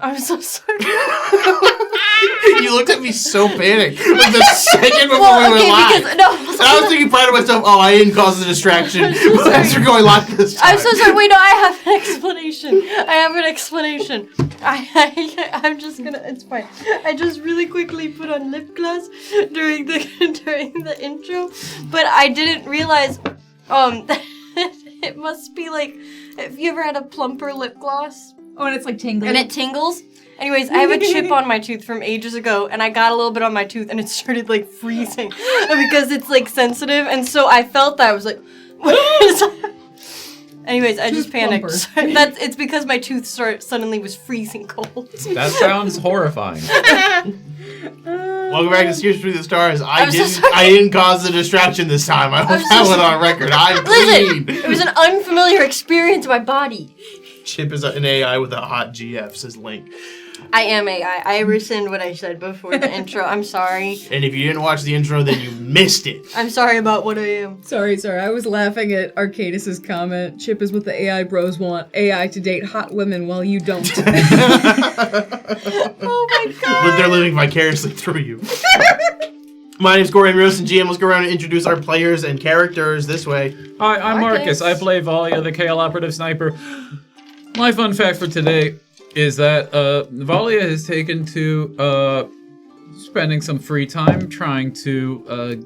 I'm so sorry. You looked at me so panicked. Like the second before we went live. And I was thinking proud of myself, I didn't cause the distraction. But as we're going live this time. I'm so sorry. Wait, no, I have an explanation. I'm just gonna, it's fine. I just really quickly put on lip gloss during the intro, but I didn't realize, it must be like, have you ever had a plumper lip gloss? Oh, and it's like tingling. And it tingles? Anyways, I have a chip on my tooth from ages ago, and I got a little bit on my tooth, and it started, like, freezing. Because it's, like, sensitive, and so I felt that. I was like, anyways, I just panicked. It's because my tooth suddenly was freezing cold. That sounds horrifying. Welcome back to Steers Through the Stars. I didn't cause the distraction this time. I hope that went on record. I'm clean. Listen, it was an unfamiliar experience in my body. Chip is an AI with a hot GF, says Link. I am AI. I rescind what I said before the intro. I'm sorry. And if you didn't watch the intro, then you missed it. I'm sorry about what I am. Sorry. I was laughing at Arcadis's comment. Chip is what the AI bros want. AI to date hot women while you don't. Oh my god. They're living vicariously through you. My name's Corey Rose, and GM. Let's go around and introduce our players and characters this way. Hi, I'm Marcus. I play Valia, the KL Operative Sniper. My fun fact for today is that Valia has taken to spending some free time trying to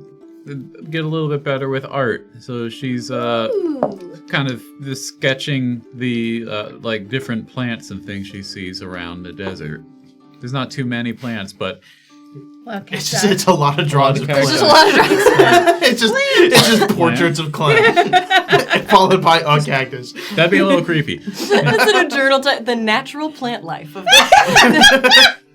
get a little bit better with art. So she's kind of sketching the like different plants and things she sees around the desert. There's not too many plants, but it's a lot of drawings of clams. It's just a lot of drawings. It's just portraits of clams, followed by a cactus. That'd be a little creepy. That's in a journal. The natural plant life of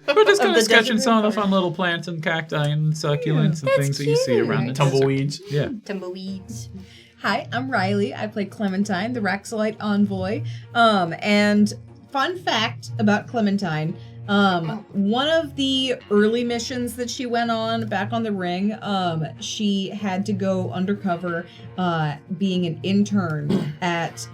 We're just kind of sketching some of the fun little plants and cacti and succulents and things that you see around the tumbleweeds. Desert. Yeah. Tumbleweeds. Hi, I'm Riley. I play Clementine, the Raxolite envoy. And fun fact about Clementine. One of the early missions that she went on back on the ring, she had to go undercover, being an intern at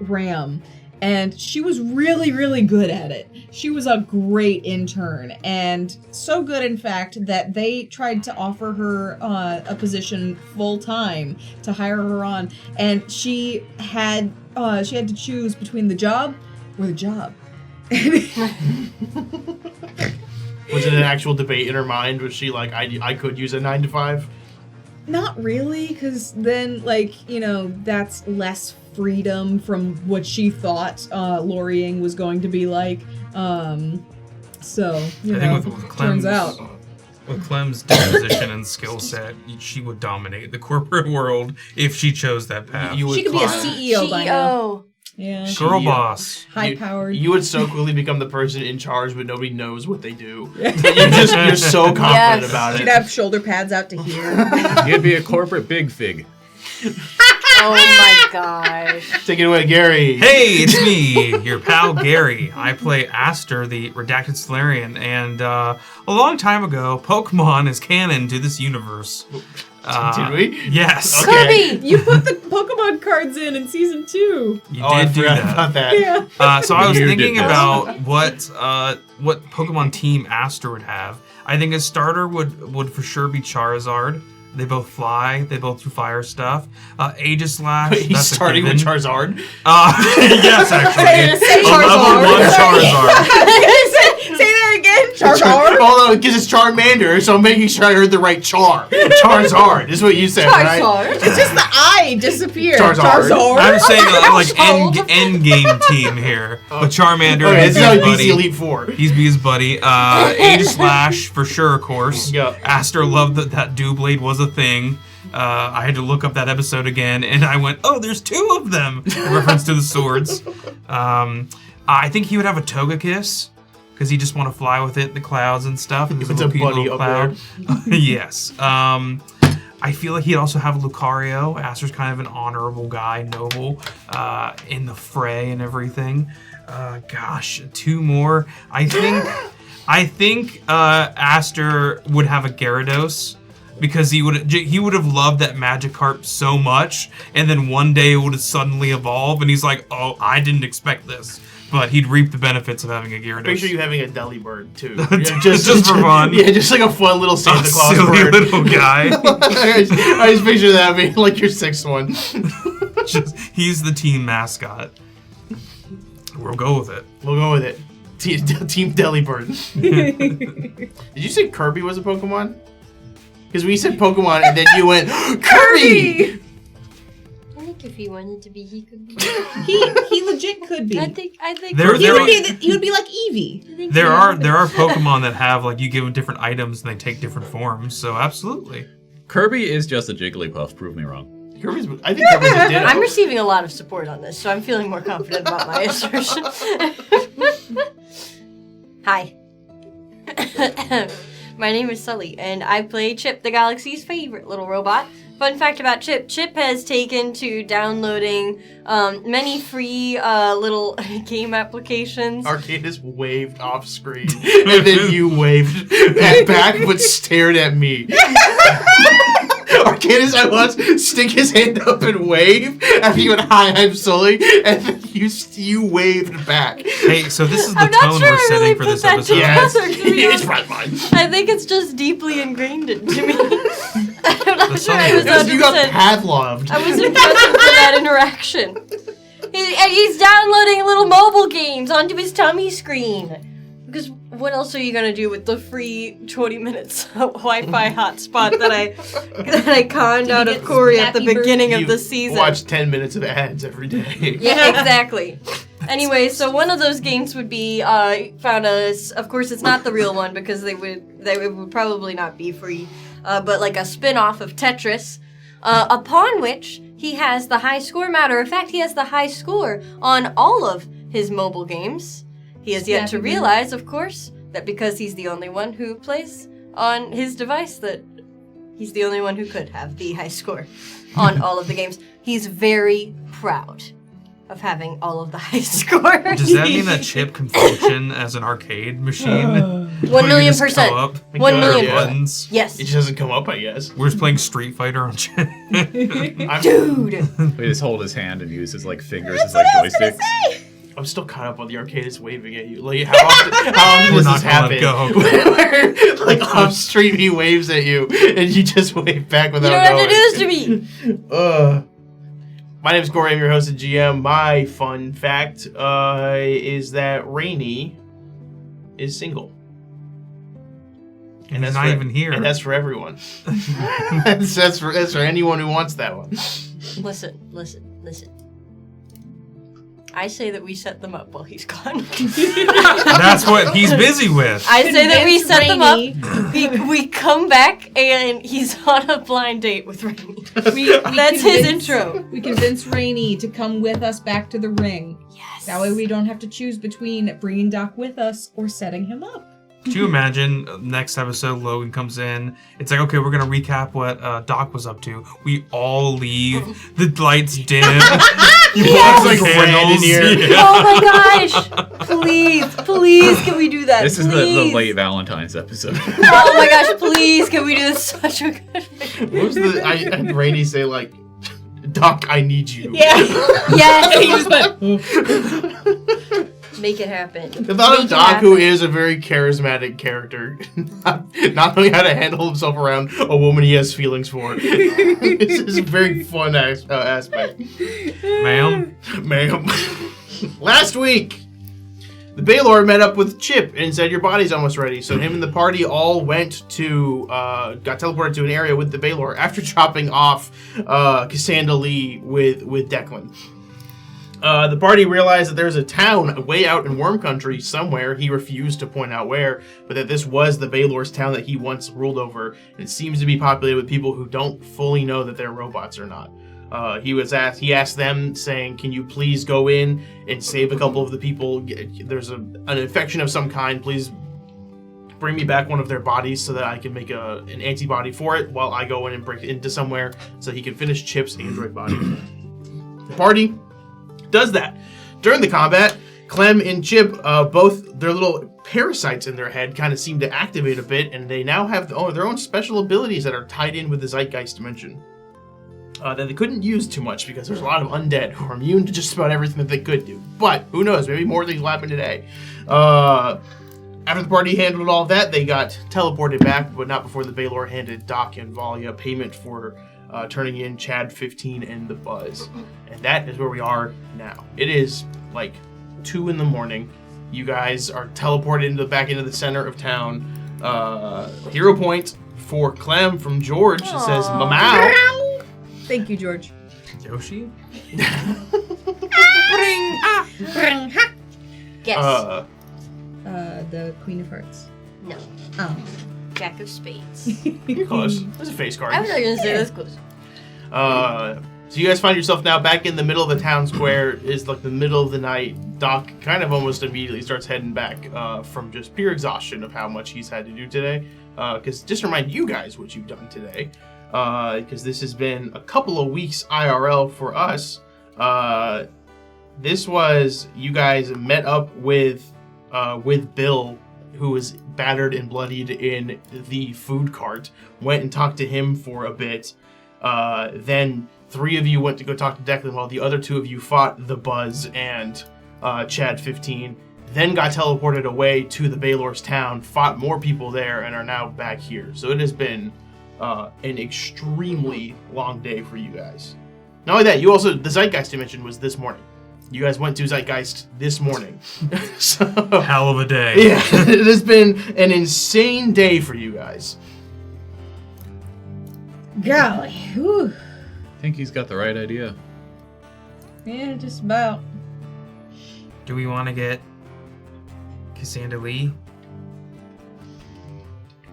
RAM, and she was really, really good at it. She was a great intern, and so good, in fact, that they tried to offer her a position full-time to hire her on, and she had to choose between the job or the job. Was it an actual debate in her mind? Was she like, I could use a 9 to 5? Not really, because then, that's less freedom from what she thought lorrying was going to be like. Turns out. With Clem's disposition and skill set, she would dominate the corporate world if she chose that path. She could be a CEO by now. Yeah. Girl boss. High-powered. You would so quickly become the person in charge, but nobody knows what they do. You're so confident about it. She'd have shoulder pads out to here. You'd be a corporate big fig. Oh my gosh. Take it away, Gary. Hey, it's me, your pal Gary. I play Aster, the Redacted Solarian, and a long time ago, Pokemon is canon to this universe. Did we? Yes. Okay. Kirby, you put the Pokemon cards in season 2. You I did do forgot that. about that. Yeah. So I was You thinking did this. about what Pokemon team Aster would have. I think his starter would for sure be Charizard. They both fly. They both do fire stuff. Aegislash. Wait, he's that's a starting with given. Charizard? Yes, actually. Say A level 1 Charizard. Say that again, Charizard. Hold on, because it's Charmander, so I'm making sure I heard the right Char. Charizard is what you said, right? Charizard. It's just the I disappeared. Charizard. I'm saying end game team here. With Charmander, Okay, he's it's not his DC buddy. Elite 4. He's his buddy. Aegislash for sure, of course. Yep. Aster loved that Doublade was a thing. I had to look up that episode again, and I went, "Oh, there's 2 of them!" In reference to the swords. I think he would have a Togekiss because he just want to fly with it, in the clouds and stuff. And It's a buddy cloud. Yes. I feel like he'd also have Lucario. Aster's kind of an honorable guy, noble, in the fray and everything. 2 more. I think Aster would have a Gyarados because he would have loved that Magikarp so much, and then one day it would have suddenly evolved, and he's like, "Oh, I didn't expect this." but he'd reap the benefits of having a Gyarados. Picture you having a deli bird too. just for fun. Yeah, just like a fun little Santa Claus silly bird. little guy. I just picture that being like your sixth one. He's the team mascot. We'll go with it. We'll go with it. Team Delibird. Did you say Kirby was a Pokemon? Because we said Pokemon and then you went Kirby. I think if he wanted to be, he could be. He legit could be. I think. He would be like Eevee. There are Pokemon that have like you give them different items and they take different forms. So absolutely. Kirby is just a Jigglypuff. Prove me wrong. I think Kirby's a Ditto. I'm receiving a lot of support on this, so I'm feeling more confident about my assertion. Hi. My name is Sully, and I play Chip, the galaxy's favorite little robot. Fun fact about Chip, Chip has taken to downloading many free little game applications. Arcadis waved off screen, and then you waved back but stared at me. Arcadis, I watched stick his hand up and wave after you went, "Hi, I'm Sully," and then you waved back. Hey, so this is the I'm not tone sure we're I setting really for put this that episode. together, to be It's honest. fine. I think it's just deeply ingrained into me. I'm not sure I was Because you got 100%. Pavloved. I wasn't present for that interaction. He's downloading little mobile games onto his tummy screen. Because what else are you gonna do with the free 20 minutes Wi-Fi hotspot that I conned out of Corey at the beginning of the season? Watch 10 minutes of ads every day. Yeah, exactly. Anyway, so one of those games would be found us. Of course, it's not the real one because they would probably not be free. But like a spin-off of Tetris, upon which he has the high score. Matter of fact, he has the high score on all of his mobile games. He has yet to realize, of course, that because he's the only one who plays on his device, that he's the only one who could have the high score on all of the games. He's very proud of having all of the high scores. Does that mean that Chip can function as an arcade machine? 1,000,000%. 1,000,000. Buttons. Yes. It just doesn't come up, I guess. We're just playing Street Fighter on Chip. Dude! We just hold his hand and use his like fingers as like joysticks. I'm still caught up on the Arcadis waving at you. Like, how often does this happen? Where, like, off stream he waves at you, and you just wave back without You don't knowing. have to do this to me! My name is Corey, I'm your host and GM. My fun fact is that Rainy is single. And he's not even here. And that's for everyone. that's for anyone who wants that one. Listen. I say that we set them up while he's gone. That's what he's busy with. I say that we Convince set them up. We come back and he's on a blind date with Rainy. That's his intro. We convince Rainy to come with us back to the ring. Yes. That way we don't have to choose between bringing Doc with us or setting him up. Could you imagine next episode Logan comes in? It's like, okay, we're going to recap what Doc was up to. We all leave. The lights dim. You Yes! like Red in here. Yeah. Oh my gosh! Please, can we do that? This is the Please. late Valentine's episode. Oh my gosh! Please, can we do this? Such a good. What was I had Rainy say, like, Doc, I need you. Yeah. Yes. Make it happen. The thought of Doc, who is a very charismatic character, not knowing how to handle himself around a woman he has feelings for, this is a very fun aspect. Ma'am? Last week, the Balor met up with Chip and said, your body's almost ready. So him and the party all went to, got teleported to an area with the Balor after chopping off Cassandra Lee with Declan. The party realized that there's a town way out in Worm Country somewhere. He refused to point out where, but that this was the Balor's town that he once ruled over. And it seems to be populated with people who don't fully know that they're robots or not. He asked them, saying, can you please go in and save a couple of the people? There's an infection of some kind. Please bring me back one of their bodies so that I can make an antibody for it while I go in and break into somewhere so he can finish Chip's android body. The party does that. During the combat, Clem and Chip, both their little parasites in their head kind of seem to activate a bit, and they now have their own special abilities that are tied in with the Zeitgeist dimension. that they couldn't use too much because there's a lot of undead who are immune to just about everything that they could do. But who knows? Maybe more things will happen today. After the party handled all that, they got teleported back, but not before the Balor handed Doc and Valia payment for turning in Chad 15 and the Buzz. And that is where we are now. It is like 2 a.m. You guys are teleported back into the center of town. Hero point for Clem from George. It says Mamau. Thank you, George. Yoshi? Guess. The Queen of Hearts. No. Oh. Jack of Spades. You're close. There's a face card. I was not going to say that's close. So you guys find yourself now back in the middle of the town square. It's like the middle of the night. Doc kind of almost immediately starts heading back from just pure exhaustion of how much he's had to do today. Because just to remind you guys what you've done today, because this has been a couple of weeks IRL for us. This was you guys met up with Bill, who was battered and bloodied in the food cart. Went and talked to him for a bit. Then 3 of you went to go talk to Declan while the other 2 of you fought the Buzz and Chad 15. Then got teleported away to the Balor's town, fought more people there, and are now back here. So it has been an extremely long day for you guys. Not only that, you also, the Zeitgeist I mentioned was this morning. You guys went to Zeitgeist this morning. So, Hell of a day. yeah, it has been an insane day for you guys. Golly. Whew. I think he's got the right idea. Yeah, just about. Do we want to get Cassandra Lee?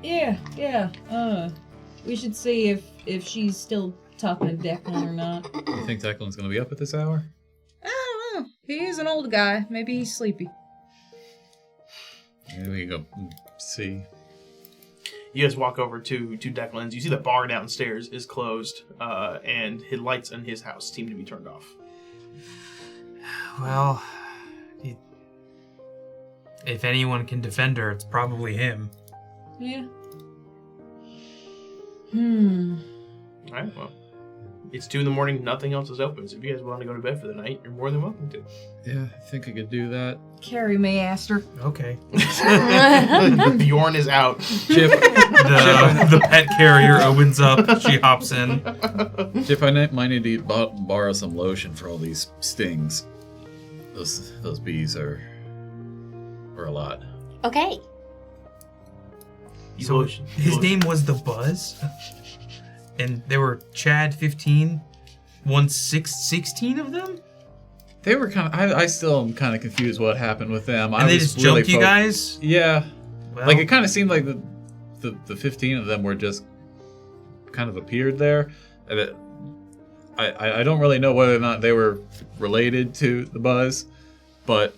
Yeah. We should see if she's still talking to Declan or not. You think Declan's gonna be up at this hour? I don't know. He is an old guy. Maybe he's sleepy. Maybe we can go see. You guys walk over to Declan's. You see the bar downstairs is closed, and his lights in his house seem to be turned off. Well, if anyone can defend her, it's probably him. Yeah. All right, well, it's 2 a.m. Nothing else is open. So if you guys want to go to bed for the night, you're more than welcome to. Yeah, I think I could do that. Carry me, Aster. Okay. Bjorn is out. Chip, The pet carrier opens up. She hops in. Chip, I might need to borrow some lotion for all these stings. Those bees are a lot. Okay. So his name was the Buzz, and there were Chad 15, 16 of them. They were kind of. I still am kind of confused what happened with them. And they just jumped you guys. Yeah, Well, like it kind of seemed like the 15 of them were just kind of appeared there. And I don't really know whether or not they were related to the Buzz, but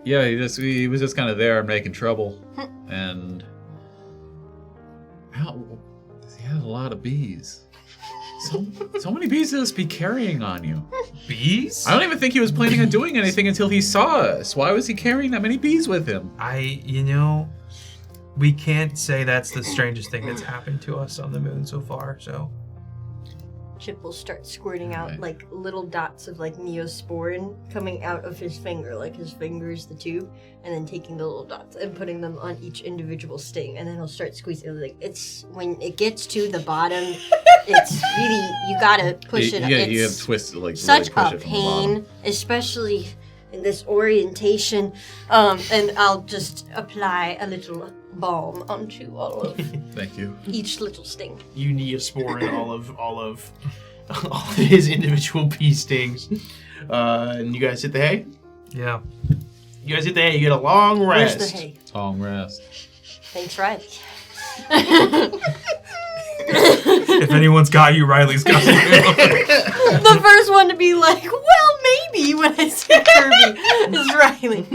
yeah, he was just kind of there and making trouble, and he had a lot of bees. So many bees to just be carrying on you. bees? I don't even think he was planning on doing anything until he saw us. Why was he carrying that many bees with him? We can't say that's the strangest thing that's happened to us on the moon so far, so. Chip will start squirting out Right. like little dots of like neosporin coming out of his finger, like his finger is the tube, and then taking the little dots and putting them on each individual sting, and then he'll start squeezing. Like it's when it gets to the bottom, it's really you gotta push it. Yeah, it's you have twisted like such really push a it from the bottom. pain, especially in this orientation. And I'll just apply a little balm onto all of Thank you. each little sting. You Neosporin all of his individual bee stings. And you guys hit the hay? Yeah. You guys hit the hay, you get a long rest. Where's the hay? Long rest. Thanks, Riley. If anyone's got you, Riley's got you. The first one to be like, well, maybe when I see Kirby is Riley.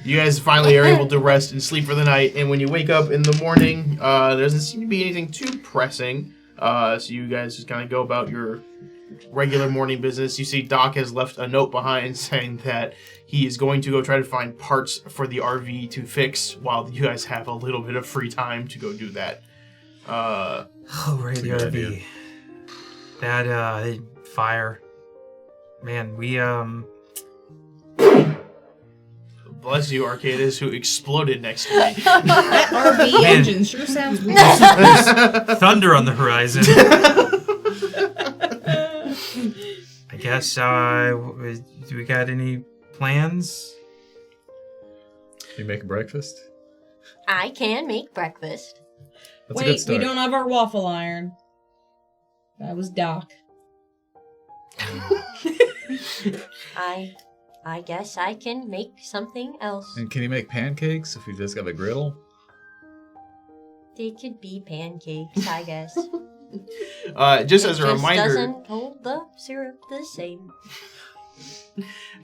You guys finally are able to rest and sleep for the night, and when you wake up in the morning, there doesn't seem to be anything too pressing. So you guys just kind of go about your regular morning business. You see Doc has left a note behind saying that he is going to go try to find parts for the RV to fix while you guys have a little bit of free time to go do that. Oh, right, the That's a good RV. idea. That fire. Man, we Bless you, Arcadis, who exploded next to me. That RV Man. engine sure sounds weird. thunder on the horizon. I guess. Do we got any plans? You make breakfast? I can make breakfast. That's a good Wait, we start. don't have our waffle iron. That was Doc. I guess I can make something else. And can you make pancakes if you just got a griddle? They could be pancakes, I guess. Just It as a just reminder, doesn't hold the syrup the same.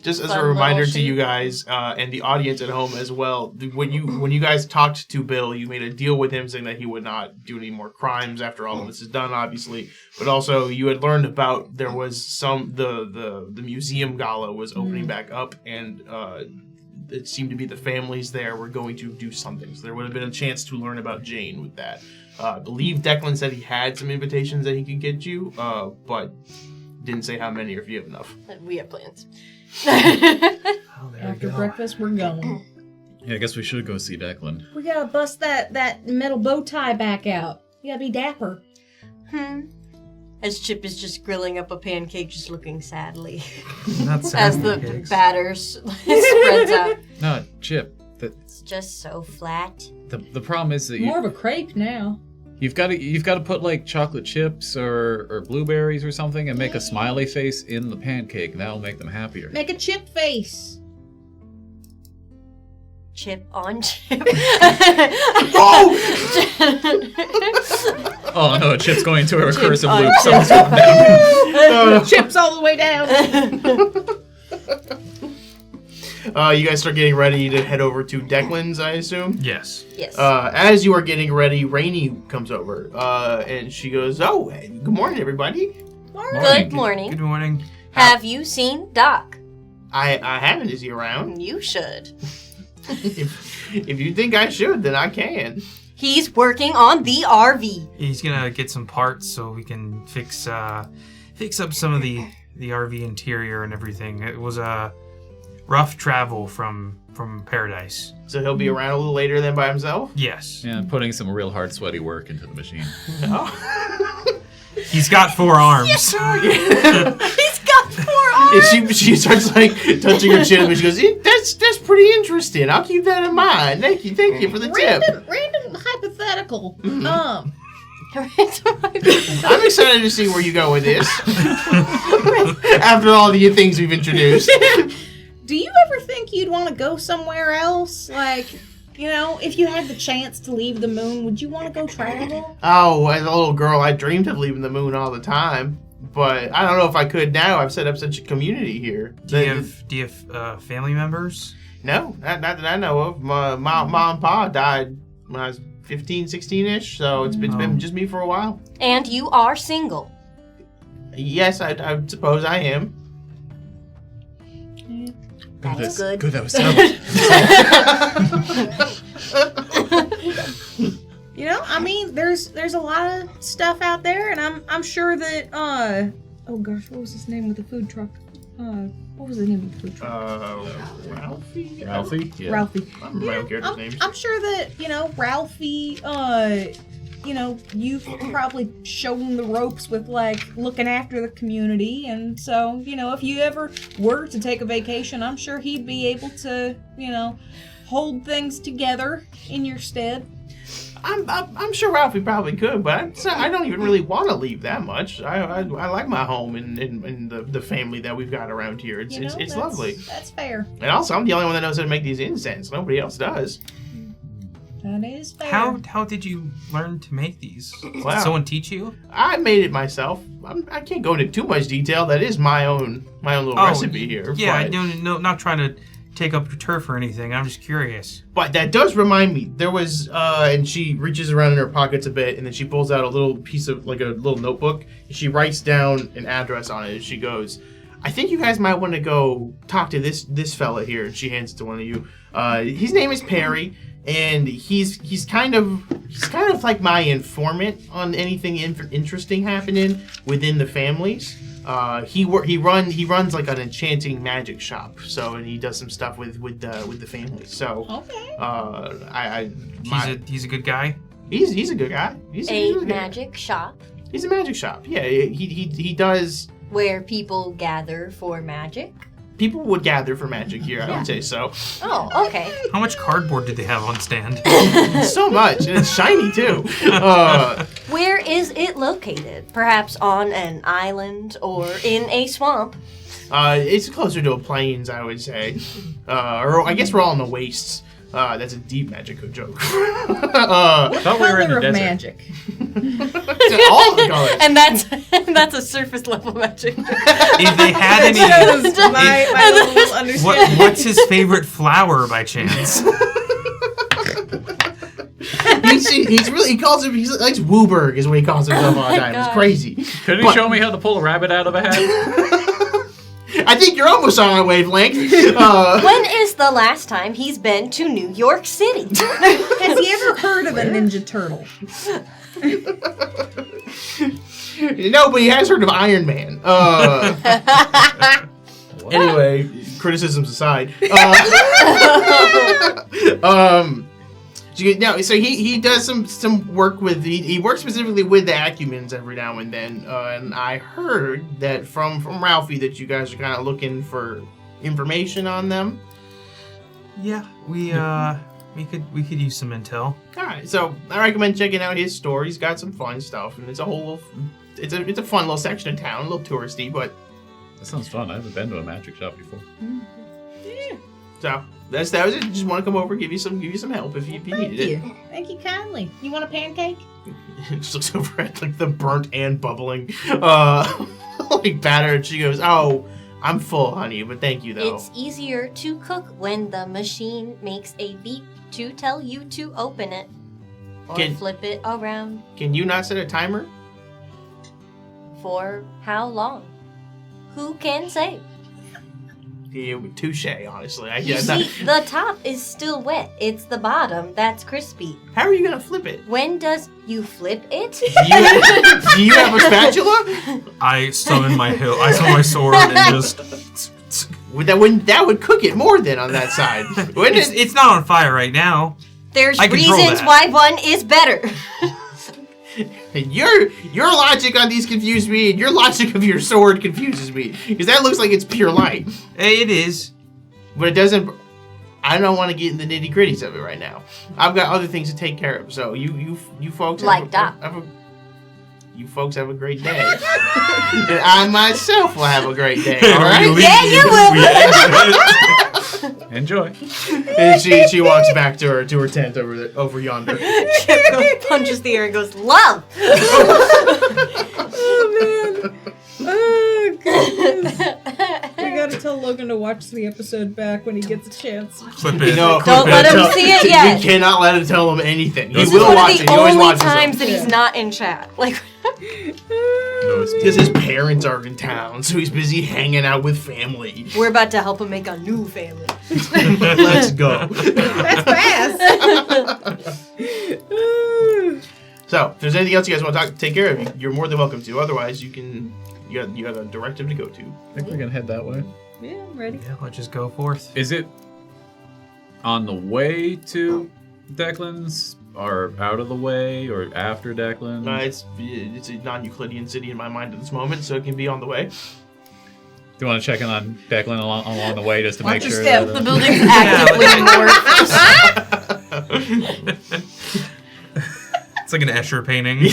just as Fun a reminder little to you sheep. guys and the audience at home as well, when you guys talked to Bill, you made a deal with him saying that he would not do any more crimes after all of this is done, obviously. But also, you had learned about there was the museum gala was opening back up, and it seemed to be the families there were going to do something. So there would have been a chance to learn about Jane with that. I believe Declan said he had some invitations that he could get you, but didn't say how many or if you have enough. We have plans. Oh, there After we go. breakfast, we're going. Yeah, I guess we should go see Declan. We gotta bust that metal bow tie back out. You gotta be dapper. As Chip is just grilling up a pancake, just looking sadly Not as the pancakes. batter spreads out. No, Chip. It's just so flat. The problem is that More of a crepe now. you've got to put like chocolate chips or blueberries or something and make a smiley face in the pancake. And that'll make them happier. Make a chip face. Chip on chip. Oh no, Chip's going into a Chip recursive on loop. chip. Someone's going down. Chips all the way down. You guys start getting ready to head over to Declan's, I assume? Yes. Yes. As you are getting ready, Rainey comes over, and she goes, "Oh, hey, good morning, everybody. Good morning. Good morning. Have you seen Doc? I haven't. Is he around? You should. if you think I should, then I can." He's working on the RV. He's gonna get some parts so we can fix up some of the RV interior and everything. It was a rough travel from Paradise. So he'll be around a little later than by himself? Yes. Yeah, putting some real hard, sweaty work into the machine. Oh. He's got 4 arms. He's got 4 arms. And she starts like touching her chin, and she goes, that's pretty interesting. I'll keep that in mind. Thank you for the tip. Random hypothetical. I'm excited to see where you go with this. After all the things we've introduced. Do you ever think you'd want to go somewhere else? Like, you know, if you had the chance to leave the moon, would you want to go travel? Oh, as a little girl, I dreamed of leaving the moon all the time. But I don't know if I could now. I've set up such a community here. Do you have family members? No, not that I know of. My mom and pa died when I was 15, 16-ish, so it's been just me for a while. And you are single. Yes, I suppose I am. That's good. Good, that was terrible. You know, I mean, there's a lot of stuff out there, and I'm sure that oh gosh, what was his name with the food truck? What was the name of the food truck? Ralphie? Ralphie? Yeah. Ralphie. I remember my own character's name. I'm sure that, you know, Ralphie, you know, you've probably shown the ropes with, like, looking after the community. And so, you know, if you ever were to take a vacation, I'm sure he'd be able to, you know, hold things together in your stead. I'm sure Ralphie probably could, but I don't even really want to leave that much. I like my home and the family that we've got around here. It's You know, it's that's- lovely. That's fair. And also, I'm the only one that knows how to make these incense. Nobody else does. That is fair. How did you learn to make these? Wow. Did someone teach you? I made it myself. I can't go into too much detail. That is my own little recipe here. Yeah, I but, don't, not trying to take up your turf or anything. I'm just curious. but that does remind me. There was, and she reaches around in her pockets a bit, and then she pulls out a little piece of, like a little notebook. And she writes down an address on it, and she goes, I think you guys might want to go talk to this fella here. And she hands it to one of you. His name is Perry. and he's kind of like my informant on anything interesting happening within the families. He runs like an enchanting magic shop. So and he does some stuff with the families. So Okay. He's a good guy. He's a good guy. He's A good guy. magic shop He's a magic shop. Yeah, he does. where people gather for magic. People would gather for magic here. I would say so. Oh, okay. How much cardboard did they have on stand? So much, and it's shiny too. Where is it located? Perhaps on an island or in a swamp? It's closer to a plains, I would say. Or I guess we're all in the wastes. That's a deep magic joke. I thought we were in the Color of desert. magic. All the colors. And that's a surface level magic. If they had any, Just my little understanding. what's his favorite flower by chance? He likes Wooberg is what he calls himself all the time. It's God. crazy. Could he show me how to pull a rabbit out of a hat? I think you're almost on our wavelength. When is the last time he's been to New York City? Has he ever heard of a Ninja Turtle? No, but he has heard of Iron Man. Anyway, criticisms aside. So he does some work with he works specifically with the Acumans every now and then, and I heard that from Ralphie that you guys are kind of looking for information on them. Yeah, we could use some intel. All right, so I recommend checking out his store. He's got some fun stuff, and it's a fun little section of town, a little touristy, but That sounds fun. I haven't been to a magic shop before. so that was it. Just want to come over, give you some help if you needed it. Thank you kindly. You want a pancake? Just looks over at like the burnt and bubbling like batter, and she goes, "Oh, I'm full, honey, but thank you though." It's easier to cook when the machine makes a beep to tell you to open it. Or flip it around. Can you not set a timer? For how long? Who can say? Yeah, touche, honestly. You see, the top is still wet. It's the bottom that's crispy. How are you gonna flip it? When does you flip it? Do you have a spatula? I summon my sword and just. That would cook it more than on that side. Wouldn't it? It's not on fire right now. There's I control reasons that. why one is better. Your logic on these confuse me, and your logic of your sword confuses me. Because that looks like it's pure light. It is. But it doesn't. I don't want to get in the nitty gritties of it right now. I've got other things to take care of. So you folks Like Doc. You folks have a great day. And I myself will have a great day. All right. Yeah, you will. Enjoy. And she walks back to her tent over yonder. Chip punches the air and goes, "Love." Oh man. Oh goodness. We gotta tell Logan to watch the episode back when he gets a chance. Clip it. No, Don't let him see it yet. You cannot let him tell him anything. He This is will one watch of it. the He always only watches times them. that he's not in chat. Like, Because his parents are in town, so he's busy hanging out with family. we're about to help him make a new family. Let's go. That's fast. So, if there's anything else you guys want to take care of, you're more than welcome to. Otherwise, you have a directive to go to. I think we're gonna head that way. Yeah, I'm ready. Yeah, let's just go forth. Is it on the way to Declan's, or out of the way, or after Declan's? It's a non-Euclidean city in my mind at this moment, so it can be on the way. Do you want to check in on Declan along the way just to make Watch your sure? step. That, The building's actively more. It's like an Escher painting.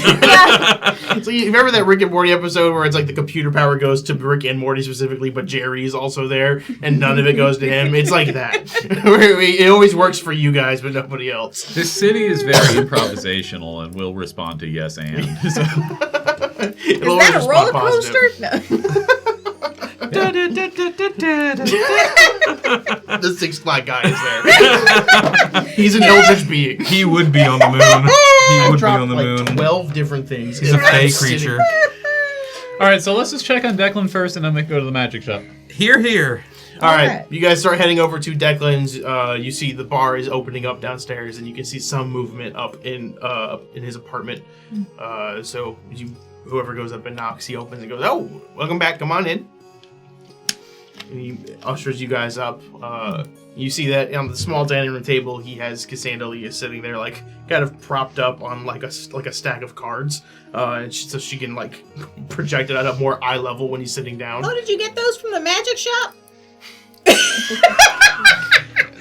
So you remember that Rick and Morty episode where it's like the computer power goes to Rick and Morty specifically, but Jerry's also there, and none of it goes to him? It's like that. It always works for you guys, but nobody else. This city is very improvisational and will respond to yes and. So, Is that a roller coaster? No. The 6 Flag guy is there. He's an eldritch being. He would be on the moon. He would be Dropped on the like moon. 12 different things. He's a fey creature. all right, so let's just check on Declan first, and then we can go to the magic shop. Here, here. All right, Alright. you guys start heading over to Declan's. You see the bar is opening up downstairs, and you can see some movement up in his apartment. So whoever goes up and knocks, he opens and goes, "Oh, welcome back. Come on in." And he ushers you guys up. You see that on the small dining room table, he has Cassandra is sitting there, like kind of propped up on like a stack of cards, and so she can like project it at a more eye level when he's sitting down. Oh, did you get those from the magic shop?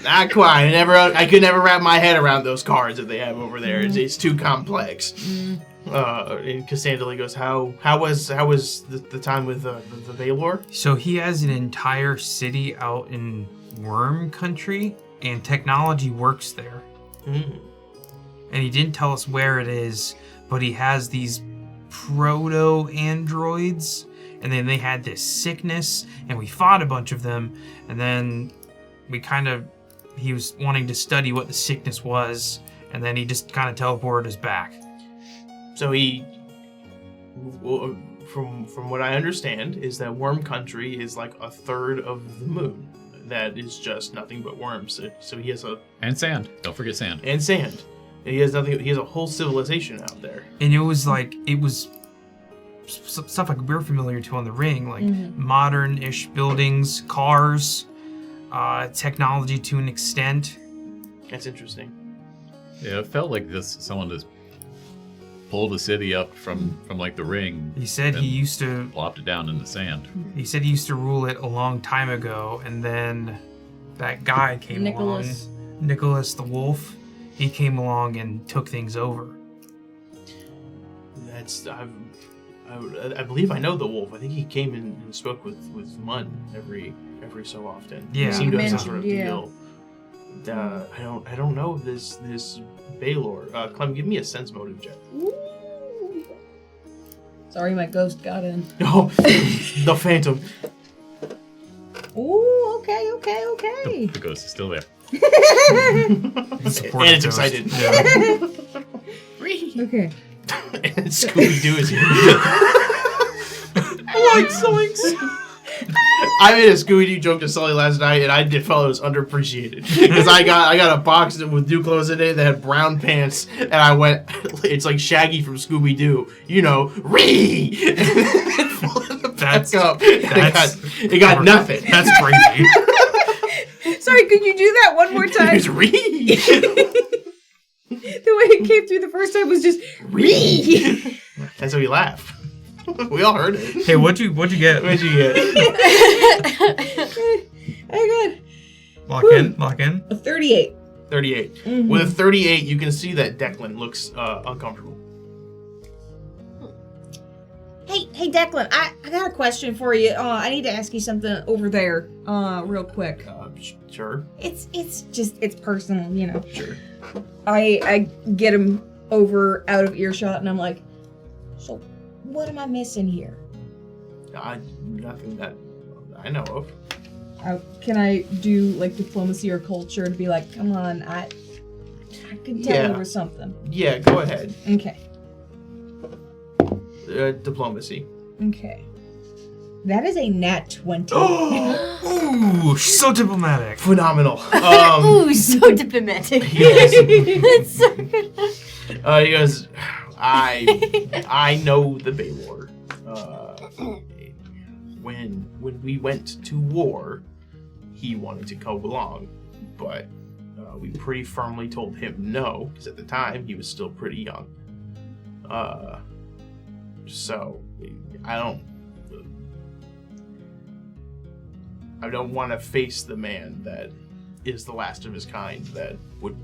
Not quite. I could never wrap my head around those cards that they have over there. It's too complex. And Cassandra goes, "How was the time with the Balor?" So he has an entire city out in Worm Country, and technology works there. And he didn't tell us where it is, but he has these proto-androids, and then they had this sickness, and we fought a bunch of them, and then he was wanting to study what the sickness was, and then he just kind of teleported us back. So he, from what I understand, is that Worm Country is like a third of the moon. That is just nothing but worms. So he has And sand. Don't forget sand. and sand. And he has nothing. He has a whole civilization out there. And it was stuff like we're familiar to on the ring, like modern-ish buildings, cars, technology to an extent. That's interesting. Yeah, it felt like someone just pulled the city up from like the ring. He said he used to plopped it down in the sand. He said he used to rule it a long time ago, and then that guy came along. Nicholas the Wolf. He came along and took things over. I believe I know the wolf. I think he came in and spoke with Munn every so often. Yeah. He seemed to have some Mentioned, sort of yeah. deal. I don't know this Balor. Clem, give me a sense motive check. Ooh. Sorry, my ghost got in. Oh, the Phantom. Ooh, okay. The ghost is still there. And it's excited. Yeah. Okay. And Scooby-Doo is here. Zoinks! I made a Scooby-Doo joke to Sully last night, and I did felt it was underappreciated. Because I got a box with new clothes in it that had brown pants, and I went, it's like Shaggy from Scooby-Doo. You know, Ree! That's up. It got nothing. That's crazy. Sorry, could you do that one more time? It's Ree! The way it came through the first time was just Ree. That's how we laugh. We all heard it. Hey, what'd you get? What'd you get? I Lock in. got a 38. 38. Mhm. With a 38, you can see that Declan looks uncomfortable. Hey, Declan, I got a question for you. I need to ask you something over there, real quick. Sure. It's personal, you know. Sure. I get him out of earshot, and I'm like, so what am I missing here? Nothing that I know of. Can I do like diplomacy or culture to be like, come on, I can tell there was something. Yeah, go ahead. Okay. Diplomacy. Okay. That is a nat 20. Ooh, she's so diplomatic. Phenomenal. Ooh, so diplomatic. Yes. It's so good. He goes, I know the Balor. When we went to war, he wanted to go along, but we pretty firmly told him no, because at the time he was still pretty young. So I don't want to face the man that is the last of his kind that would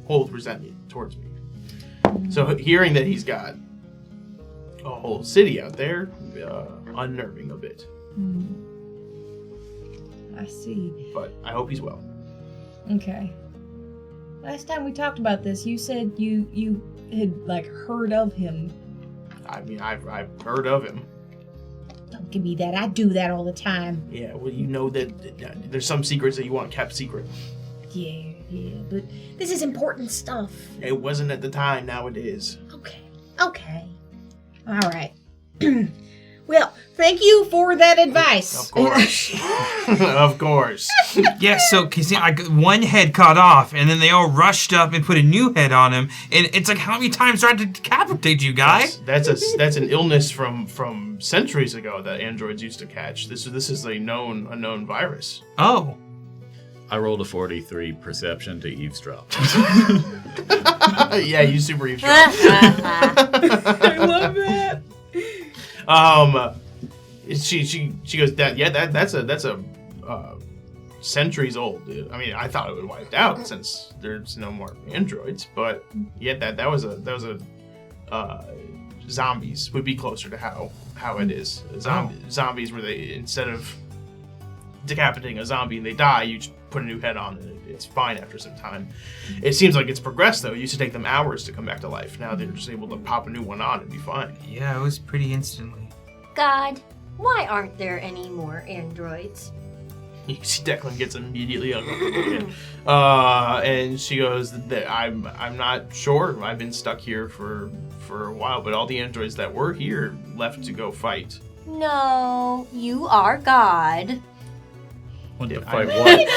hold resentment towards me. So hearing that he's got a whole city out there, unnerving a bit. I see. But I hope he's well. Okay. Last time we talked about this, you said you had like heard of him. I mean, I've heard of him. Don't give me that. I do that all the time. Yeah, well, you know that there's some secrets that you want kept secret. Yeah, but this is important stuff. It wasn't at the time, now it is. Okay. All right. Well, thank you for that advice. Of course. Of course. Yeah, so cause, one head cut off, and then they all rushed up and put a new head on him. And it's like, how many times do I have to decapitate you, guy? That's an illness from centuries ago that androids used to catch. This is a unknown virus. Oh. I rolled a 43 perception to eavesdrop. Yeah, you super eavesdrop. I love that. She goes, that's a centuries old. I mean, I thought it would wiped out since there's no more androids, but that was a zombies would be closer to how it is. Zombies where they, instead of decapitating a zombie and they die, you just put a new head on and it's fine after some time. It seems like it's progressed though. It used to take them hours to come back to life. Now they're just able to pop a new one on and be fine. Yeah, it was pretty instantly. God, why aren't there any more androids? You see Declan gets immediately uncomfortable. And she goes, I'm not sure. I've been stuck here for a while, but all the androids that were here left to go fight. No, you are God. Want to fight what?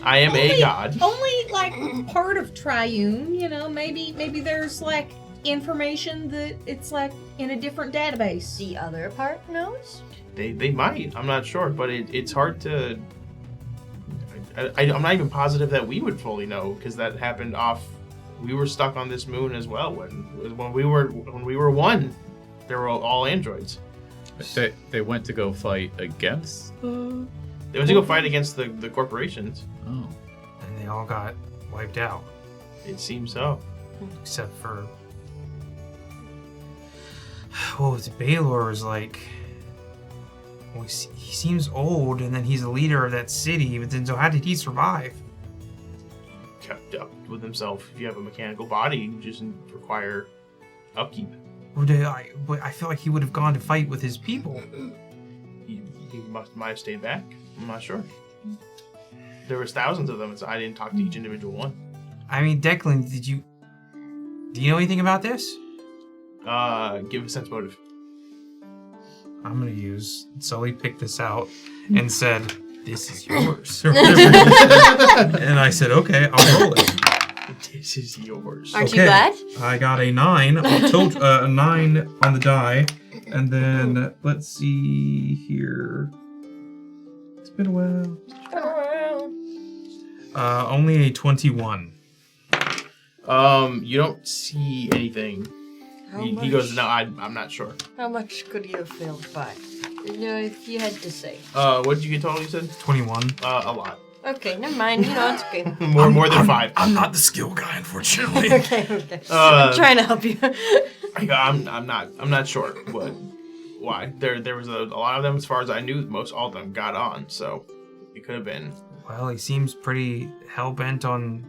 I am a god. Only like part of Triune, maybe there's like information that it's like in a different database. The other part knows? They might. I'm not sure, but it's hard to. I'm not even positive that we would fully know because that happened off. We were stuck on this moon as well when we were one. There were all androids. They went to go fight against the... They went to go fight against the corporations. Oh. And they all got wiped out. It seems so. Except for... Well, it's Balor is like... Well, he seems old, and then he's a leader of that city, but then so how did he survive? Kept up with himself. If you have a mechanical body, you just require upkeep. But I feel like he would have gone to fight with his people. He might have stayed back. I'm not sure. There was thousands of them, so I didn't talk to each individual one. I mean, Declan, do you know anything about this? Give a sense motive. I'm gonna use Sully picked this out and said, "This is yours." And I said, "Okay, I'll roll it." This is yours. Aren't you glad? I got a 9. A 9 on the die, and then let's see here. It's been a while. Only a 21. You don't see anything. He goes, no, I'm not sure. How much could you have failed by? If you had to say. What did you get total, you said? 21. A lot. Okay, never mind. It's okay. more than 5. I'm not the skill guy, unfortunately. Okay. I'm trying to help you. I'm not sure why. There was a lot of them, as far as I knew, all of them got on, so it could have been. Well, he seems pretty hell-bent on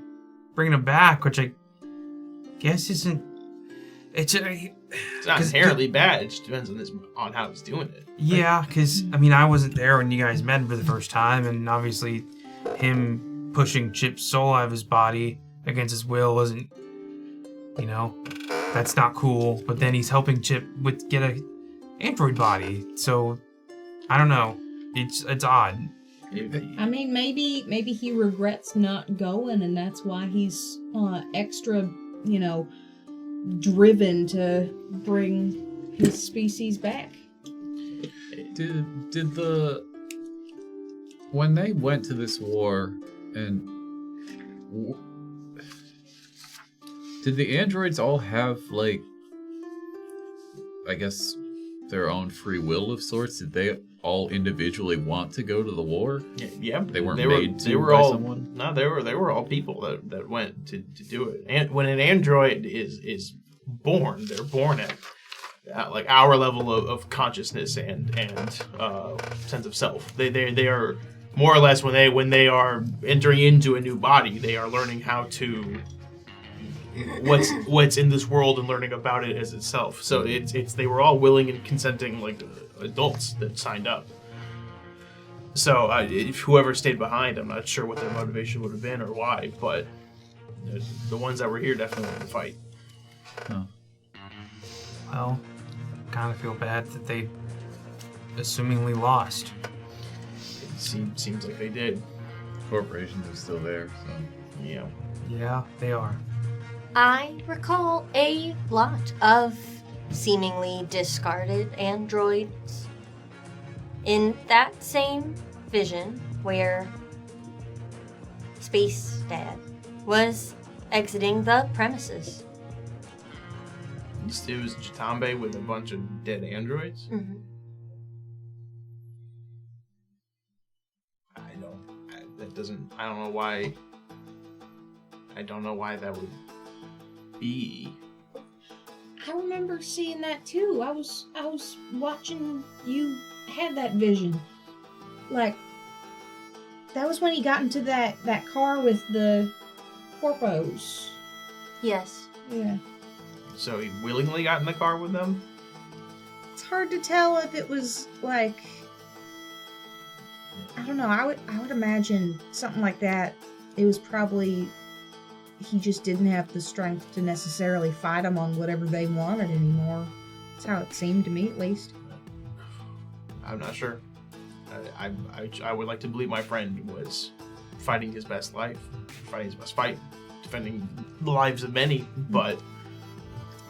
bringing him back, which I guess isn't... It's not inherently bad. It just depends on how he's doing it. Yeah, because, I wasn't there when you guys met for the first time, and obviously him pushing Chip's soul out of his body against his will isn't, that's not cool. But then he's helping Chip get a android body, so I don't know. It's odd. Maybe he regrets not going, and that's why he's extra, driven to bring his species back. When they went to this war, and did the androids all have, I guess, their own free will of sorts? Did they all individually want to go to the war? Yeah. They weren't made someone? No, they were all people that went to do it. And when an android is born, they're born at our level of consciousness and sense of self. They are more or less when they are entering into a new body, they are learning how to what's in this world and learning about it as itself. So it's they were all willing and consenting adults that signed up. So if whoever stayed behind, I'm not sure what their motivation would have been or why, but the ones that were here definitely wanted to fight. Oh. Well, kind of feel bad that they assumingly lost. It seems like they did. Corporations are still there, so. Yeah. Yeah, they are. I recall a lot of seemingly discarded androids in that same vision where Space Dad was exiting the premises. It was Jatambe with a bunch of dead androids. Mm-hmm. I don't know why. I don't know why that would be. I remember seeing that too. I was watching you had that vision. Like, that was when he got into that car with the corpos. Yes. Yeah. So he willingly got in the car with them? It's hard to tell if it was like, I don't know. I would imagine something like that. It was probably he just didn't have the strength to necessarily fight them on whatever they wanted anymore. That's how it seemed to me, at least. I'm not sure. I would like to believe my friend was fighting his best life, fighting his best fight, defending the lives of many, but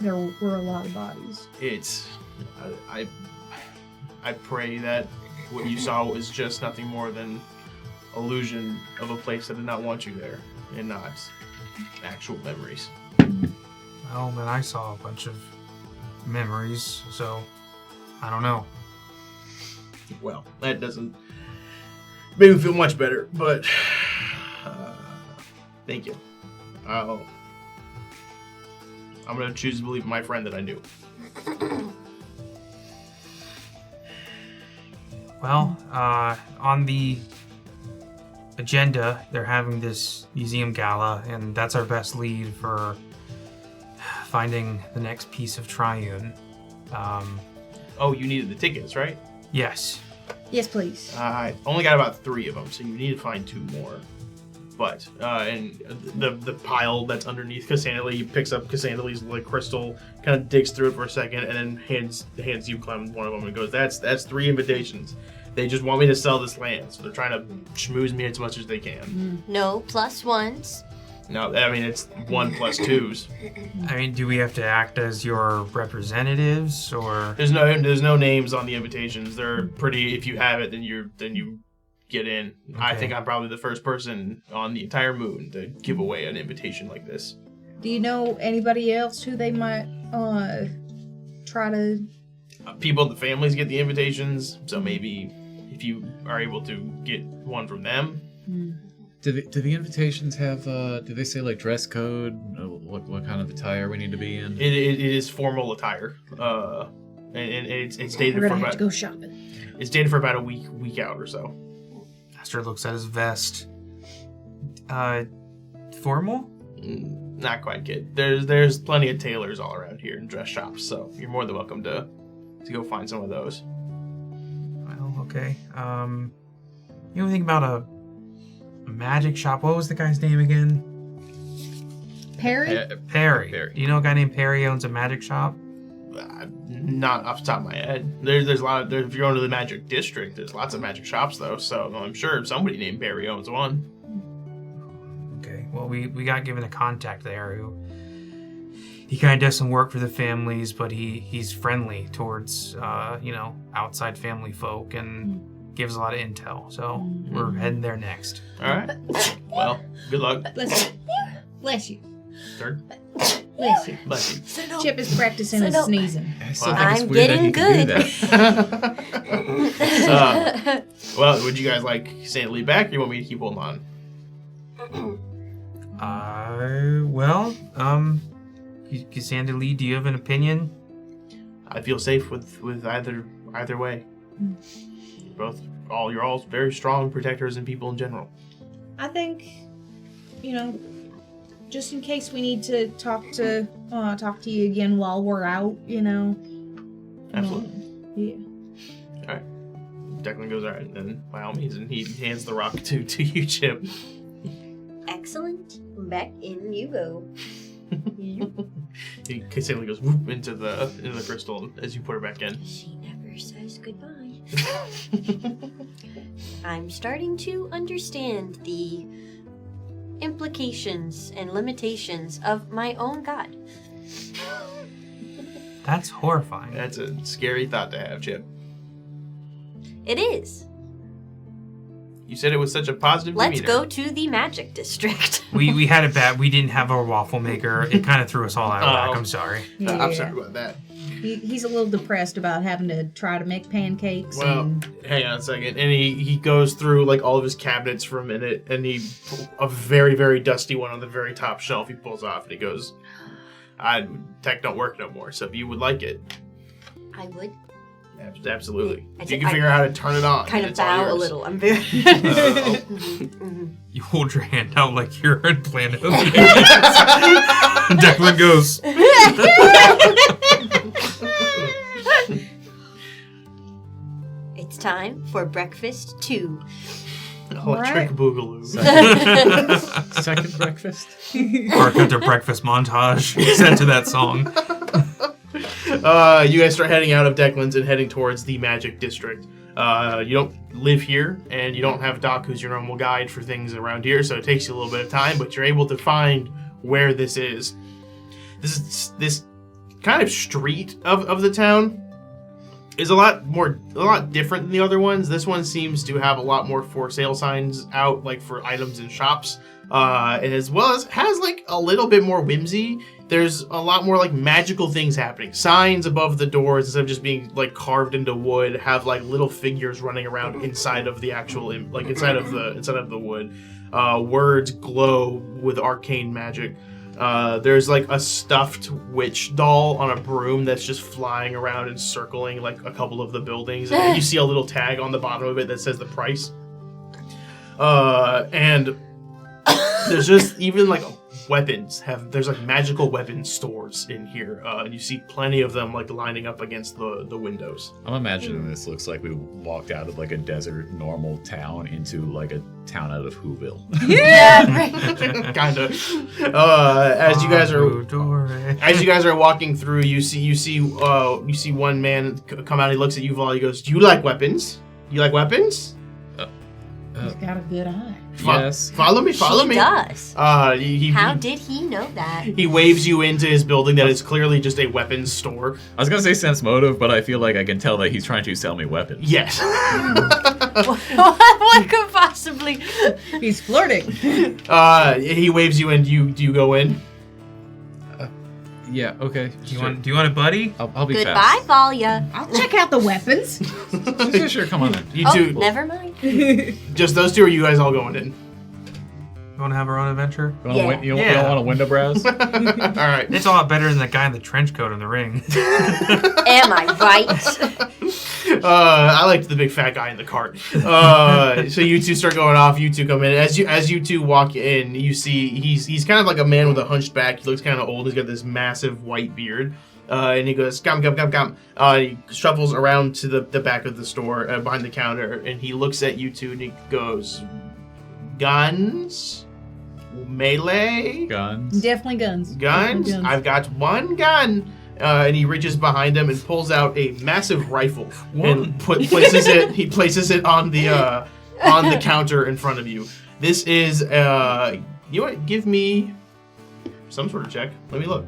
There were a lot of bodies. it's I pray that what you saw was just nothing more than illusion of a place that did not want you there, and not actual memories. Well, man, I saw a bunch of memories, so I don't know. Well, that doesn't make me feel much better, but thank you. I'm gonna choose to believe my friend that I knew. Well, on the agenda, they're having this museum gala, and that's our best lead for finding the next piece of Triune. Oh, you needed the tickets, right? Yes. Yes, please. I only got about 3 of them, so you need to find 2 more. But and the pile that's underneath Cassandra, he picks up Cassandra's like crystal, kind of digs through it for a second, and then hands you Clem one of them and goes, "That's 3 invitations. They just want me to sell this land, so they're trying to schmooze me as much as they can." No plus ones. No, I mean it's 1 plus 2s. I mean, do we have to act as your representatives, or? There's no names on the invitations. They're pretty. If you have it, then you get in. Okay. I think I'm probably the first person on the entire moon to give away an invitation like this. Do you know anybody else who they might try to? People in the families get the invitations, so maybe if you are able to get one from them. Do the invitations have? Do they say like dress code? What kind of attire we need to be in? It is formal attire, and it's dated We're for gonna have about to go shopping. it's dated for about a week out or so. Aster looks at his vest. Formal? Not quite, kid. There's plenty of tailors all around here and dress shops, so you're more than welcome to go find some of those. Well, okay. You ever think about a magic shop? What was the guy's name again? Perry? Perry. Perry. Do you know a guy named Perry owns a magic shop? Not off the top of my head. There's a lot of if you're going to the Magic District, there's lots of magic shops though. So I'm sure somebody named Barry owns one. Okay. Well, we got given a contact there who he kind of does some work for the families, but he's friendly towards outside family folk and gives a lot of intel. So we're heading there next. All right. Well, good luck. Bless you. Third. Bless you. Bless you. Chip is practicing his no. sneezing. I still Wow. think it's I'm weird that he getting can do that. Well, would you guys like Santa Lee back, or you want me to keep holding on? Cassandra Lee, do you have an opinion? I feel safe with either way. You're all very strong protectors and people in general. I think, just in case we need to talk to you again while we're out, Absolutely. Yeah. All right. Declan goes, all right, then by all means, and he hands the rock to you, Chip. Excellent. Back in you go. He simply goes whoop into the crystal as you put her back in. She never says goodbye. I'm starting to understand the implications and limitations of my own god. That's horrifying. That's a scary thought to have, Chip. It is. You said it was such a positive Let's demeanor. go to the magic district. We had it bad. We didn't have our waffle maker. It kind of threw us all out of whack. I'm sorry. I'm sorry about that. He's a little depressed about having to try to make pancakes. Well, and hang on a second. And he goes through like all of his cabinets for a minute, and a very, very dusty one on the very top shelf he pulls off, and he goes, tech don't work no more, so if you would like it. I would Absolutely. I If you said- can figure out how to turn it on. kind of it's all bow a yours. little. I'm very... You hold your hand out like you're in Planet of the Apes. Declan goes, It's time for breakfast 2. Electric Boogaloo. Second breakfast. Mark after breakfast montage set to that song. You guys start heading out of Declan's and heading towards the Magic District. You don't live here, and you don't have Doc, who's your normal guide for things around here, so it takes you a little bit of time, but you're able to find where this is. This kind of street of the town is a lot different than the other ones. This one seems to have a lot more for sale signs out, like for items in shops, and as well as has like a little bit more whimsy. There's a lot more like magical things happening. Signs above the doors, instead of just being like carved into wood, have like little figures running around inside of the actual, like inside of the wood. Words glow with arcane magic. There's like a stuffed witch doll on a broom that's just flying around and circling like a couple of the buildings. And you see a little tag on the bottom of it that says the price. And there's just even like weapons. There's like magical weapon stores in here. And you see plenty of them like lining up against the windows. I'm imagining this looks like we walked out of like a desert normal town into like a town out of Whoville. Yeah, right. Kind of. As you guys are walking through, you see one man come out. He looks at you, Val. He goes, "Do you like weapons? You like weapons? he's got a good eye. Yes. Follow me. He does. How did he know that? He waves you into his building that is clearly just a weapons store. I was gonna say sense motive, but I feel like I can tell that he's trying to sell me weapons. Yes. What could possibly... He's flirting. He waves you in. Do you go in? Yeah. Okay. Do you want a buddy? I'll be Goodbye, fast. Valia. I'll check out the weapons. Sure. Come on then. You Oh, two. never mind. Just those two, or you guys all going in? You want to have our own adventure? You don't Yeah. want to window browse? All right. It's a lot better than that guy in the trench coat in the ring. Am I right? I liked the big fat guy in the cart. So you two start going off. You two come in. As you two walk in, you see he's kind of like a man with a hunched back. He looks kind of old. He's got this massive white beard. And he goes, come. He shuffles around to the back of the store behind the counter, and he looks at you two and he goes, guns? Melee? Guns. Definitely guns. Guns? Definitely I've got one gun. And he reaches behind him and pulls out a massive rifle and places it on the counter in front of you. This is you want to give me some sort of check? Let me look.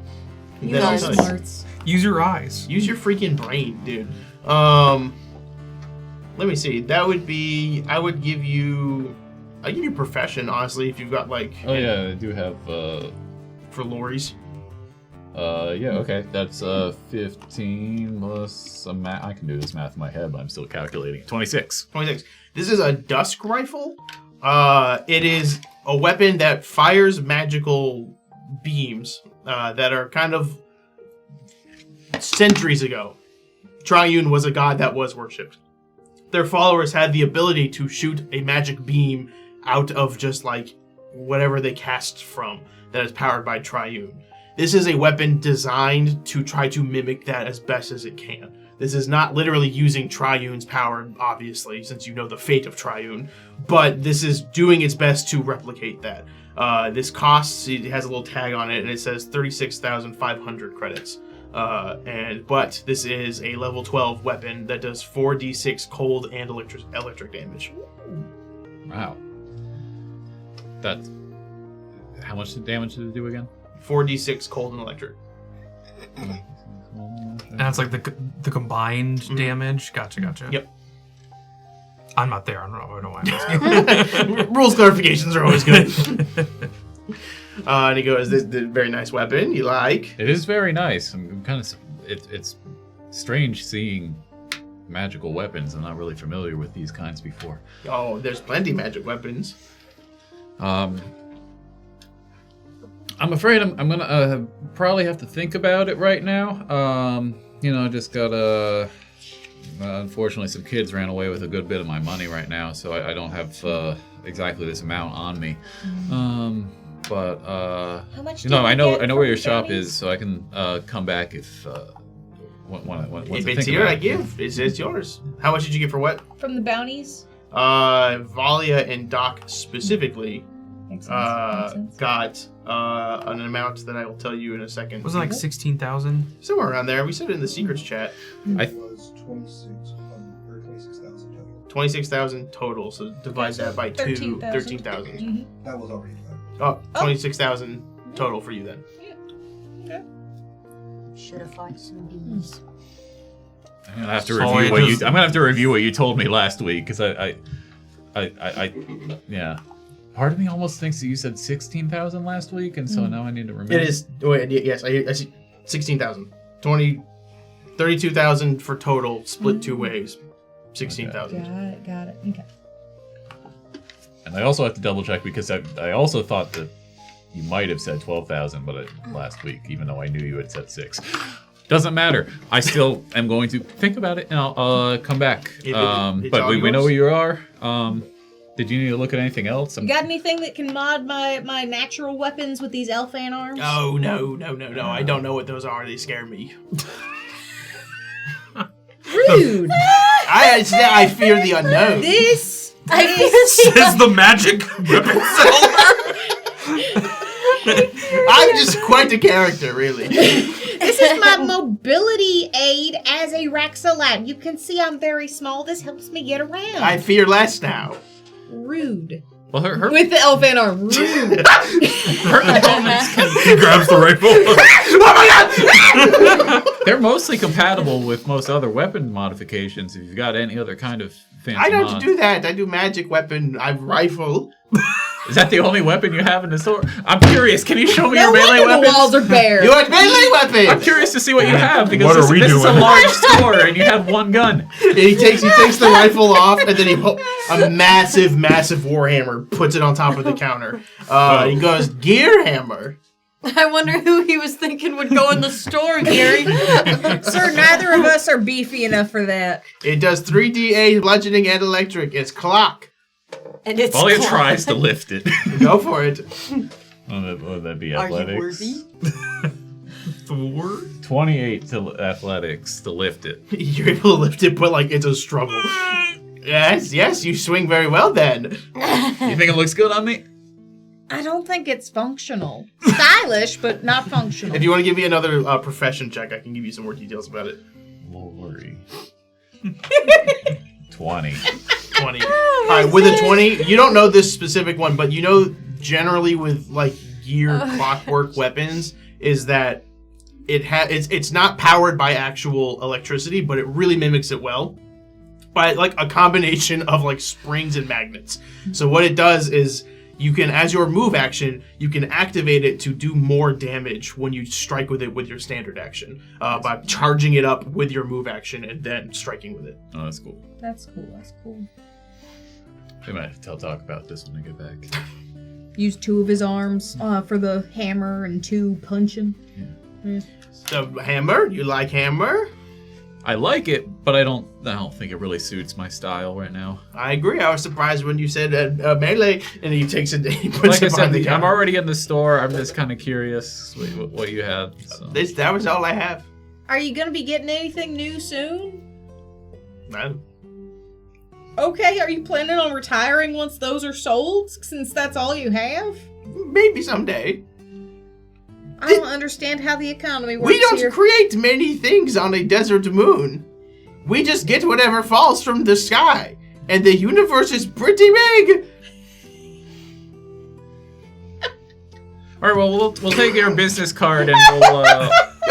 You Then I'll are tell you. smarts. Use your eyes. Use your freaking brain, dude. Let me see. That would be. I'll give you profession, honestly, if you've got like. Oh yeah, I do have. For lorries. Yeah. Okay. That's 15 plus some math. I can do this math in my head, but I'm still calculating. 26. 26. This is a dusk rifle. It is a weapon that fires magical beams that are kind of centuries ago. Triune was a god that was worshipped. Their followers had the ability to shoot a magic beam out of just like whatever they cast from that is powered by Triune. This is a weapon designed to try to mimic that as best as it can. This is not literally using Triune's power, obviously, since you know the fate of Triune, but this is doing its best to replicate that. This costs, it has a little tag on it, and it says 36,500 credits. But this is a level 12 weapon that does 4d6 cold and electric damage. Wow. That's... How much damage did it do again? 4d6 cold and electric. And that's like the combined damage. Gotcha. Yep. I'm not there. I don't know why I'm asking. Rules clarifications are always good. And he goes, "This is a very nice weapon. You like?" It is very nice. I'm kind of... It's strange seeing magical weapons. I'm not really familiar with these kinds before. Oh, there's plenty of magic weapons. I'm afraid I'm gonna probably have to think about it right now. I just gotta... unfortunately, some kids ran away with a good bit of my money right now, so I don't have exactly this amount on me. But How much I know where your shop is, so I can come back if If it's here, I give. It's yours. How much did you get for what? From the bounties? Valia and Doc specifically Makes sense. got an amount that I will tell you in a second. Was it like 16,000? Somewhere around there. We said it in the secrets chat. It was 26,000 total. 26,000 total. So divide that by 2, 13,000. 13,000. Mm-hmm. That was already done. Oh, 26,000 total for you then. Should have fought some bees. I'm gonna have to So review it what just- I'm gonna have to review what you told me last week because yeah. Part of me almost thinks that you said 16,000 last week, and so now I need to remember. It is. Wait, yes, I see 16,000. 32,000 for total, split two ways. 16,000. Got it. Okay. And I also have to double check because I also thought that you might have said 12,000, but last week, even though I knew you had said 6. Doesn't matter. I still am going to think about it, and I'll come back. It's But all we know yours. where you are. Did you need to look at anything else? You got anything that can mod my natural weapons with these elfan arms? Oh, no. I don't know what those are. They scare me. Rude! I fear the unknown. This Says the magic weapon seller. I'm just quite a character, really. This is my mobility aid as a Raxalad. You can see I'm very small. This helps me get around. I fear less now. Rude. Well, her With the elfan arm. Rude. components He grabs the rifle. Oh my god! they're mostly compatible with most other weapon modifications. If you've got any other kind of fancy I don't mod. do that. I do magic weapon. I have rifle. Is that the only weapon you have in the store? I'm curious. Can you show me No your melee wonder the weapons? walls are bare. You want melee weapon? I'm curious to see what you have because What are we this is a doing? large store and you have one gun. And he takes the rifle off, and then a massive warhammer, puts it on top of the counter. He goes, gear hammer. I wonder who he was thinking would go in the store, Gary. Sir, neither of us are beefy enough for that. It does 3d8 bludgeoning and electric. It's clock. And it's Valia cloth. tries to lift it. Go for it. Would that be Are you athletics? worthy? 28 to athletics to lift it. You're able to lift it, but it's a struggle. Yes, you swing very well then. You think it looks good on me? I don't think it's functional. Stylish, but not functional. If you want to give me another profession check, I can give you some more details about it. Lori. 20. 20. Alright, with a 20, you don't know this specific one, but you know generally with gear clockwork weapons is that it's not powered by actual electricity, but it really mimics it well by a combination of springs and magnets. So what it does is you can, as your move action, you can activate it to do more damage when you strike with it with your standard action by charging it up with your move action and then striking with it. Oh, that's cool. That's cool. We might have to talk about this when I get back. Use 2 of his arms for the hammer and 2 punching. The hammer? You like hammer? I like it, but I don't think it really suits my style right now. I agree. I was surprised when you said melee, and he takes it. He puts Like I it behind said, the I'm counter. already in the store. I'm just kind of curious what you had. So. That was all I have. Are you going to be getting anything new soon? No. Okay, are you planning on retiring once those are sold, since that's all you have? Maybe someday. I don't understand how the economy works We don't here. create many things on a desert moon. We just get whatever falls from the sky. And the universe is pretty big. All right, well, we'll take your business card and we'll.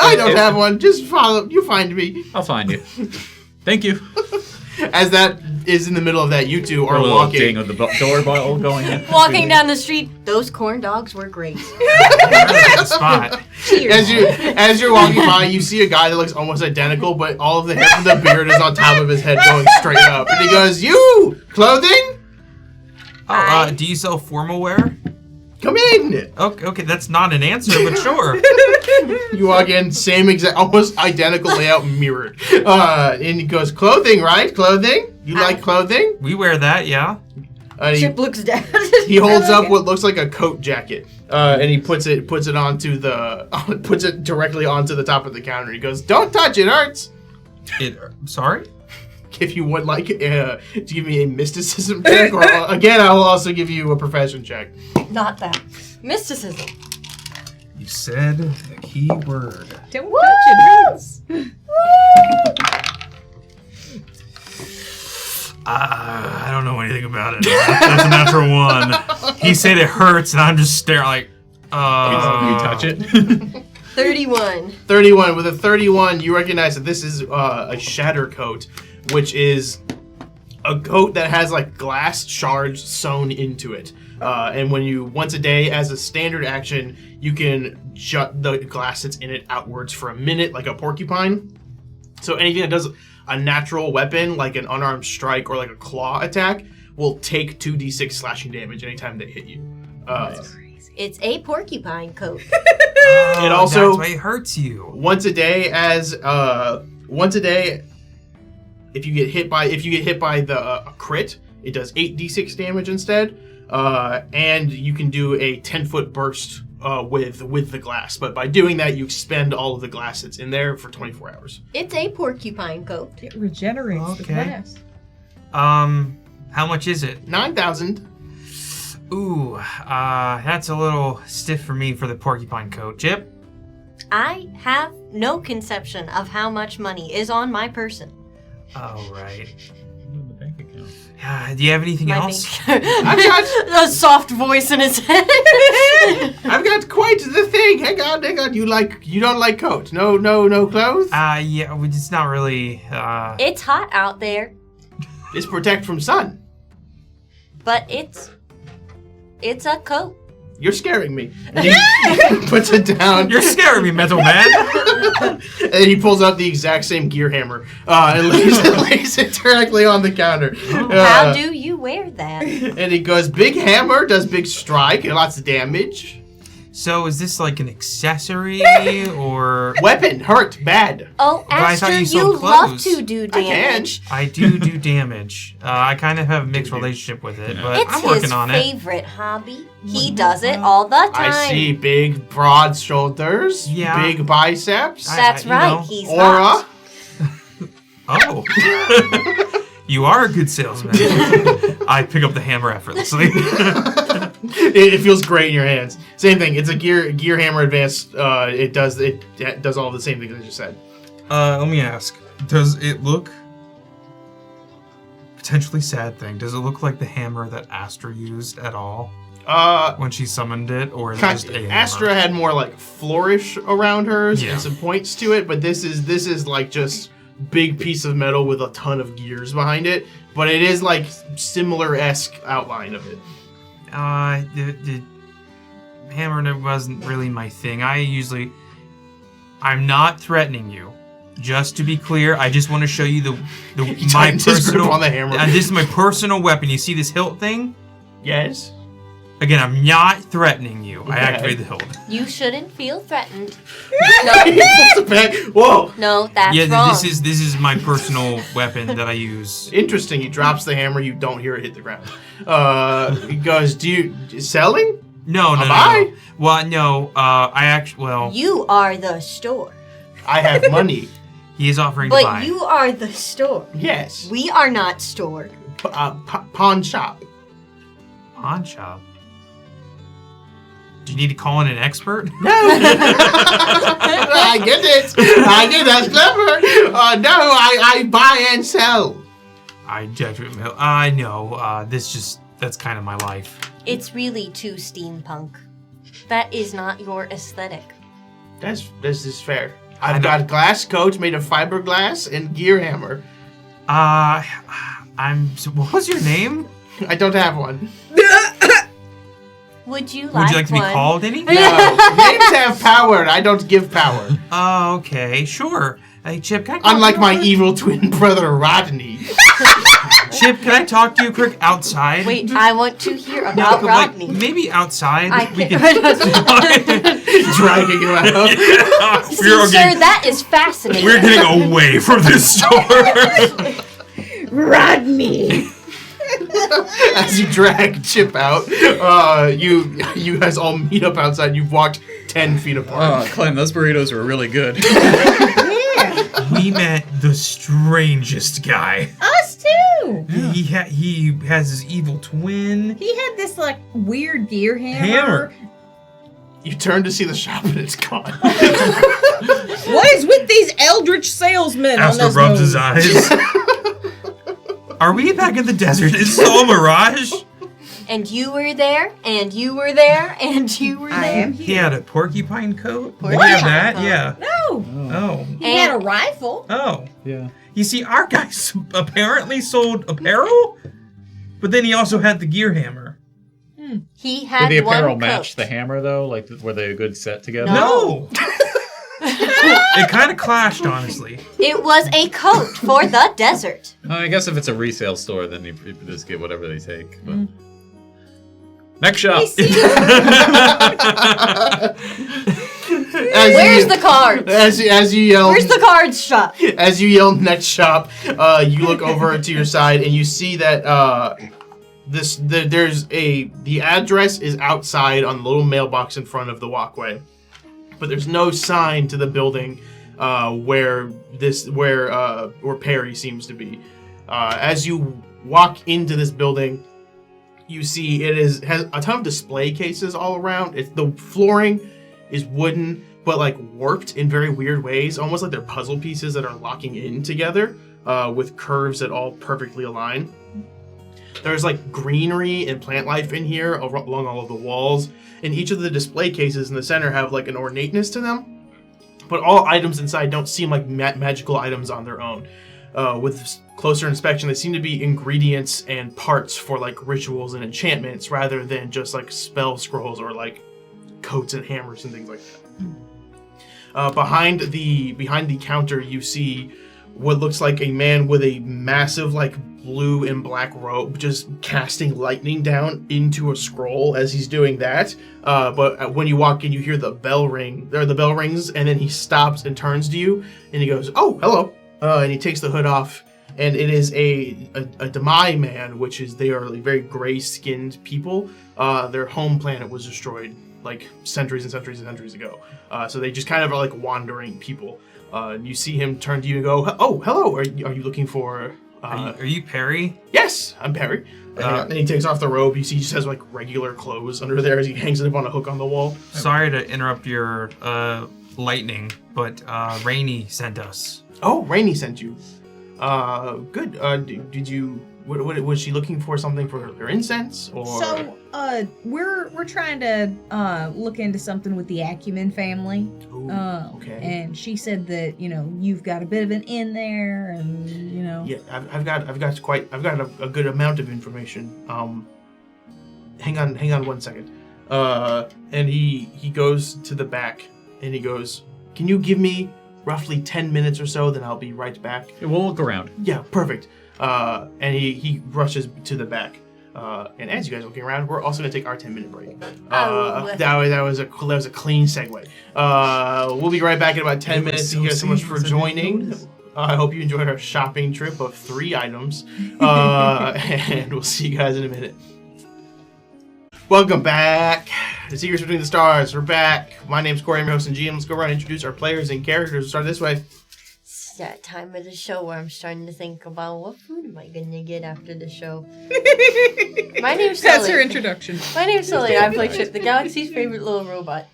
I don't have one. Just follow. You find me. I'll find you. Thank you. As that is in the middle of that, you two are A little walking. ding with the doorbell going in. Walking down the street, those corn dogs were great. Good spot. Cheers. As you're walking by, you see a guy that looks almost identical, but all of the hair from the beard is on top of his head going straight up. And he goes, "You! Clothing? Oh, do you sell formal wear? Come in!" Okay, that's not an answer, but sure. You walk in, same exact, almost identical layout, mirrored. And he goes, "Clothing, right? Clothing? You like clothing?" We wear that, yeah. Chip looks down. He holds up what looks like a coat jacket, and he puts it puts it directly onto the top of the counter. He goes, "Don't touch it, hurts." Sorry? If you would like to give me a mysticism check, or again, I will also give you a profession check. Not that. Mysticism. You said the key word. Don't touch it, hurts. I don't know anything about it. That's a natural one. He said it hurts, and I'm just staring like, You touch it. 31. 31. With a 31, you recognize that this is a shatter coat, which is a coat that has like glass shards sewn into it. And when you, once a day, as a standard action, you can jut the glass that's in it outwards for a minute, like a porcupine. So anything that does a natural weapon, like an unarmed strike or like a claw attack, will take 2d6 slashing damage anytime they hit you. It's a porcupine coat. It also that's why it hurts you. once a day, if you get hit by the a crit, it does 8d6 damage instead. And you can do a 10-foot burst with the glass, but by doing that, you expend all of the glass that's in there for 24 hours. It's a porcupine coat. It regenerates the Okay. glass. How much is it? 9,000. Ooh, that's a little stiff for me for the porcupine coat. Chip? I have no conception of how much money is on my person. Oh, right. The bank account. Do you have anything My else? bank- I've got a soft voice in his head. I've got quite the thing. Hang on. You don't like coat? No clothes. Yeah, it's not really, It's hot out there, It's protect from sun. but it's a coat. You're scaring me. And he puts it down. You're scaring me, Metal Man. And he pulls out the exact same gear hammer and lays it directly on the counter. How do you wear that? And he goes, "Big hammer does big strike and lots of damage. So is this like an accessory or... Weapon hurt bad. Oh, I thought Aster, you you sold love clothes. to do I can. damage. I do damage. I kind of have a mixed relationship with it, but It's I'm working his on it. favorite hobby. He does it all the time. I see big, broad shoulders. Yeah. Big biceps. That's you right. know, He's aura. hot. Oh. You are a good salesman. I pick up the hammer effortlessly. It feels great in your hands. Same thing. It's a gear hammer advanced. It does all the same things I just said. Let me ask. Does it look... Potentially sad thing. Does it look like the hammer that Astra used at all when she summoned it? Or is it just a hammer? Astra had more like flourish around hers Yeah. and some points to it, but this is like just big piece of metal with a ton of gears behind it. But it is like similar-esque outline of it. The hammer wasn't really my thing. I'm not threatening you. Just to be clear, I just want to show you my Just grip personal on the hammer. This is my personal weapon. You see this hilt thing? Yes. Again, I'm not threatening you. I Okay. activate the hilt. You shouldn't feel threatened. He pulls it back. Whoa. No, that's Yeah, wrong. this is my personal weapon that I use. Interesting. He drops the hammer. You don't hear it hit the ground. He goes, selling? No. Bye? Well, no. You are the store. I have money. He is offering to buy. But you are the store. Yes. We are not store. Pawn shop. Pawn shop. Do you need to call in an expert? No. I get it. That's clever. No, I buy and sell. I know. That's kind of my life. It's really too steampunk. That is not your aesthetic. This is fair. I've got glass coats made of fiberglass and gear hammer. What was your name? I don't have one. Would you like to one? be called any? No. Names have power. I don't give power. Oh, okay, sure. Hey, Chip, can I talk Unlike to you my evil twin brother Rodney. Chip, can I talk to you quick outside? Wait, I want to hear about Rodney. Maybe outside. We can Dragging him out. Sir, that is fascinating. We're getting away from this store. Rodney! As you drag Chip out, you guys all meet up outside. You've walked 10 feet apart. Clem, those burritos were really good. We met the strangest guy. Us too! Yeah. He has his evil twin. He had this, like, weird gear hammer. You turn to see the shop and it's gone. What is with these eldritch salesmen Aster on this rubs his movie? eyes. Are we back in the desert? Is this all a mirage? And you were there, and you were there, and you were there. I am He here. had a porcupine coat? Did Porcupine he have that? coat. Yeah. No! Oh. He had a rifle. Oh. Yeah. You see, our guy apparently sold apparel, but then he also had the gear hammer. He had Did the apparel one match coat. the hammer, though? Like, were they a good set together? No! It kind of clashed, honestly. It was a coat for the desert. I guess if it's a resale store, then you just get whatever they take. But... Next shop. Where's the cards? As you yell, Where's the cards shop? as you yell next shop, you look over to your side and you see that the address is outside on the little mailbox in front of the walkway, but there's no sign to the building where Perry seems to be. As you walk into this building, you see it has a ton of display cases all around. The flooring is wooden, but like warped in very weird ways, almost like they're puzzle pieces that are locking in together with curves that all perfectly align. There's like greenery and plant life in here along all of the walls, and each of the display cases in the center have like an ornateness to them, but all items inside don't seem like magical items on their own. With closer inspection, they seem to be ingredients and parts for like rituals and enchantments rather than just like spell scrolls or like coats and hammers and things like that. Behind the counter, you see what looks like a man with a massive like blue and black robe just casting lightning down into a scroll as he's doing that. But when you walk in, you hear the bell ring. The bell rings, and then he stops and turns to you, and he goes, "Oh, hello." And he takes the hood off, and it is a Demai man, which is they are very gray-skinned people. Their home planet was destroyed like centuries and centuries and centuries ago. So they just kind of are like wandering people. And you see him turn to you and go, "Oh, hello. Are you looking for?" Are you Perry? Yes, I'm Perry. And he takes off the robe. You see he just has like regular clothes under there as he hangs it up on a hook on the wall. Sorry to interrupt your lightning, but Rainey sent us. Oh, Rainey sent you. Good. Did you? What was she looking for? Something for her incense, or? So, we're trying to look into something with the Acumen family. Ooh, okay. And she said that you've got a bit of an in there, and Yeah, I've got a good amount of information. Hang on 1 second. And he goes to the back and he goes, "Can you give me roughly 10 minutes or so? Then I'll be right back." We'll look around. Yeah, perfect. And he rushes to the back. And as you guys are looking around, we're also gonna take our 10-minute break. That was a clean segue. We'll be right back in about 10 minutes. Thank you guys so much for joining. I hope you enjoyed our shopping trip of 3 items. And we'll see you guys in a minute. Welcome back. The Secrets Between the Stars. We're back. My name's Corey. I'm your host and GM. Let's go around and introduce our players and characters. We'll start this way. that time of the show where I'm starting to think about what food am I gonna get after the show. My name's Sully. That's her introduction. My name's Sully. I play Chip, the galaxy's favorite little robot.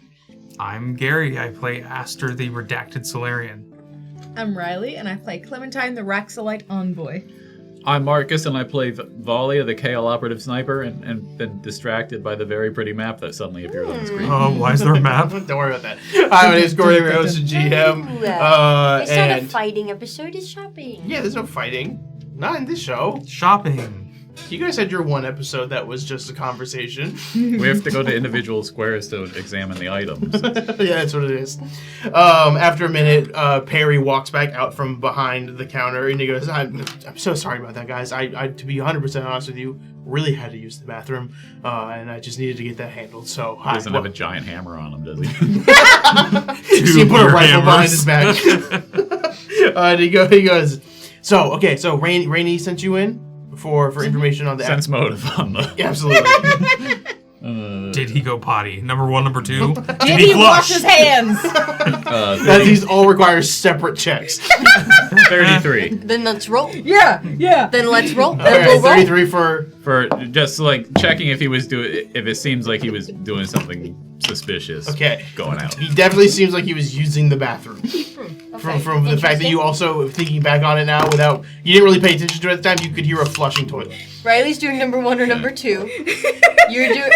I'm Gary. I play Aster, the redacted Solarian. I'm Riley, and I play Clementine, the Raxolite Envoy. I'm Marcus, and I play Valia, the KL operative sniper, and been distracted by the very pretty map that suddenly appeared on the screen. Oh, why is there a map? Don't worry about that. Hi, my name is Gordon Rose, GM. It's not a And fighting episode, it's shopping. yeah, there's no fighting. Not in this show. Shopping. You guys had your one episode that was just a conversation. We have to go to individual squares to examine the items. Yeah, that's what it is. After a minute, Perry walks back out from behind the counter and he goes, I'm so sorry about that, guys. I to be 100% honest with you, really had to use the bathroom, and I just needed to get that handled. So He doesn't have a giant hammer on him, does he? So you put a rifle behind his hammers. back. And he goes, so Rainey sent you in for information on the Sense motive on the... Yeah, absolutely. Did he go potty? Number 1, number 2. Did he wash his hands? That these all require separate checks. 33. Then let's roll. Yeah. Then let's roll. Then Okay, we'll roll. 33 for... For just like checking if it seems like he was doing something suspicious. Okay. Going out. He definitely seems like he was using the bathroom. Okay. From the fact that you also, thinking back on it now, you didn't really pay attention to it at the time, you could hear a flushing toilet. Riley's doing number 1 or number 2. You're doing.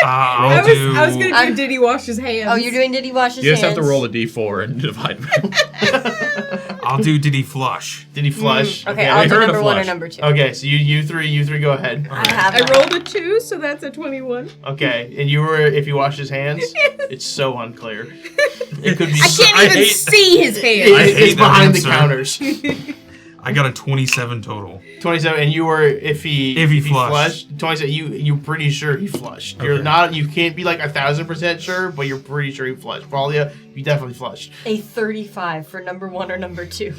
I I was gonna do did he wash his hands? Oh, you're doing did he wash his You hands? just have to roll a d4 and divide it. I'll do did he flush? Did he flush? Okay, I'll I do heard a number 1 or flush. number 2. Okay, so you three go ahead. I have I that. rolled a 2, so that's a 21. Okay, and if you wash his hands, it's so unclear. It could be. I can't even see his hands. I hate It's that behind answer. the counters. I got a 27 total. 27, and you were if he flushed. 27, you're pretty sure he flushed. You're Okay. not. You can't be like 1,000% sure, but you're pretty sure he flushed. Valia, you definitely flushed. A 35 for number 1 or number 2.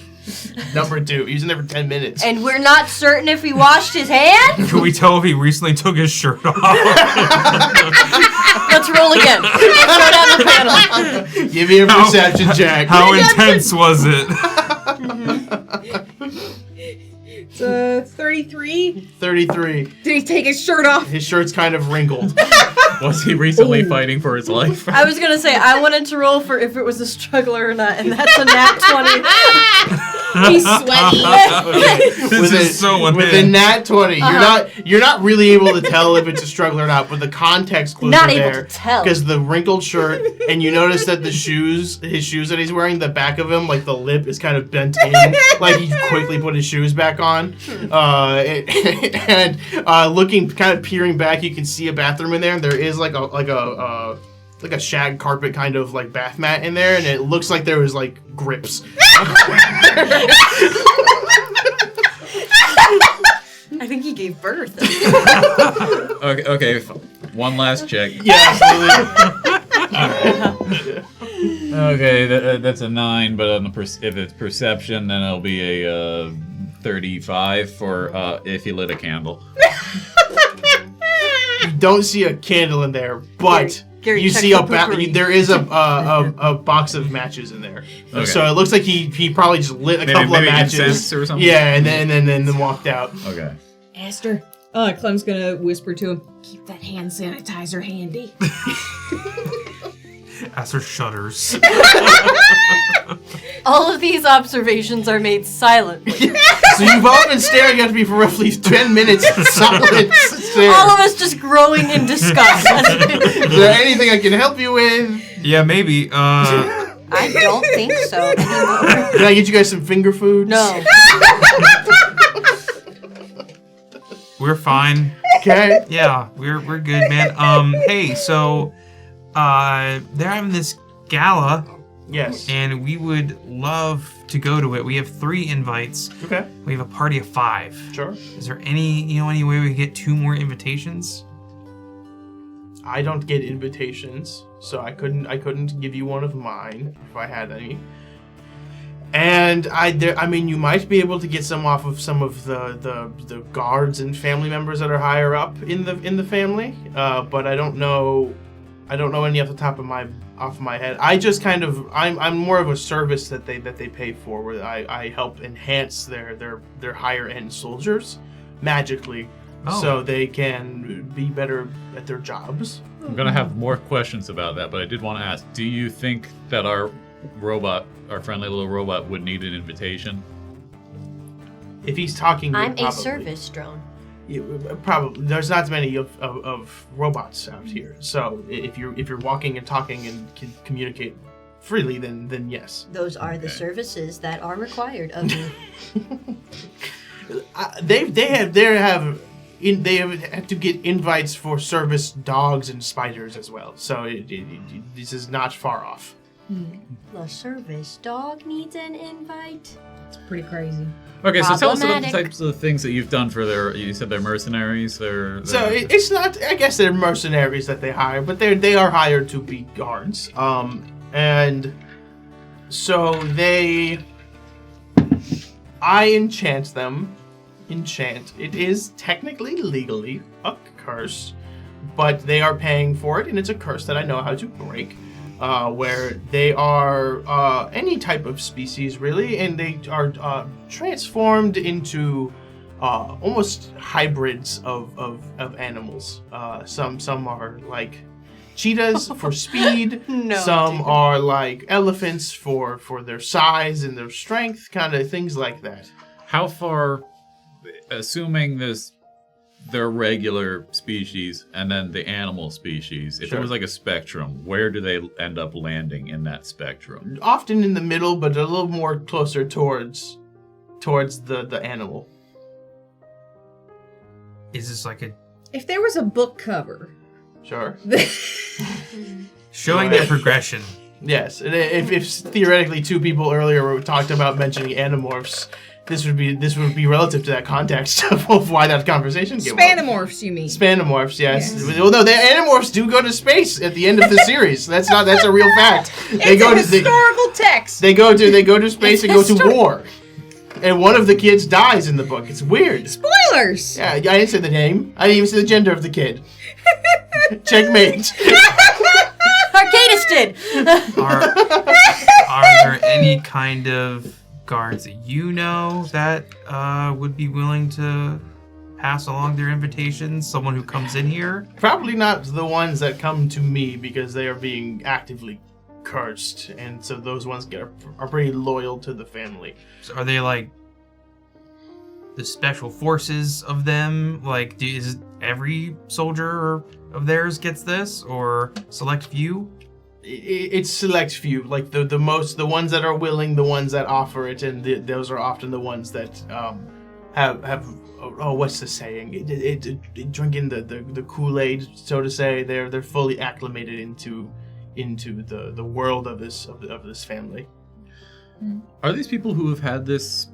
Number 2, he was in there for 10 minutes. And we're not certain if he washed his hands? Can we tell if he recently took his shirt off? Let's roll again. Let's go down the panel. Give me a perception check. How intense was it? It's 33. 33. Did he take his shirt off? His shirt's kind of wrinkled. Was he recently fighting for his life? I was gonna say I wanted to roll for if it was a struggler or not, and that's a nat 20. He's sweaty. This is so with a unhinged. nat 20, you're not really able to tell if it's a struggle or not, but the context clues Not are able there to tell. because the wrinkled shirt, and you notice that his shoes that he's wearing, the back of him, like the lip is kind of bent in, like he quickly put his shoes back on. And looking, kind of peering back, you can see a bathroom in there, and there is like a shag carpet kind of like bath mat in there, and it looks like there was like grips. I think he gave birth. Okay. One last check. Yeah, absolutely. Okay, that's a 9, but on the if it's perception, then it'll be a 35 for if you lit a candle. You don't see a candle in there, but Gary, you check see for poopery. there is a box of matches in there. Okay. So it looks like he probably just lit a couple of maybe matches. incense or something? Yeah, and then walked out. Okay. Aster. Clem's gonna whisper to him, keep that hand sanitizer handy. Aster shudders. All of these observations are made silently. So you've all been staring at me for roughly 10 minutes. Solid stare. All of us just growing in disgust. Is there anything I can help you with? Yeah, maybe. I don't think so anymore. Can I get you guys some finger foods? No. We're fine. Okay. Yeah, we're good, man. Hey, so they're having this gala, Yes. and we would love to go to it. We have 3 invites. Okay. We have a party of 5. Sure. Is there any way we could get 2 more invitations? I don't get invitations, so I couldn't give you one of mine if I had any. And I mean, you might be able to get some off of some of the guards and family members that are higher up in the family, but I don't know I don't know any off the top of my head. I just kind of I'm more of a service that they pay for, where I help enhance their higher end soldiers magically, so they can be better at their jobs. I'm gonna have more questions about that, but I did want to ask: do you think that our friendly little robot, would need an invitation? If he's talking, I'm probably. a service drone. Probably. There's not as many of robots out here. So if you're walking and talking and can communicate freely, then yes. Those are the services that are required of me. They have had to get invites for service dogs and spiders as well. So this is not far off. The service dog needs an invite. It's pretty crazy. Okay, so tell us about the Problematic. types of things that you've done for you said they're mercenaries. So it's not. I guess they're mercenaries that they hire, but they are hired to be guards. And so I enchant them. It is technically legally a curse, but they are paying for it, and it's a curse that I know how to break. Where they are any type of species, really, and they are transformed into almost hybrids of animals. Some are like cheetahs for speed. No, some dude. are like elephants for their size and their strength, kind of things like that. How far, assuming their regular species and then the animal species, if Sure. it was like a spectrum, where do they end up landing in that spectrum? Often in the middle, but a little more closer towards the animal. Is this like a If there was a book cover, Sure. showing their progression? Yes, and if theoretically two people earlier talked about mentioning animorphs, this would be relative to that context of why that conversation came up. Spanimorphs, you mean? Spanimorphs, yes. Yes. Well, no, the animorphs do go to space at the end of the series. That's a real fact. It's a historical text. They go to space and go to war. And one of the kids dies in the book. It's weird. Spoilers. Yeah, I didn't say the name. I didn't even say the gender of the kid. Checkmate. Arcadis did! Are there any kind of guards that you know that would be willing to pass along their invitations? Someone who comes in here? Probably not the ones that come to me because they are being actively cursed, and so those ones are pretty loyal to the family. So are they like the special forces of them? Like, is every soldier of theirs gets this, or select few? It's select few, like the ones that are willing, the ones that offer it, and those are often the ones that have what's the saying? Drinking the Kool-Aid, so to say. They're fully acclimated into the world of this family. Are these people who have had this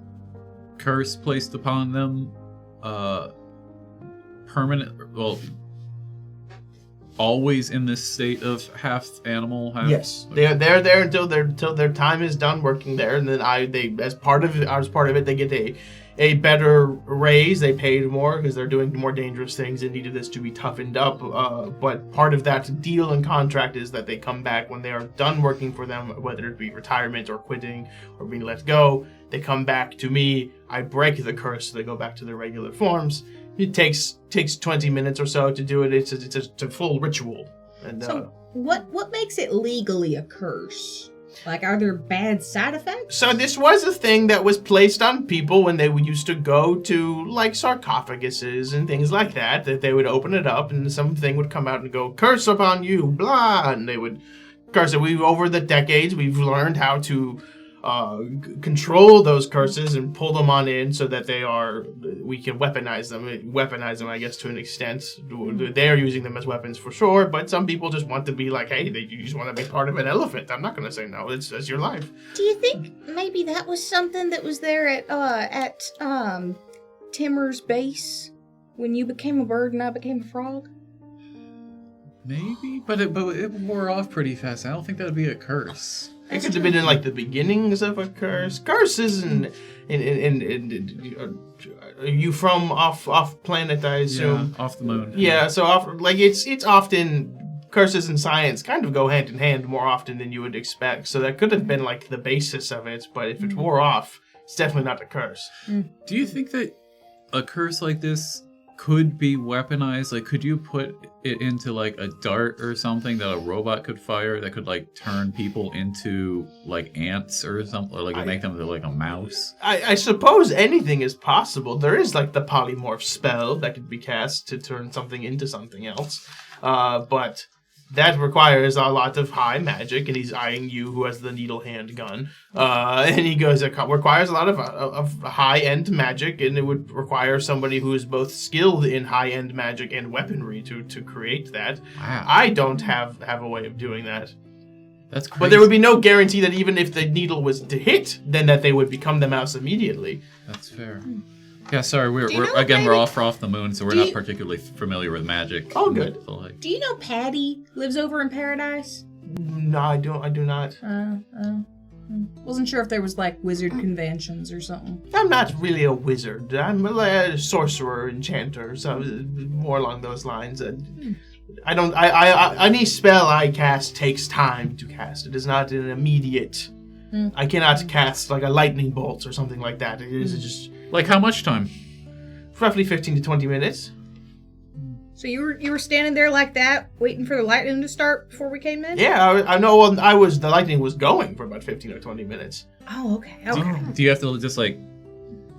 curse placed upon them permanent? Well, always in this state of half animal, half... Yes, they're there until their time is done working there, and then they as part of it they get a better raise. They paid more because they're doing more dangerous things and needed this to be toughened up. But part of that deal and contract is that they come back when they are done working for them, whether it be retirement or quitting or being let go. They come back to me. I break the curse, so they go back to their regular forms. It takes 20 minutes or so to do it. It's a full ritual. And So what makes it legally a curse? Like, are there bad side effects? so this was a thing that was placed on people when they used to go to like sarcophaguses and things like that they would open it up and something would come out and go, curse upon you, blah, and they would curse it. Over the decades, we've learned how to control those curses and pull them on in so that we can weaponize them, I guess, to an extent. They're using them as weapons for sure, but some people just want to be like, hey, you just want to be part of an elephant. I'm not going to say no. It's your life. Do you think maybe that was something that was there at Timur's base when you became a bird and I became a frog? Maybe, but it wore off pretty fast. I don't think that would be a curse. It could have been in like the beginnings of a curse. Curses and are you from off planet, I assume? Yeah, off the moon. Yeah, so it's often curses and science kind of go hand in hand more often than you would expect. So that could have been like the basis of it, but if it wore off, it's definitely not a curse. Do you think that a curse like this could be weaponized? Like, could you put it into like a dart or something that a robot could fire that could like turn people into like ants or something, or like make them into like a mouse? I suppose anything is possible. There is like the polymorph spell that could be cast to turn something into something else. But that requires a lot of high magic, and he's eyeing you, who has the needle hand gun. And he goes, it requires a lot of high-end magic, and it would require somebody who is both skilled in high-end magic and weaponry to create that. Wow. I don't have a way of doing that. That's crazy. But there would be no guarantee that even if the needle was to hit, then that they would become the mouse immediately. That's fair. Yeah, sorry, we're off the moon, so we're not particularly familiar with magic. Oh, good. Do you know Patty lives over in Paradise? No, I do not. Wasn't sure if there was like wizard conventions or something. I'm not really a wizard. I'm a sorcerer, enchanter, so more along those lines. Any spell I cast takes time to cast. It is not an immediate. I cannot cast like a lightning bolt or something like that. It is just Like how much time? roughly 15 to 20 minutes. So you were standing there like that, waiting for the lightning to start before we came in? Yeah, I know. The lightning was going for about 15 or 20 minutes. Oh, okay. Do you have to just like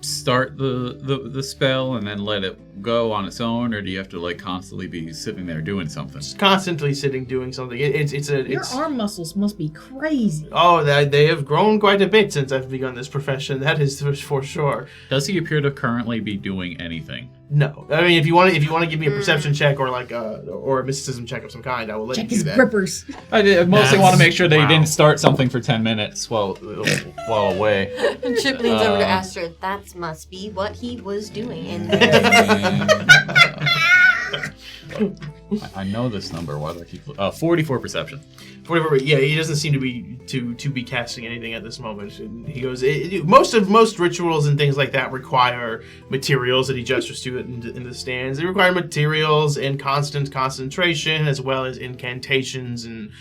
start the spell and then let it go on its own, or do you have to like constantly be sitting there doing something? Just constantly sitting doing something. Your arm muscles must be crazy. Oh, they have grown quite a bit since I've begun this profession. That is for sure. Does he appear to currently be doing anything? No, I mean if you want to give me a perception check or like or a mysticism check of some kind, I will let Check you do his that. grippers. I mostly want to make sure that he Wow. didn't start something for 10 minutes while away. And Chip leans over to Astra. That must be what he was doing in there. I know this number. Why do I keep 44 perception? 44. Yeah, he doesn't seem to be casting anything at this moment. And he goes, most rituals and things like that require materials, that he gestures to it in the stands. They require materials and constant concentration, as well as incantations and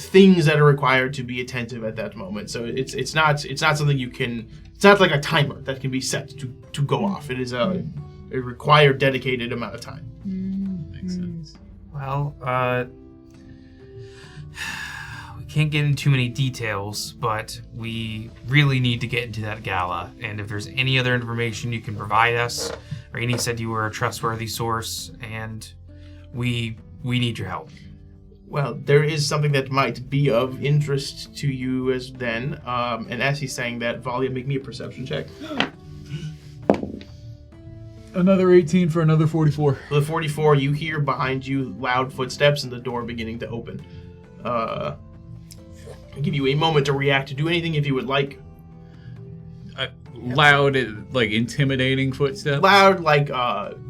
things that are required to be attentive at that moment. So it's not something you can. It's not like a timer that can be set to go off. It is a required dedicated amount of time. Makes sense. Well, we can't get into too many details, but we really need to get into that gala. And if there's any other information you can provide us, Rainey said you were a trustworthy source, and we need your help. Well, there is something that might be of interest to you and as he's saying that, Valia, make me a perception check. Another 18 for another 44. For the 44, you hear behind you loud footsteps and the door beginning to open. I'll give you a moment to react, to do anything if you would like. Loud, like intimidating footsteps? Loud, like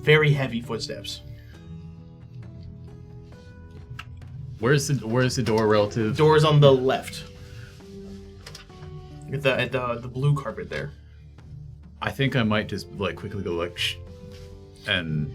very heavy footsteps. Where's the door relative? Door's on the left. At the blue carpet there. I think I might just like quickly go like shh, and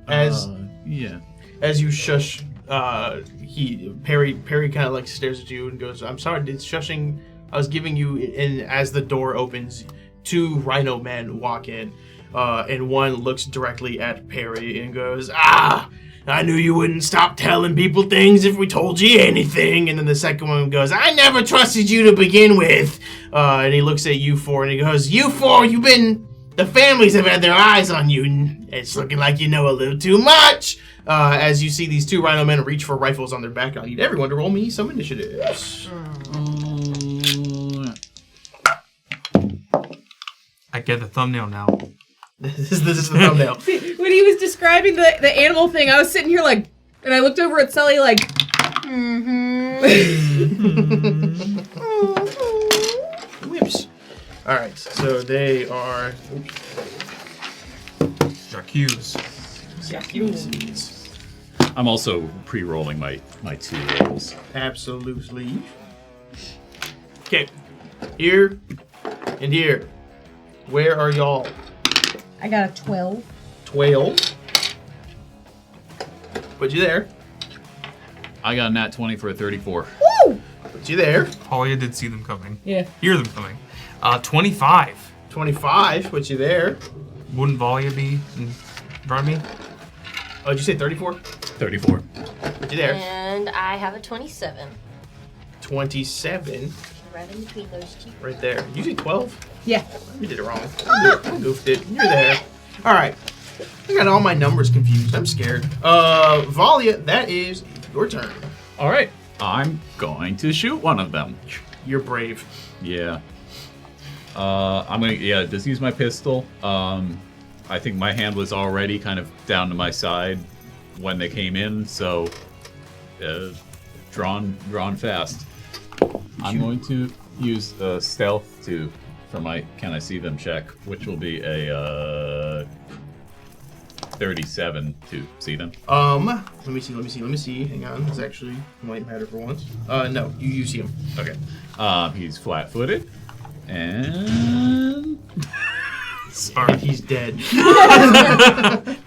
As you shush, Perry kind of like stares at you and goes, "I'm sorry, it's shushing. I was giving you." And as the door opens, two rhino men walk in, and one looks directly at Perry and goes, "Ah, I knew you wouldn't stop telling people things if we told you anything." And then the second one goes, "I never trusted you to begin with." And he looks at you four and he goes, "You four, the families have had their eyes on you. And it's looking like you know a little too much." As you see these two rhino men reach for rifles on their back, I need everyone to roll me some initiatives. I get the thumbnail now. This is the thumbnail. When he was describing the animal thing, I was sitting here like, and I looked over at Sully like, Whips. Alright, so they are... J'accuse. I'm also pre-rolling my two rolls. Absolutely. Okay. Here and here. Where are y'all? I got a 12. 12. Put you there. I got a nat 20 for a 34. Woo! Put you there. Talia did see them coming. Yeah. Hear them coming. 25. 25. Put you there. Wouldn't Valia be in front of me? Oh, did you say 34? 34. Put you there. And I have a 27. 27. Right in between those two. Right there. You say 12? Yeah. You did it wrong. I goofed it. You're there. All right. I got all my numbers confused. I'm scared. Valia, that is your turn. All right. I'm going to shoot one of them. You're brave. Yeah. I'm gonna just use my pistol. I think my hand was already kind of down to my side when they came in, so drawn fast. I'm going to use stealth for my can I see them check, which will be a 37 to see them. Let me see. Hang on. This actually might matter for once. No, you see him. Okay. He's flat-footed, and Sorry. He's dead.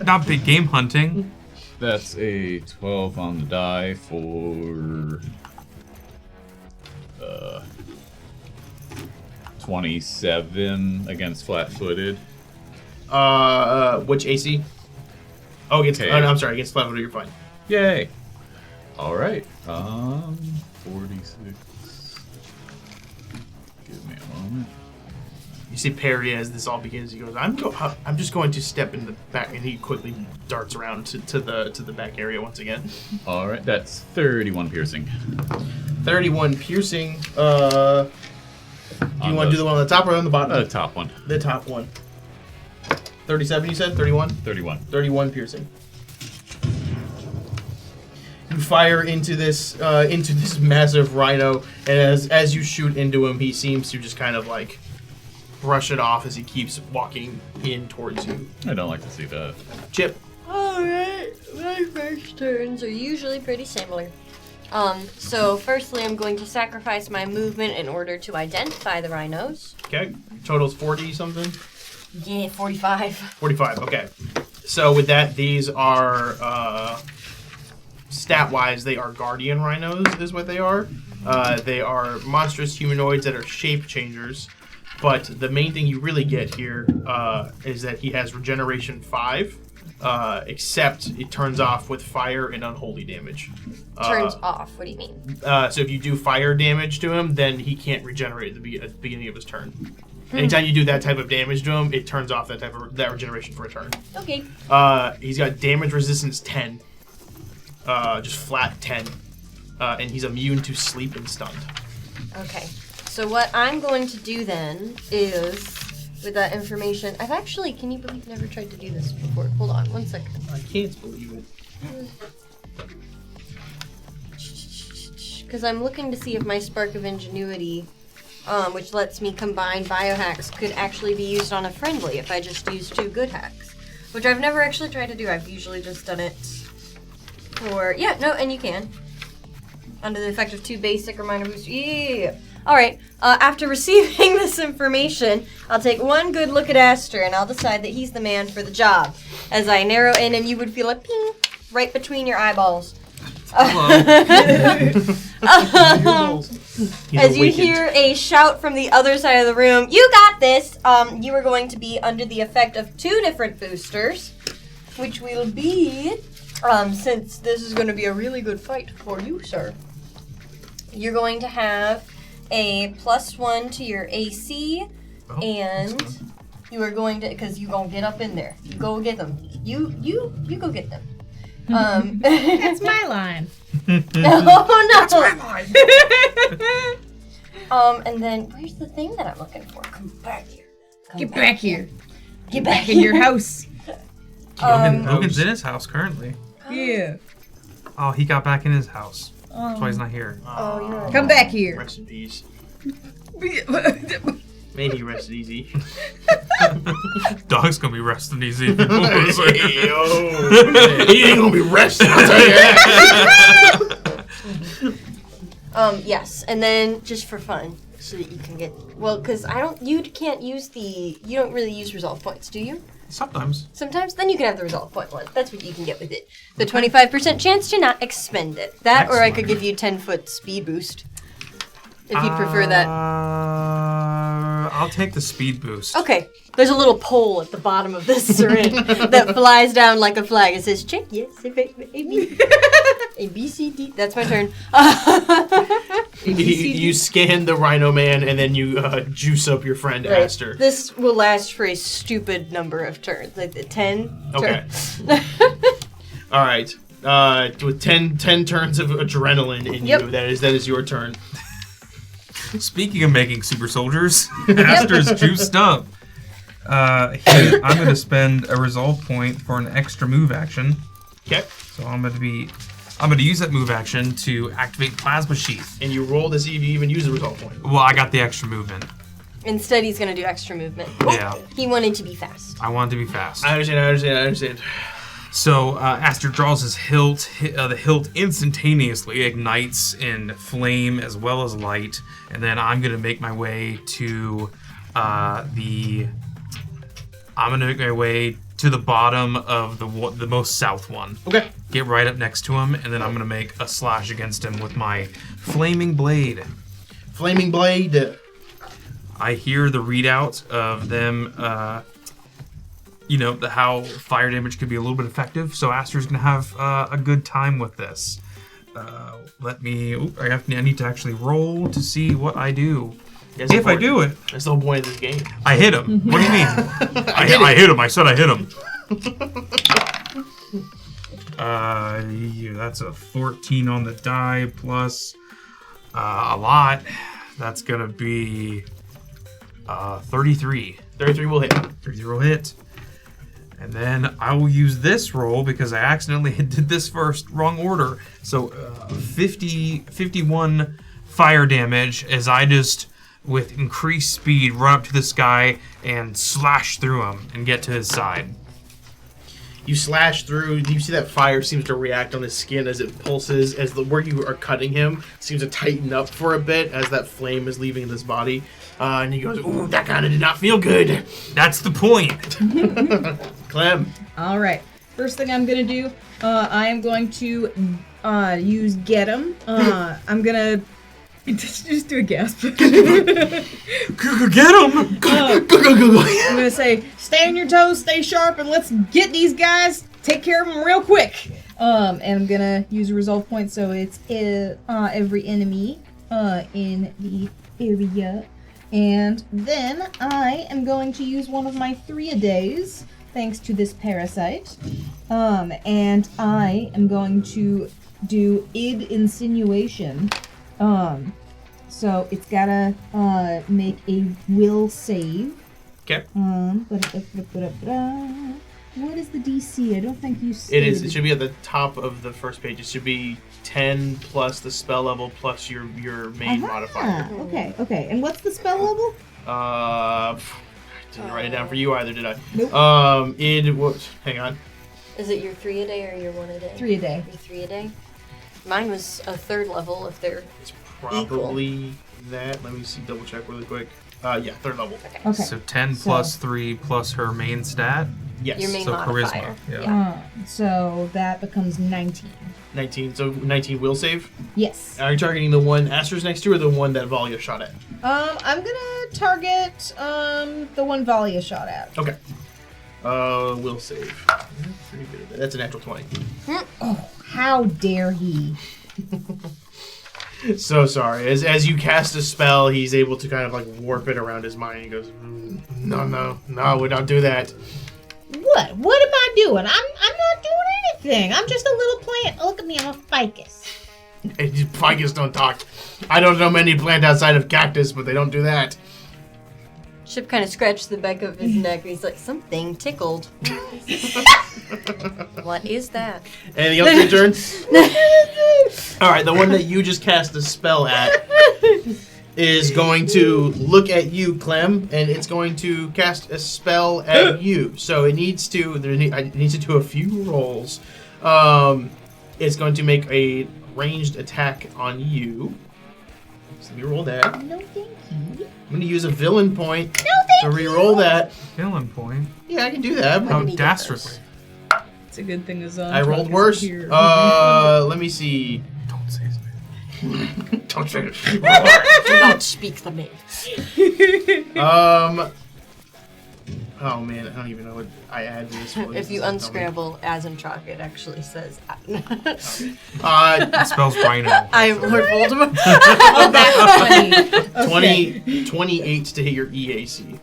Not big game hunting. that's a 12 on the die for 27 against flat-footed. Which AC? Oh, against. Okay. Oh, no, I'm sorry. Against flat-footed, you're fine. Yay! All right. 46. Give me a moment. You see Perry as this all begins. He goes, I'm just going to step in the back, and he quickly darts around to the back area once again. All right, that's 31 piercing. 31 piercing. Do you want to do the one on the top or on the bottom? The top one. The top one. 37, you said? 31? 31. 31 piercing. You fire into this massive rhino, and as you shoot into him, he seems to just kind of like brush it off as he keeps walking in towards you. I don't like to see that. Chip. Alright, my first turns are usually pretty similar. So firstly I'm going to sacrifice my movement in order to identify the rhinos. Okay. Total's 40 something? Yeah, 45. 45, okay. So with that, these are, stat-wise, they are guardian rhinos, is what they are. They are monstrous humanoids that are shape changers. But the main thing you really get here is that he has regeneration 5, except it turns off with fire and unholy damage. Turns off, what do you mean? So if you do fire damage to him, then he can't regenerate at the beginning of his turn. Anytime you do that type of damage to him, it turns off that regeneration for a turn. Okay. He's got damage resistance 10, just flat 10, and he's immune to sleep and stunned. Okay. So what I'm going to do then is, with that information, can you believe I've never tried to do this before? Hold on, 1 second. I can't believe it. Because I'm looking to see if my Spark of Ingenuity, which lets me combine biohacks, could actually be used on a friendly if I just use 2 good hacks. Which I've never actually tried to do. I've usually just done it for... Yeah, no, and you can. Under the effect of 2 basic or minor boosts. Yeah. Alright, after receiving this information, I'll take one good look at Aster and I'll decide that he's the man for the job. As I narrow in and you would feel a ping right between your eyeballs. As you hear a shout from the other side of the room, you got this! You are going to be under the effect of 2 different boosters, which will be, since this is going to be a really good fight for you, sir. You're going to have a +1 to your AC, and you are going to, because you're going to get up in there. You go get them. You go get them. That's my line. Oh, no! That's my line! And then, where's the thing that I'm looking for? Come back here. Get back here. Get back in your house. Logan's in his house currently. Yeah. Oh, he got back in his house. That's why he's not here. Oh, you're right. Come back here. Rest in peace. May he rest easy. Dog's gonna be resting easy. He ain't gonna be resting, I'll tell you that. Yes, and then just for fun, so that you can get, well, because you don't really use resolve points, do you? Sometimes. Sometimes, then you can have the resolve point one. That's what you can get with it. The 25% chance to not expend it. That, or I could give you 10-foot speed boost. If you'd prefer that. I'll take the speed boost. Okay, there's a little pole at the bottom of this syringe that flies down like a flag. It says, check, yes, A, B, A, B, C, D. That's my turn. You scan the Rhino Man, and then you juice up your friend Right. Aster. This will last for a stupid number of turns, like the 10 Okay. All right. With 10 turns of adrenaline in Yep. you, that is your turn. Speaking of making super soldiers, Aster's juiced up. Here, I'm going to spend a resolve point for an extra move action. Okay. So I'm going to use that move action to activate Plasma Sheath. And you roll to see if you even use the result point. Well, I got the extra movement. Instead, he's going to do extra movement. Yeah. He wanted to be fast. I want it to be fast. I understand. So Aster draws his hilt. The hilt instantaneously ignites in flame as well as light, and then I'm gonna make my way to the bottom of the most south one. Okay. Get right up next to him, and then I'm gonna make a slash against him with my flaming blade. Flaming blade. I hear the readout of them. How fire damage could be a little bit effective. So Aster's gonna have a good time with this. I need to actually roll to see what I do. If I do it, That's the whole point of this game. I hit him. What do you mean? I hit him. I said I hit him. That's a 14 on the die plus a lot. That's gonna be 33. 33 will hit. 33 will hit. And then I will use this roll because I accidentally did this first, wrong order. So 51 fire damage as I just, with increased speed, run up to this guy and slash through him and get to his side. You slash through. You see that fire seems to react on his skin as it pulses. As where you are cutting him seems to tighten up for a bit as that flame is leaving his body. And he goes, "Ooh, that kind of did not feel good." That's the point. Clem. All right. First thing I'm gonna do, I am going to use get 'em. I'm gonna just do a gasp. Get him! I'm gonna say, stay on your toes, stay sharp, and let's get these guys. Take care of them real quick. And I'm gonna use a resolve point, so it's every enemy in the area. And then I am going to use one of my 3-a-days, thanks to this parasite. And I am going to do id insinuation. So it's gotta make a will save. Okay. What is the DC? I don't think you said. It should be at the top of the first page. It should be 10 plus the spell level plus your main modifier. Okay. And what's the spell level? I didn't write it down for you either, did I? Nope. Hang on. Is it your 3-a-day or your 1-a-day? 3-a-day. Your 3-a-day? Mine was a 3rd level if they're It's probably that. Let me see, double check really quick. Yeah, 3rd level. Okay. So 10 plus 3 plus her main stat. Yes. your main So modifier. charisma, yeah. So that becomes 19. 19. So 19 will save. Yes. Are you targeting the one Aster's next to or the one that Valia shot at? I'm gonna target the one Valia shot at. Okay. Will save. Pretty good at that. That's a natural 20. Oh, how dare he! So sorry. As you cast a spell, he's able to kind of like warp it around his mind. He goes, no, we don't do that. What? What am I doing? I'm not doing anything. I'm just a little plant. Look at me, I'm a ficus. Ficus don't talk. I don't know many plant outside of cactus, but they don't do that. Chip kind of scratched the back of his neck and he's like, something tickled. What is that? Anything else your turn? Alright, the one that you just cast a spell at is going to look at you, Clem, and it's going to cast a spell at you. So it needs to do a few rolls. It's going to make a ranged attack on you. So let me roll that. No, thank you. I'm going to use a villain point No, thank to re-roll that. Villain point. Yeah, I can do that. How When he dastardly. It's a good thing is I rolled worse. Let me see. Don't say his name. Don't say it. Do not speak the name. Oh man, I don't even know what I add to this one. If you unscramble as in chalk, it actually says. It spells Rhino. I am Lord Voldemort. Oh, that's funny. Okay. 28 to hit your EAC.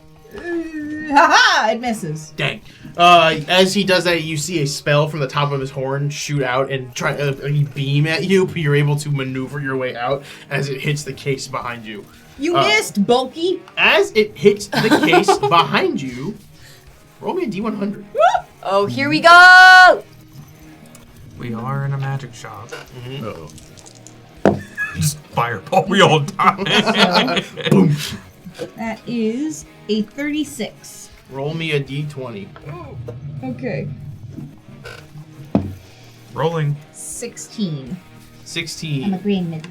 Haha! It misses. Dang. As he does that, you see a spell from the top of his horn shoot out and try beam at you, but you're able to maneuver your way out as it hits the case behind you. You missed, Bulky. As it hits the case behind you, roll me a D100. Oh, here we go! We are in a magic shop. Mm-hmm. Uh-oh. Just fireball. We all die. Boom. That is a 36. Roll me a D20. Okay. Rolling. 16. I'm a 16. green mid.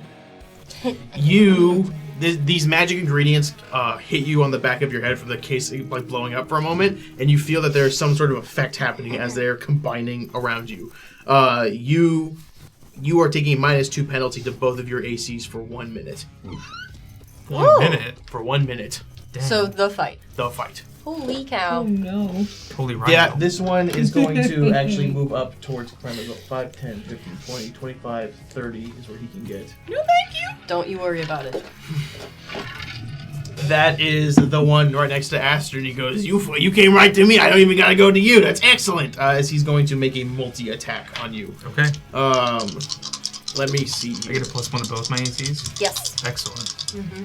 These magic ingredients hit you on the back of your head from the case like blowing up for a moment, and you feel that there's some sort of effect happening as they're combining around you. You are taking a -2 penalty to both of your ACs for 1 minute. 1 minute. For 1 minute. Damn. So, the fight. The fight. Holy Oh cow. no. Totally right. Yeah, this one is going to actually move up towards Clement. 5, 10, 15, 20, 25, 30 is where he can get. No, thank you. Don't you worry about it. That is the one right next to Aster, and he goes, You came right to me. I don't even gotta go to you. That's excellent. As he's going to make a multi-attack on you. Okay. Let me see. I get a +1 to both my ACs? Yes. Excellent. Mm-hmm.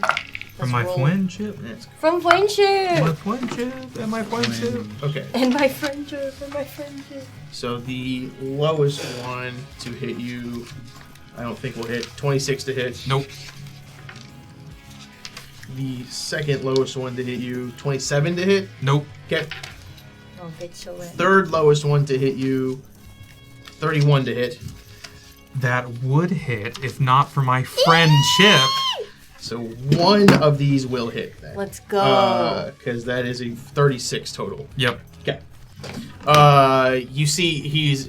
From my friendship. From friendship! My friendship and my friendship. Okay. And my friendship, and my friendship. So the lowest one to hit you, I don't think will hit. 26 to hit. Nope. The second lowest one to hit you, 27 to hit. Nope. Okay. Oh, bitch, so wet. Third lowest one to hit you, 31 to hit. That would hit if not for my friendship. So one of these will hit then. Let's go. Because that is a 36 total. Yep. Okay. You see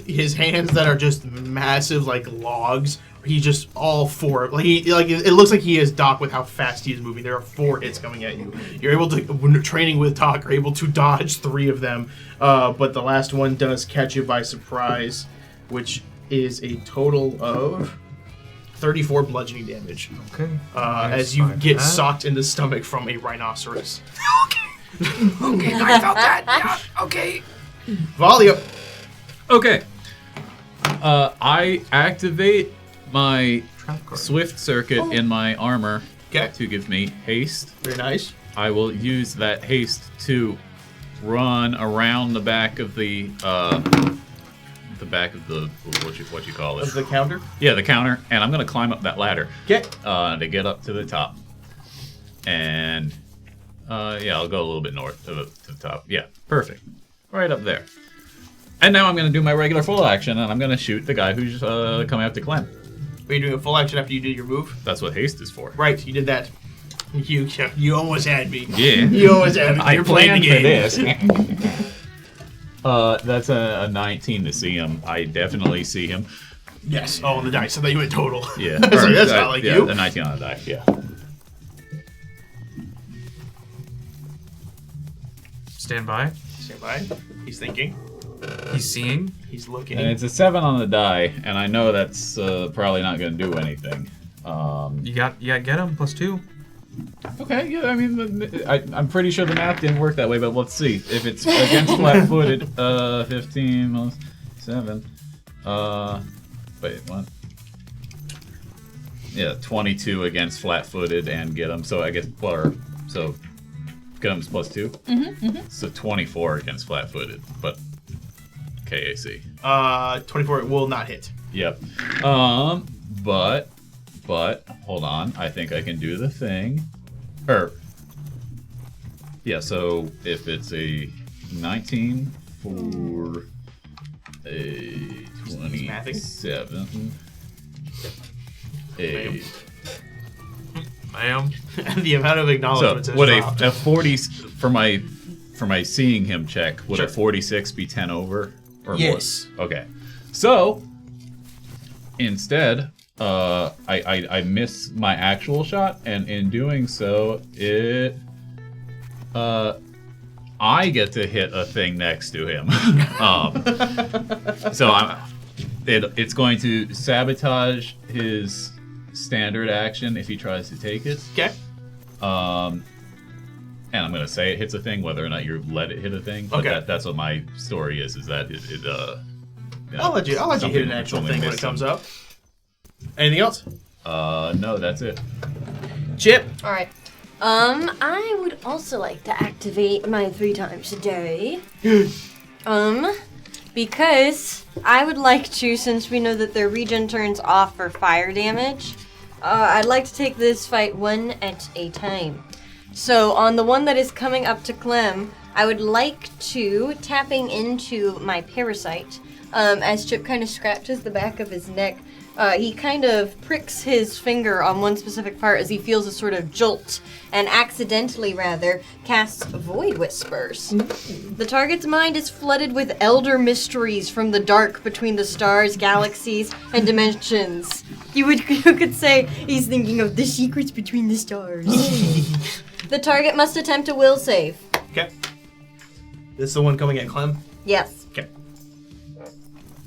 his hands that are just massive like logs. He just all four. It looks like he is Doc with how fast he is moving. There are 4 hits coming at you. You're able to, when training with Doc, are able to dodge 3 of them. But the last one does catch you by surprise, which is a total of 34 bludgeoning damage. Okay. As you get socked in the stomach from a rhinoceros. Okay, I felt that. Yeah. Okay. Valia. Okay. I activate my Trap card. swift circuit in my armor Okay. to give me haste. Very nice. I will use that haste to run around the back of the what you call it? Of the counter. Yeah, the counter, and I'm gonna climb up that ladder Okay. to get up to the top. And yeah, I'll go a little bit north to the top. Yeah, perfect. Right up there. And now I'm gonna do my regular full action, and I'm gonna shoot the guy who's coming up to Clem. Are you doing a full action after you did your move? That's what haste is for. Right, you did that. You almost had me. Yeah. You almost had me. I You're playing the planned game. for this. That's a 19 to see him. I definitely see him. Yes. Oh, on the dice. I thought you went total. Yeah. I was like, that's not like yeah, you. A 19 on the die. Yeah. Stand by. Stand by. He's thinking. He's seeing. He's looking. And it's a 7 on the die, and I know that's probably not going to do anything. You got get him +2. Okay, yeah, I mean, I'm pretty sure the math didn't work that way, but let's see. If it's against flat-footed, 15 plus 7. Wait, what? Yeah, 22 against flat-footed and get him. So I guess, so get him's +2. So 24 against flat-footed, but KAC. 24 will not hit. Yep. But hold on, I think I can do the thing. Yeah, so if it's a 19 for a 27, a ma'am. And the amount of acknowledgments. So would a 40 for my seeing him check? Would a 46 be 10 over or Yes. more? Okay. So instead, I miss my actual shot, and in doing so, I get to hit a thing next to him. So it's going to sabotage his standard action if he tries to take it. Okay. And I'm gonna say it hits a thing, whether or not you let it hit a thing. But Okay. that's what my story is that it you know, I'll let you hit something an actual only thing when it missed comes him. up. Anything else? No, that's it. Chip. All right. I would also like to activate my 3 times a day. Because I would like to, since we know that their regen turns off for fire damage, I'd like to take this fight one at a time. So on the one that is coming up to Clem, I would like to, tapping into my parasite, as Chip kind of scratches the back of his neck, he kind of pricks his finger on one specific part as he feels a sort of jolt, and accidentally, rather, casts Void Whispers. The target's mind is flooded with elder mysteries from the dark between the stars, galaxies, and dimensions. You could say he's thinking of the secrets between the stars. The target must attempt a will save. Okay. This is the one coming at Clem? Yes. Okay.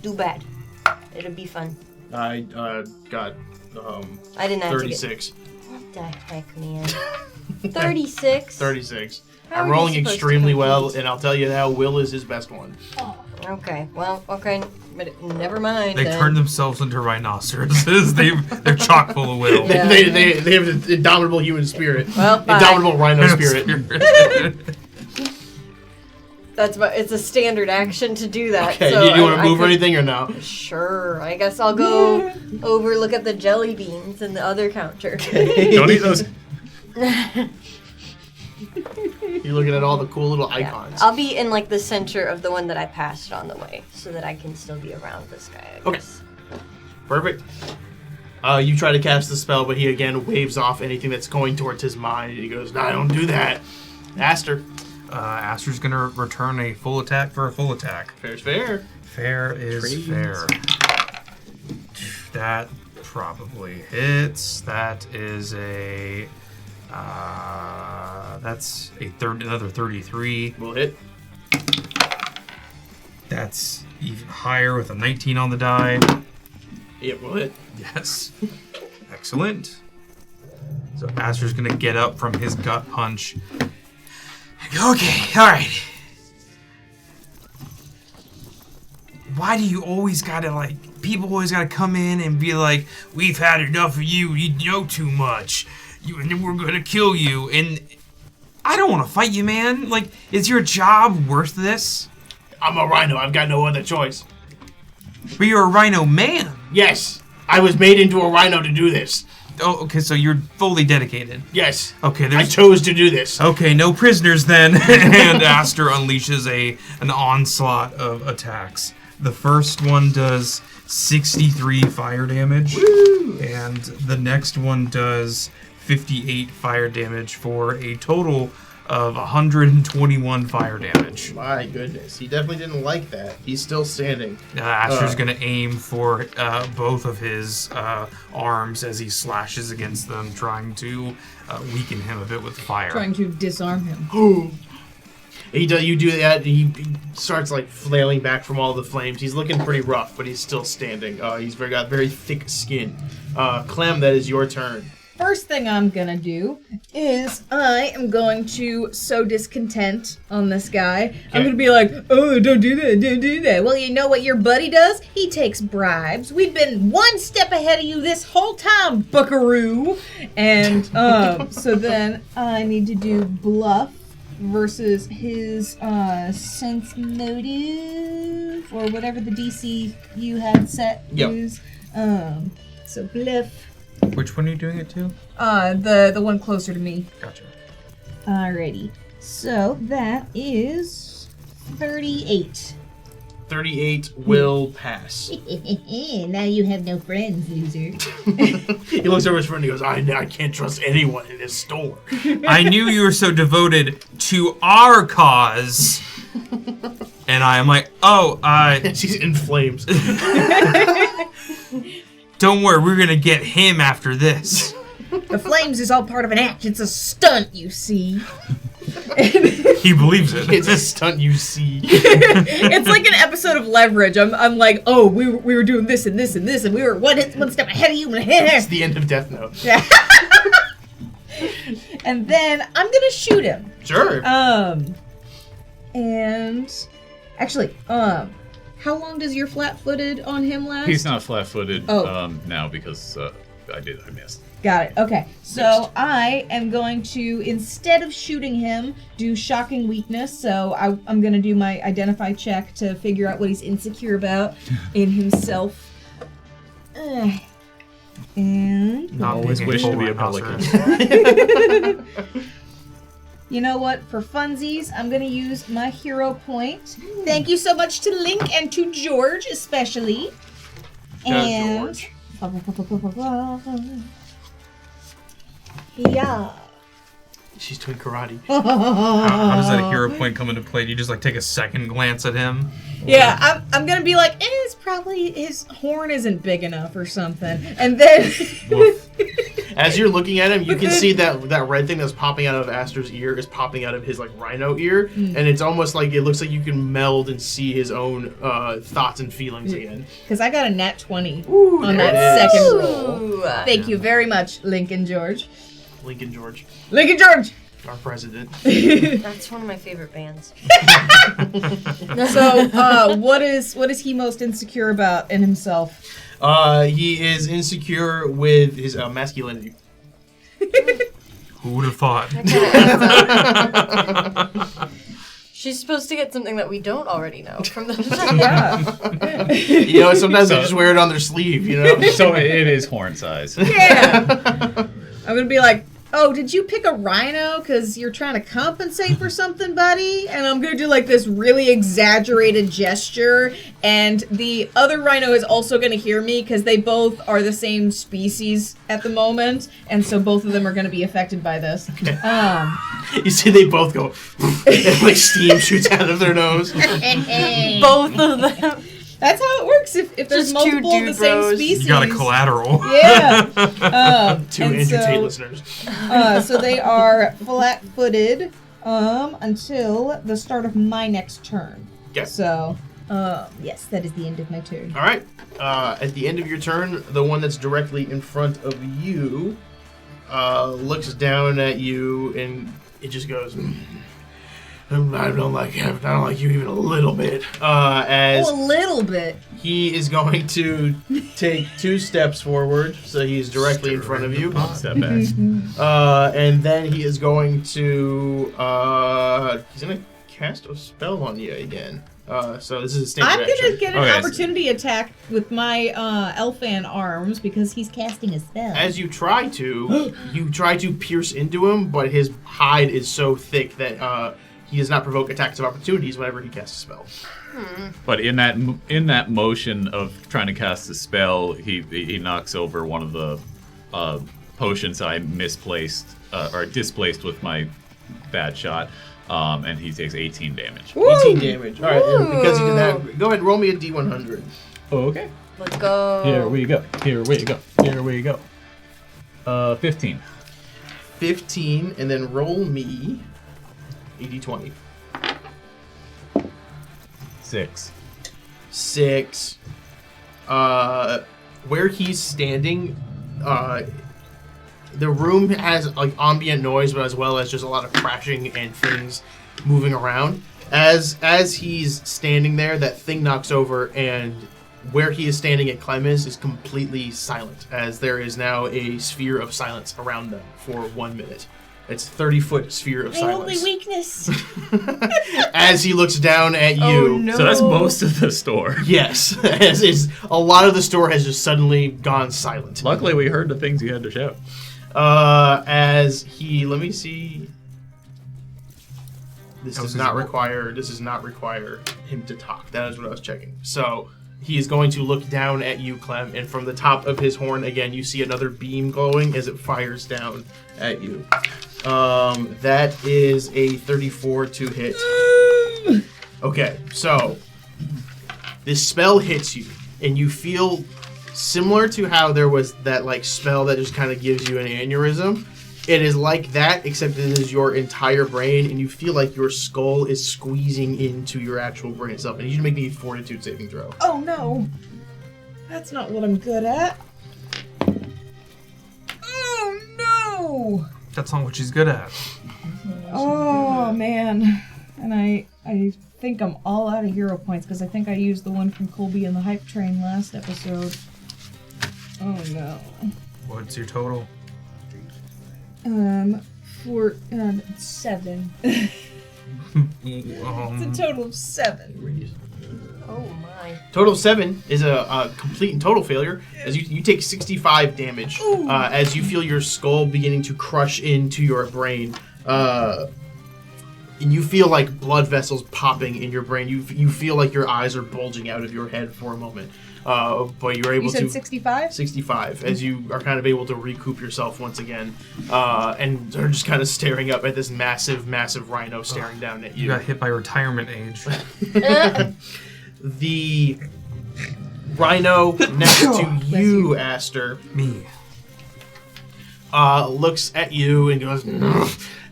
Do bad. It'll be fun. I got I didn't have 36. to get... What the heck, man? 36? 36. How I'm are you rolling supposed to extremely well, compete? and I'll tell you now, Will is his best one. Okay, well, okay, but never mind. They then. turned themselves into rhinoceroses. They're chock full of will. Yeah. They have an indomitable human spirit. Well, bye. Indomitable rhino spirit. It's a standard action to do that. Okay, so you want to I move or could- anything or no? Sure, I guess I'll go over look at the jelly beans in the other counter. Don't eat those. You're looking at all the cool little Yeah. icons. I'll be in like the center of the one that I passed on the way, so that I can still be around this guy. I Okay. guess. Perfect. You try to cast the spell, but he again waves off anything that's going towards his mind. And he goes, "No, don't do that." Aster. Aster's gonna return a full attack for a full attack. Fair's fair. Fair is Trades. fair. That probably hits. That is a that's another 33. We'll hit. That's even higher with a 19 on the die. Yeah, we'll hit. Yes. Excellent. So Aster's gonna get up from his gut punch. Okay, alright. Why do you always gotta, like, people always gotta come in and be like, we've had enough of you, you know too much, and then we're gonna kill you, and I don't wanna fight you, man. Like, is your job worth this? I'm a rhino. I've got no other choice. But you're a rhino man. Yes, I was made into a rhino to do this. Oh, okay, so you're fully dedicated. Yes. Okay, I there's... chose to do this. Okay, no prisoners then. And Aster unleashes an onslaught of attacks. The first one does 63 fire damage. Woo! And the next one does 58 fire damage for a total of 121 fire damage. My goodness, he definitely didn't like that. He's still standing. Aster's going to aim for both of his arms as he slashes against them, trying to weaken him a bit with fire. Trying to disarm him. You do that, and he starts like flailing back from all the flames. He's looking pretty rough, but he's still standing. He's got very thick skin. Clem, that is your turn. First thing I'm gonna do is I am going to sow discontent on this guy. I'm gonna be like, oh, don't do that, don't do that. Well, you know what your buddy does? He takes bribes. We've been one step ahead of you this whole time, buckaroo. And so then I need to do bluff versus his sense motive or whatever the DC you had set Yep. is. So bluff. Which one are you doing it to? The one closer to me. Gotcha. Alrighty. So that is 38. 38 will pass. Now you have no friends, loser. He looks over his friend and he goes, I can't trust anyone in this store. I knew you were so devoted to our cause. And I am like, She's in flames. don't worry, we're gonna get him after this. The flames is all part of an act. It's a stunt, you see. He believes it. It's a stunt you see. It's like an episode of Leverage. I'm like, oh, we were doing this and this and this, and we were one step ahead of you. It's the end of Death Note. Yeah. And then I'm gonna shoot him. Sure. And actually, how long does your flat-footed on him last? He's not flat-footed now because I missed. Got it. Okay. So I am going to, instead of shooting him, do shocking weakness. So I'm going to do my identify check to figure out what he's insecure about in himself. And Not always being wish to be a rhinoceros. pelican. you know what? For funsies, I'm going to use my hero point. Thank you so much to Link and to George, especially. And George. Yeah. She's doing karate. How does that hero point come into play? Do you just like take a second glance at him? Yeah, I'm gonna be like, it's probably his horn isn't big enough or something. And then As you're looking at him, you can see that red thing that's popping out of Aster's ear is popping out of his like rhino ear, and it's almost like it looks like you can meld and see his own thoughts and feelings again. because I got a nat 20 on that second roll. Ooh. Thank you very much, Lincoln George. Lincoln George, Lincoln George! our president. That's one of my favorite bands. So, what is he most insecure about in himself? He is insecure with his masculinity. Who would have thought? She's supposed to get something that we don't already know from the. Yeah. You know, sometimes they just wear it on their sleeve. You know. So it is horn size. Yeah. I'm gonna be like, oh, did you pick a rhino because you're trying to compensate for something, buddy? And I'm gonna do like this really exaggerated gesture, and the other rhino is also gonna hear me because they both are the same species at the moment, and so both of them are gonna be affected by this. You see, they both go, and like steam shoots out of their nose. Both of them. That's how it works if there's Just two multiple of the dude same bros. species. You got a collateral. Yeah. Two and Andrew Tate so- listeners. So they are flat-footed until the start of my next turn. Okay. So, yes, that is the end of my turn. All right. At the end of your turn, the one that's directly in front of you looks down at you, and it just goes. I don't like you even a little bit. As A little bit. he is going to take 2 steps forward, so he's directly in front of you. Step back. And then he is going to he's gonna cast a spell on you again. So this is a standard I'm action. gonna get an Okay. opportunity attack with my Elfan arms because he's casting a spell. As you try to pierce into him, but his hide is so thick that he does not provoke attacks of opportunities whenever he casts a spell. But in that motion of trying to cast a spell, he knocks over one of the potions I misplaced or displaced with my bad shot, and he takes 18 damage. 18 damage. All right, and because he did that, go ahead and roll me a d100. Okay. Let's go. Here we go. 15. 15, and then roll me a d20. 6. 6. Where he's standing, the room has like ambient noise, but as well as just a lot of crashing and things moving around. As he's standing there, that thing knocks over, and where he is standing at Clemens is completely silent, as there is now a sphere of silence around them for 1 minute. It's a 30-foot sphere of my silence. only weakness. As he looks down at you. Oh, no. So that's most of the store. Yes, as is, a lot of the store has just suddenly gone silent. Luckily, we heard the things you had to shout. As he, let me see. This That was does not his- require. This does not require him to talk. That is what I was checking. So he is going to look down at you, Clem, and from the top of his horn again, you see another beam glowing as it fires down at you. That is a 34 to hit. Okay, so this spell hits you, and you feel similar to how there was that like spell that just kind of gives you an aneurysm. It is like that, except it is your entire brain, and you feel like your skull is squeezing into your actual brain itself. And you should make me a fortitude saving throw. Oh no! That's not what I'm good at. Oh no! That's not what she's good at. Oh man. And I think I'm all out of hero points because I think I used the one from Colby and the Hype Train last episode. Oh no. What's your total? 7. Um, It's a total of 7. Oh my. Total 7 is a complete and total failure, as you take 65 damage as you feel your skull beginning to crush into your brain. And you feel like blood vessels popping in your brain. You feel like your eyes are bulging out of your head for a moment. But you're able You said to... 65? 65, as you are kind of able to recoup yourself once again. And are just kind of staring up at this massive, massive rhino staring down at you got hit by retirement age. The rhino next to you, Aster, Me. looks at you and goes,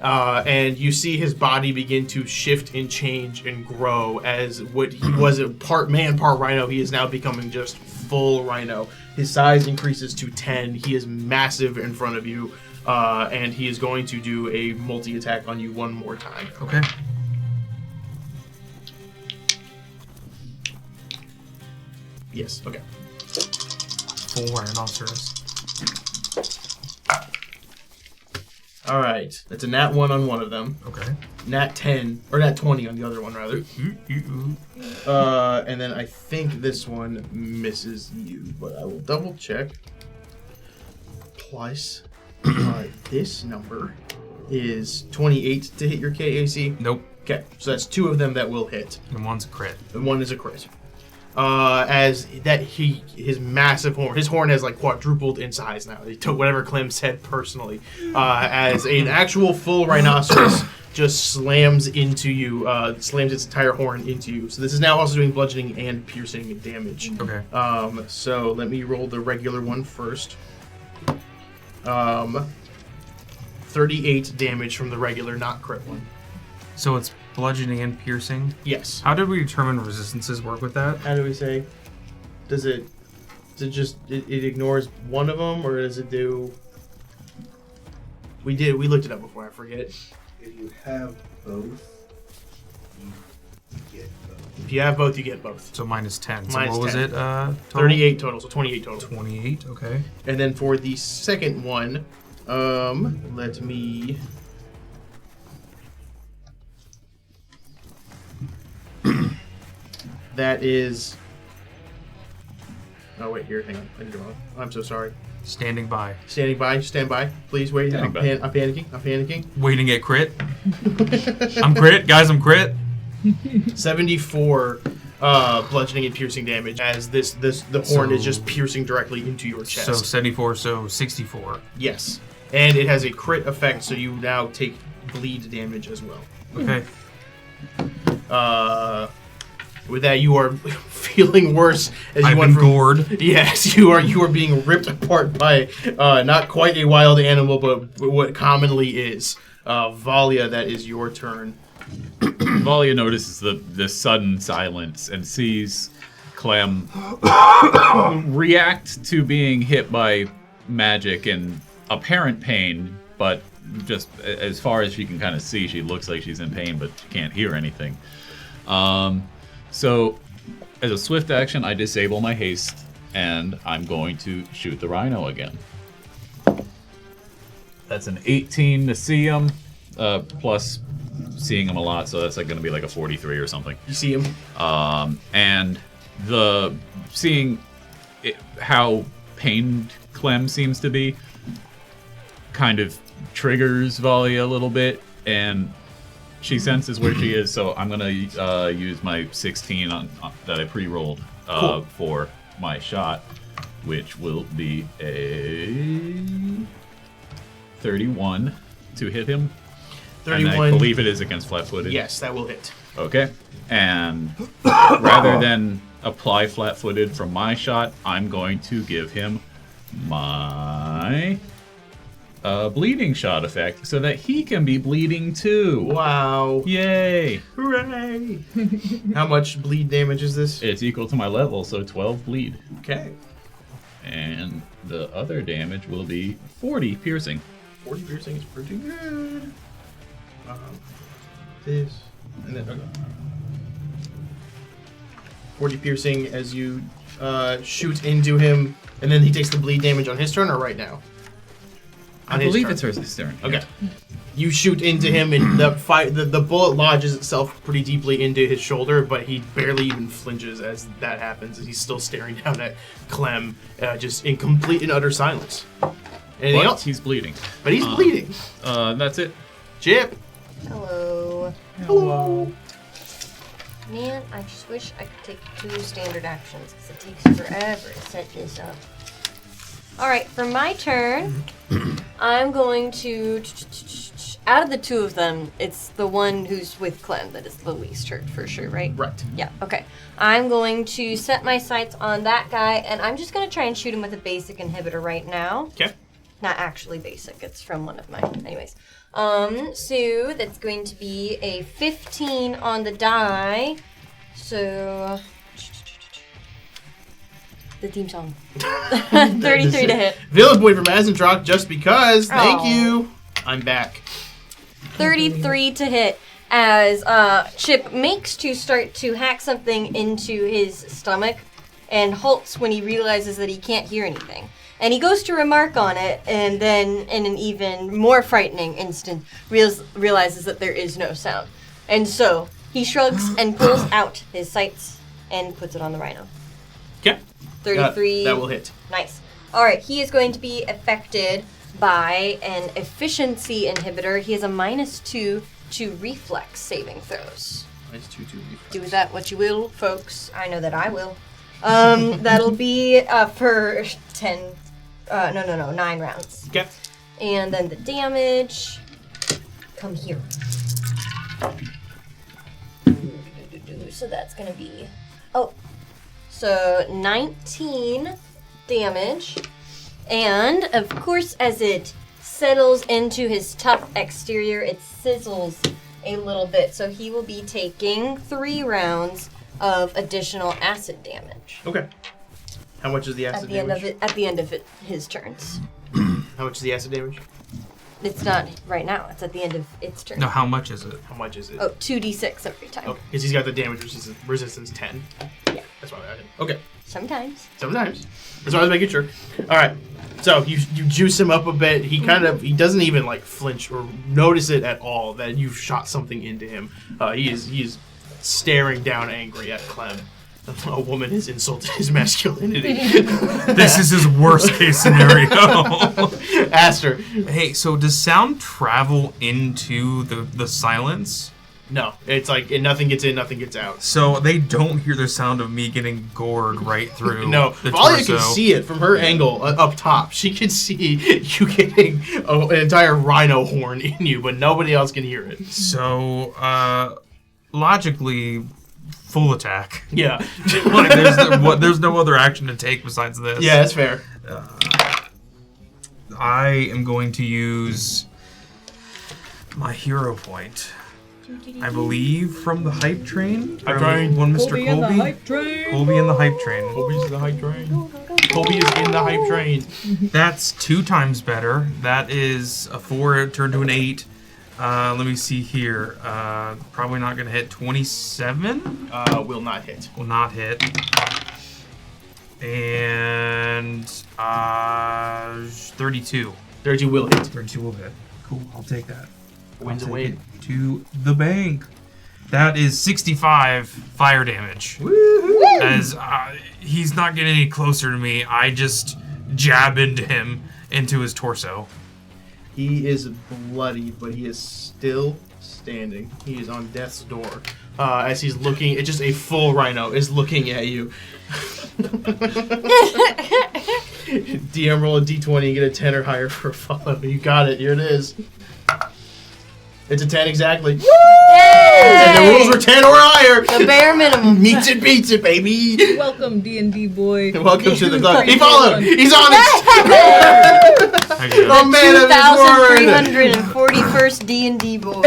and you see his body begin to shift and change and grow as what he was a part man, part rhino. He is now becoming just full rhino. His size increases to 10. He is massive in front of you, and he is going to do a multi-attack on you one more time. Okay. Yes, okay. Full rhinoceros. All right, that's a nat 1 on one of them. Okay. Nat 10, or nat 20 on the other one, rather. And then I think this one misses you, but I will double check. Plus, this number is 28 to hit your KAC. Nope. Okay, so that's 2 of them that will hit. And one's a crit. And 1 is a crit. As that his massive horn, his horn has like quadrupled in size now. He took whatever Clem said personally. As an actual full rhinoceros just slams into you, slams its entire horn into you. So this is now also doing bludgeoning and piercing damage. Okay. So let me roll the regular one first. 38 damage from the regular, not crit one. So it's bludgeoning and piercing. Yes. How did we determine resistances work with that? How do we say? Does it just it ignores one of them, or does it do? We looked it up before. I forget. If you have both, you get both. If you have both, you get both. So minus 10. So Minus what was 10. it? Total? 38 total, so 28 total. 28, okay. And then for the second one, let me. That is. Oh wait, here, hang on. I did it wrong. I'm so sorry. Standing by. Stand by. Please wait. I'm panicking. Waiting at crit. I'm crit. Guys, I'm crit. 74 bludgeoning and piercing damage as the horn is So- just piercing directly into your chest. So 74, so 64. Yes. And it has a crit effect, so you now take bleed damage as well. Okay. With that, you are feeling worse as you I've went been from. gored. Yes, you are being ripped apart by not quite a wild animal, but what commonly is. Valia, that is your turn. Valia notices the sudden silence and sees Clem react to being hit by magic in apparent pain, but just as far as she can kind of see, she looks like she's in pain, but she can't hear anything. So, as a swift action, I disable my haste, and I'm going to shoot the rhino again. That's an 18 to see him, plus seeing him a lot, so that's like going to be like a 43 or something. You see him. And the seeing how pained Clem seems to be kind of triggers Valia a little bit, and She senses where she is, so I'm gonna use my 16 on that I pre-rolled Cool. for my shot, which will be a 31 to hit him. 31. And I believe it is against flat-footed. Yes, that will hit. Okay. And rather than apply flat-footed from my shot, I'm going to give him my bleeding shot effect so that he can be bleeding too. Wow. Yay! Hooray! How much bleed damage is this? It's equal to my level, so 12 bleed. Okay. And the other damage will be 40 piercing. 40 piercing is pretty good. This. And then, okay. 40 piercing as you shoot into him, and then he takes the bleed damage on his turn or right now? I believe it's his turn. Okay. You shoot into him, and the bullet lodges itself pretty deeply into his shoulder, but he barely even flinches as that happens, as he's still staring down at Clem, just in complete and utter silence. Anything But else? he's bleeding. But he's bleeding. That's it. Chip. Hello. Hello. Man, I just wish I could take 2 standard actions because it takes forever to set this up. Alright, for my turn, I'm going to... Out of the 2 of them, it's the one who's with Clem that is the least hurt for sure, right? Right. Yeah, okay. I'm going to set my sights on that guy, and I'm just going to try and shoot him with a basic inhibitor right now. Okay. Not actually basic, it's from one of mine. Anyways. So that's going to be a 15 on the die. So the theme song. 33 to hit. Village Boy from Azentrock, just because. Thank Oh. you. I'm back. 33 to hit as Chip makes to start to hack something into his stomach and halts when he realizes that he can't hear anything. And he goes to remark on it, and then, in an even more frightening instant, realizes that there is no sound. And so, he shrugs and pulls out his sights and puts it on the rhino. Okay. 33. That will hit. Nice. Alright, he is going to be affected by an efficiency inhibitor. He has a -2 to reflex saving throws. Nice 2-2 reflex. Do with that what you will, folks. I know that I will. That'll be for 10... 9 rounds. Okay. And then the damage... Come here. So that's going to be... Oh. So 19 damage. And, of course, as it settles into his tough exterior, it sizzles a little bit. So he will be taking 3 rounds of additional acid damage. Okay. How much is the acid damage? At the end of his turns. How much is the acid damage? It's not right now. It's at the end of its turn. No, how much is it? How much is it? Oh, 2d6 every time. Okay, because he's got the damage resistance 10. Yeah. That's why I added. Okay. Sometimes. Sometimes. That's why I was making sure. All right. So you juice him up a bit. He he doesn't even like flinch or notice it at all that you've shot something into him. He is staring down angry at Clem. A woman has insulted his masculinity. This is his worst case scenario. Aster. Hey, so does sound travel into the silence? No, it's like nothing gets in, nothing gets out. So they don't hear the sound of me getting gored right through No, the Valia torso. can see it from her angle up top. She can see you getting an entire rhino horn in you, but nobody else can hear it. So, logically, full attack. Yeah. Like, there's no other action to take besides this. Yeah, that's fair. I am going to use my hero point. I believe from the hype train. Hype train. One Mr. Colby Colby. and the hype train. Colby and the hype train. Colby's in the hype train. Colby is in the hype train. That's 2 times better. That is a 4 turned to an 8. Let me see here. Probably not going to hit. 27? Will not hit. Will not hit. And 32. 32 will hit. 32 will hit. Cool, I'll take that. Wins I'll a take win. it to the bank. That is 65 fire damage. Woohoo! As he's not getting any closer to me, I just jab into him, into his torso. He is bloody, but he is still standing. He is on death's door. As he's looking, it's just a full rhino is looking at you. DM roll a d20, you get a 10 or higher for a follow. You got it. Here it is. It's a 10 exactly. Yay! And the rules were 10 or higher. The bare minimum. Meets it, beats it, baby. Welcome, D&D boy. Welcome to the club. He followed. He's on it. Okay. Oh man of his word. 2,341st D&D boy.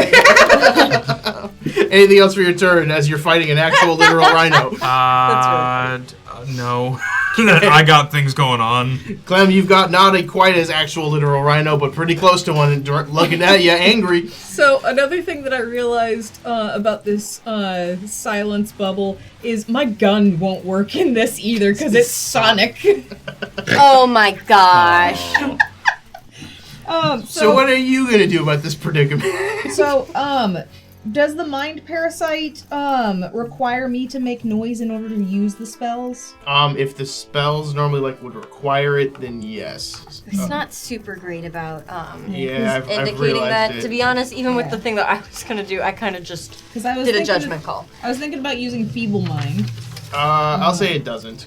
Anything else for your turn as you're fighting an actual literal rhino? No. I got things going on. Clem, you've got not a quite as actual literal rhino, but pretty close to one, looking at you, angry. So another thing that I realized about this silence bubble is my gun won't work in this either because it's sonic. Oh my gosh. So what are you gonna do about this predicament? Does the mind parasite require me to make noise in order to use the spells? If the spells normally would require it, then yes. It's not super great about Yeah, I've indicating realized that. it. To be honest, even with the thing that I was gonna do, I kind of just did a judgment call. I was thinking about using feeble mind. I'll say it doesn't.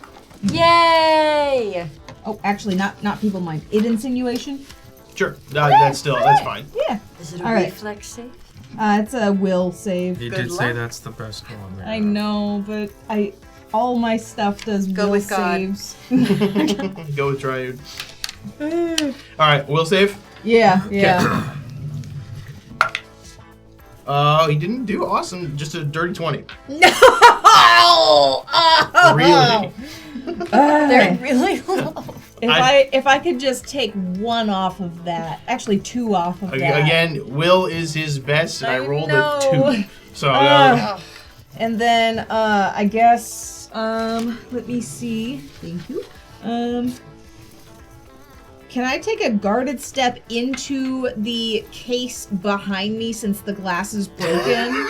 Yay! Oh, actually, not feeble mind. Insinuation. Sure, that's fine. Yeah. Is it a All right. reflex save? It's a will save. He Good did say luck. that's the best one. There. I know, but all my stuff does Go will with God. saves. Go with Triad. All right, will save. Yeah. He didn't do awesome. Just a dirty 20. No! Really? They're really low. If I could just take one off of that, actually two off of that. Again, will is his best, and I rolled a 2. So and then I guess let me see. Thank you. Can I take a guarded step into the case behind me since the glass is broken?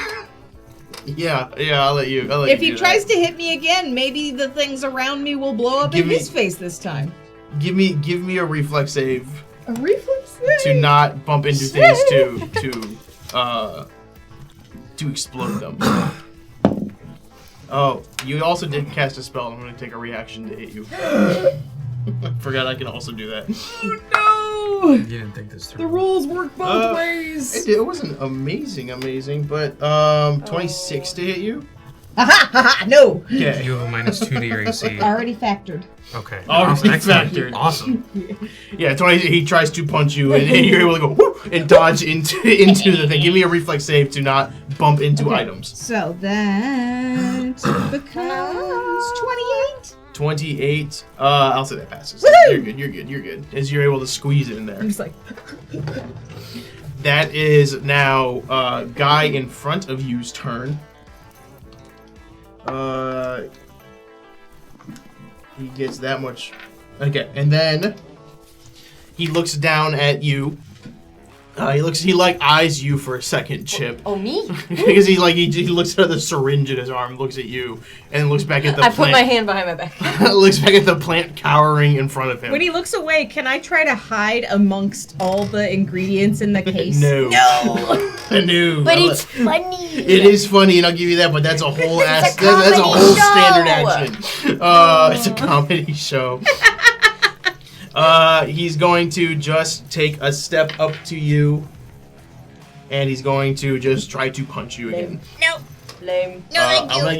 yeah, I'll let you. If he tries to hit me again, maybe the things around me will blow up in his face this time. Give me a reflex save A reflex save? to not bump into things to explode them. Oh, you also did cast a spell. I'm going to take a reaction to hit you. Forgot I can also do that. Oh no! You didn't think this through. The rules work both ways. It wasn't amazing, but 26 to hit you. Ha! No. Okay. You have a -2 to your AC. Already factored. Okay. Already Excellent. factored. Awesome. Yeah, 20. He tries to punch you, and you're able to go whoop, and dodge into the thing. Give me a reflex save to not bump into items. So that becomes 28. 28. I'll say that passes. Woohoo! You're good. As you're able to squeeze it in there. I'm just like. That is now guy in front of you's turn. He gets that much. Okay, and then he looks down at you. He eyes you for a second, Chip. Oh, me? Because he looks at the syringe in his arm, looks at you, and looks back at the I plant. put my hand behind my back. Looks back at the plant cowering in front of him. When he looks away, can I try to hide amongst all the ingredients in the case? No. No. But it's funny. It is funny, and I'll give you that. But that's a whole It's a that's a comedy whole show. standard action. It's a comedy show. He's going to just take a step up to you, and he's going to just try to punch you again. Nope. Lame. No, I'm gonna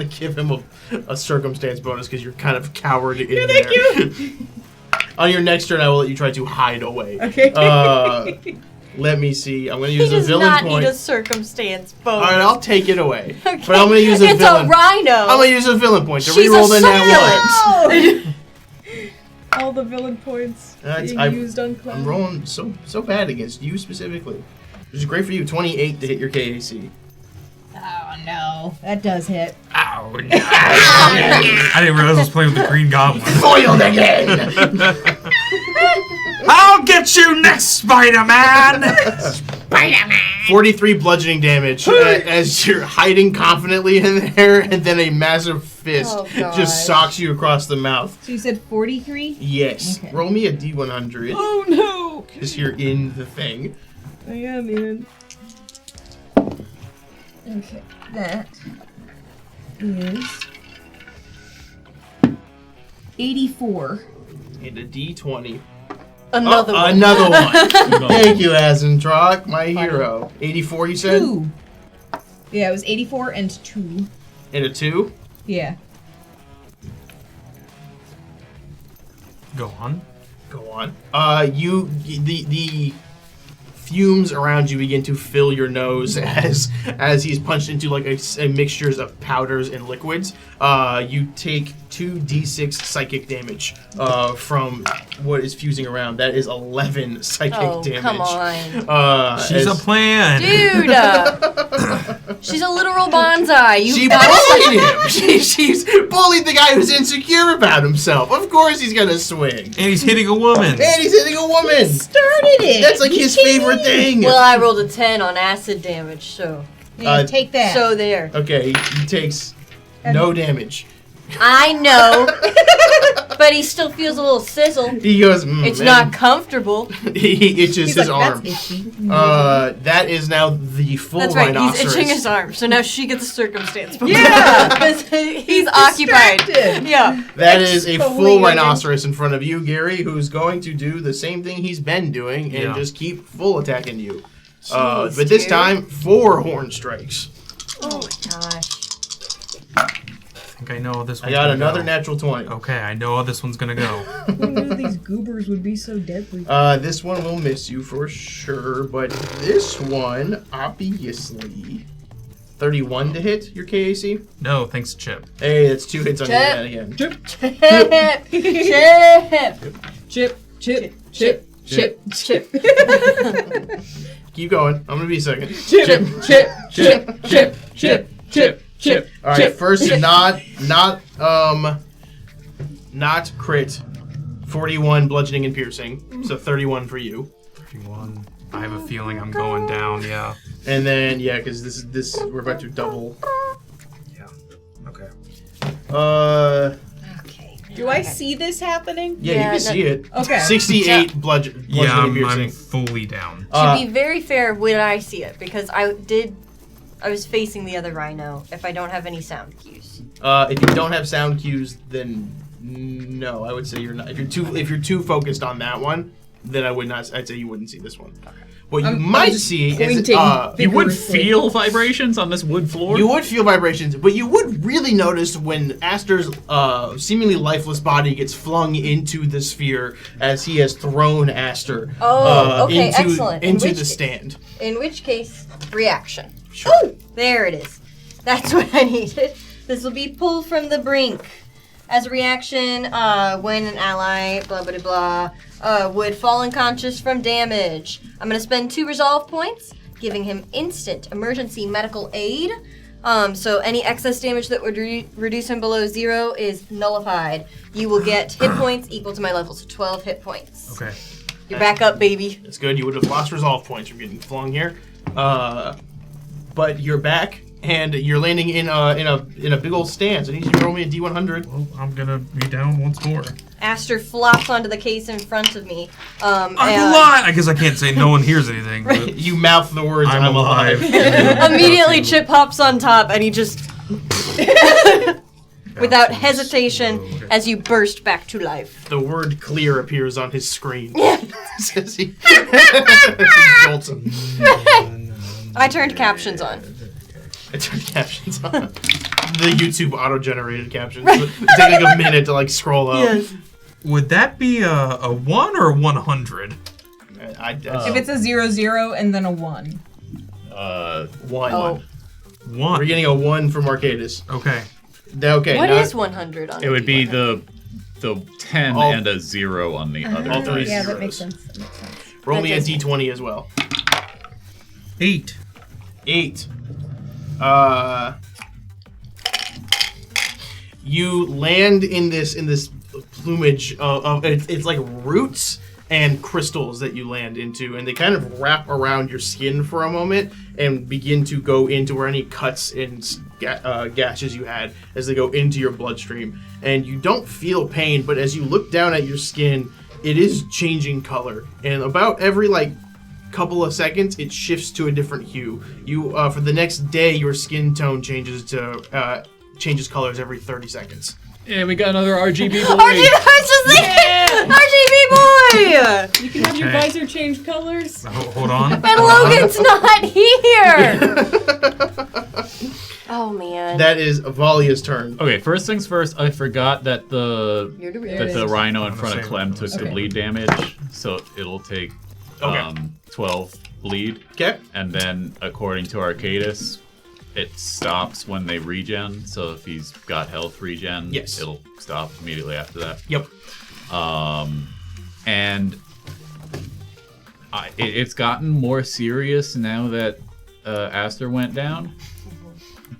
give him a circumstance bonus because you're kind of cowered in there. Thank you. On your next turn, I will let you try to hide away. Okay. Let me see. I'm gonna He use a does villain not point. need a circumstance bonus. All right, I'll take it away. Okay. But I'm gonna use a it's villain. a rhino. I'm gonna use a villain point to She's reroll a the net succulent. one. all the villain points being used on Clown. I'm rolling so bad against you specifically. Which is great for you. 28 to hit your KAC. Oh no, that does hit. Ow. No. I didn't realize I was playing with the Green Goblin. Foiled again. I'll get you next, Spider-Man! 43 bludgeoning damage as you're hiding confidently in there, and then a massive fist just socks you across the mouth. So you said 43? Yes. Okay. Roll me a D100 Oh no! because you're in the thing. I am in. Okay, that is 84. And a D20. Another one. Another one. Thank you, Azentrak, my hero. 84, you said? 2. Yeah, it was 84 and 2. And a 2? Yeah. Go on. Go on. The fumes around you begin to fill your nose as he's punched into like a mixtures of powders and liquids. You take 2d6 psychic damage from what is fusing around. That is 11 psychic damage. Come on. She's a plan. Dude! She's a literal bonsai. She bullied him. She's bullied the guy who's insecure about himself. Of course he's gonna swing. And he's hitting a woman. And he's hitting a woman. Started it! That's like his favorite thing. Well, I rolled a 10 on acid damage, so... Yeah, take that. So there. Okay, he takes no damage. I know, but he still feels a little sizzle. He goes, It's man. not comfortable. He itches He's his like, arm. That's itchy. That is now the full That's right, rhinoceros. he's itching his arm, so now she gets a circumstance. Yeah! Because he's occupied. Distracted. Yeah. That is a full Exfoliating. rhinoceros in front of you, Gary, who's going to do the same thing he's been doing and Yeah. just keep full attacking you. Jeez, but this dude. time, 4 horn strikes. Oh my gosh. I think I know how this I one's got gonna another go. natural 20. Okay, I know how this one's gonna go. Who knew these goobers would be so deadly? This one will miss you for sure, but this one, obviously, 31 to hit your KAC. No, thanks, Chip. Hey, that's 2 hits on your Chip. head again. Chip, Chip! Chip! chip, chip, chip, chip, chip. Keep going. I'm gonna be a second. Chip, chip, chip, chip, chip, chip, chip. All right, first not crit. 41 bludgeoning and piercing, so 31 for you. 31. I have a feeling I'm going down, yeah. And then because this we're about to double. Yeah. Okay. Okay. Do I see this happening? Yeah, Yeah, you can no- see it. Okay. 68 bludgeoning Yeah, and piercing. I'm fully down. To be very fair, when I see it, because I was facing the other rhino. If I don't have any sound cues. If you don't have sound cues, then no, I would say you're not. If you're too focused on that one, then I'd say you wouldn't see this one. Okay. What you I'm might just see is pointing. You would Vigorously. feel vibrations on this wood floor? you would feel vibrations, but you would really notice when Aster's seemingly lifeless body gets flung into the sphere as he has thrown Aster Okay, excellent. into the stand. In which case, reaction. Sure. Ooh, there it is. That's what I needed. This will be pulled from the brink. As a reaction, when an ally, blah, blah, blah, blah, would fall unconscious from damage. I'm going to spend 2 resolve points, giving him instant emergency medical aid. So any excess damage that would reduce him below 0 is nullified. You will get hit points equal to my level, so 12 hit points. Okay. You're back up, baby. That's good. You would have lost resolve points from getting flung here, but you're back and you're landing in a big old stand. So I need you to roll me a D100. Well, I'm gonna be down once more. Aster flops onto the case in front of me. I'm alive! I guess I can't say no one hears anything, but You mouth the words I'm alive. Immediately, Chip hops on top and he just, without hesitation, as you burst back to life. The word clear appears on his screen. Says he jolts him. I turned captions on. I turned captions on. The YouTube auto-generated captions. It takes like a minute to scroll up. Would that be a 1 or a 100? If it's a 0-0 and then a 1. 1. Oh. 1. We're getting a 1 from Arcadis. Okay. Okay. What now- is 100 on It would be D100? the 10 All- and a 0 on the other. all three dice. Yeah, zeros. that makes sense. That makes sense. Roll That me a does- D20 as well. 8. 8. You land in this plumage of it's like roots and crystals that you land into, and they kind of wrap around your skin for a moment and begin to go into where any cuts and gashes you had as they go into your bloodstream. And you don't feel pain, but as you look down at your skin, it is changing color. And about every couple of seconds, it shifts to a different hue. You for the next day, your skin tone changes colors every 30 seconds. Yeah, we got another RGB boy. RGB boy! You can have your visor change colors. Hold on. And Logan's not here! Oh, man. That is Valia's turn. Okay, first things first, I forgot that the You're the rhino in I'm front of gonna Clem save took the Okay. bleed damage, so it'll take 12 bleed. Okay. And then, according to Arcadis, it stops when they regen. So if he's got health regen, Yes. it'll stop immediately after that. Yep. And it's gotten more serious now that Aster went down.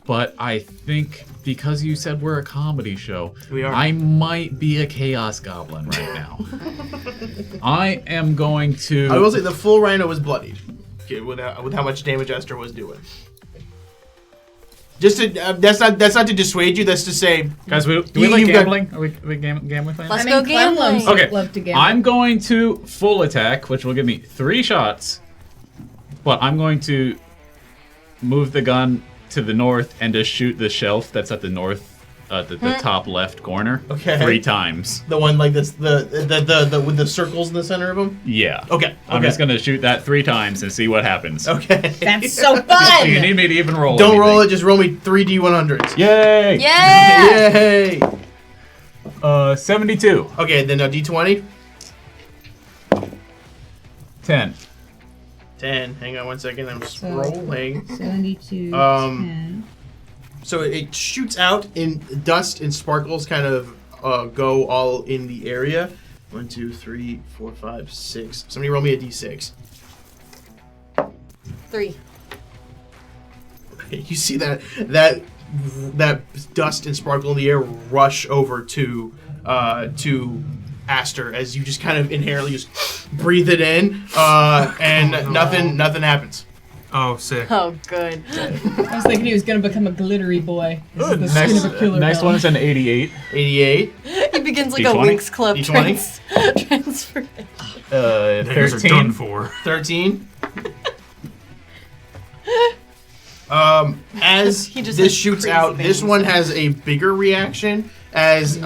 But I think because you said we're a comedy show, We are. I might be a Chaos Goblin right now. I am going to... I will say the full rhino was bloodied. Okay, with how much damage Esther was doing. Just to that's not to dissuade you. That's to say, Guys, do we like you've got- gambling? Are we gambling fans? Let's I go mean, Clem gambling. loves, Okay, love to gamble. I'm going to full attack, which will give me 3 shots. But I'm going to move the gun to the north and just shoot the shelf that's at the north, the top left corner. Okay. 3 times. the one like this, the with the circles in the center of them. Yeah. Okay. I'm just gonna shoot that 3 times and see what happens. Okay. That's so Do you fun! need me to even roll? Don't anything? roll it. Just roll me 3d100s. Yay! Yeah! Yay! 72. Okay, then d20. 10. 10. Hang on one second. I'm scrolling. 72, 10. So it shoots out in dust and sparkles kind of go all in the area. 1, 2, 3, 4, 5, 6. Somebody roll me a d6. 3. You see that dust and sparkle in the air rush over to Aster as you just kind of inherently just breathe it in, and nothing happens. Oh, sick. Oh, good. I was thinking he was going to become a glittery boy. This is the skin of a killer Next villain. one is an 88. 88. He begins like D20? a Winx Club D20? transfer. Niggas are 13. done for. 13. As He just this has shoots crazy out, this things. one has a bigger reaction as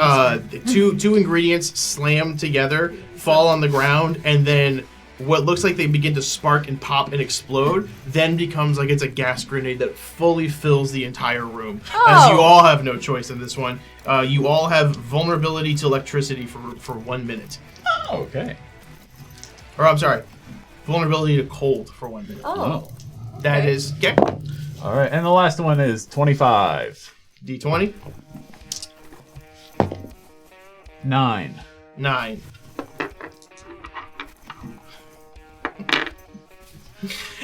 two ingredients slam together, fall on the ground, and then what looks like they begin to spark and pop and explode, then becomes like it's a gas grenade that fully fills the entire room. As you all have no choice in this one. You all have vulnerability to electricity for 1 minute. Oh, okay. Or I'm sorry, vulnerability to cold for 1 minute. Oh. That okay. is, okay. All right, and the last one is 25. D20. 9. 9.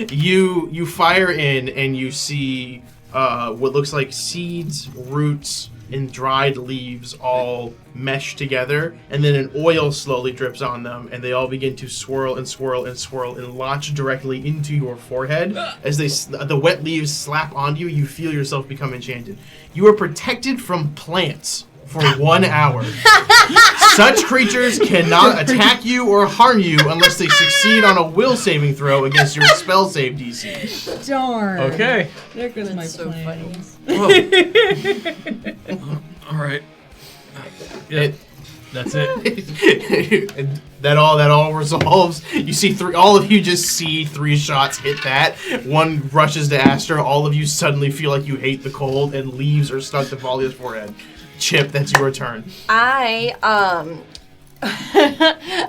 You fire in and you see what looks like seeds, roots, and dried leaves all mesh together, and then an oil slowly drips on them, and they all begin to swirl and swirl and swirl and launch directly into your forehead. As the wet leaves slap onto you, you feel yourself become enchanted. You are protected from plants for 1 hour. Such creatures cannot attack you or harm you unless they succeed on a will saving throw against your spell save DC. Darn. Okay. There goes my That's so plans. All right. It- That's it. and that all resolves. You see all of you just see 3 shots hit that. One rushes to Aster. All of you suddenly feel like you hate the cold, and leaves are stuck to Valia's forehead. Chip, that's your turn. I,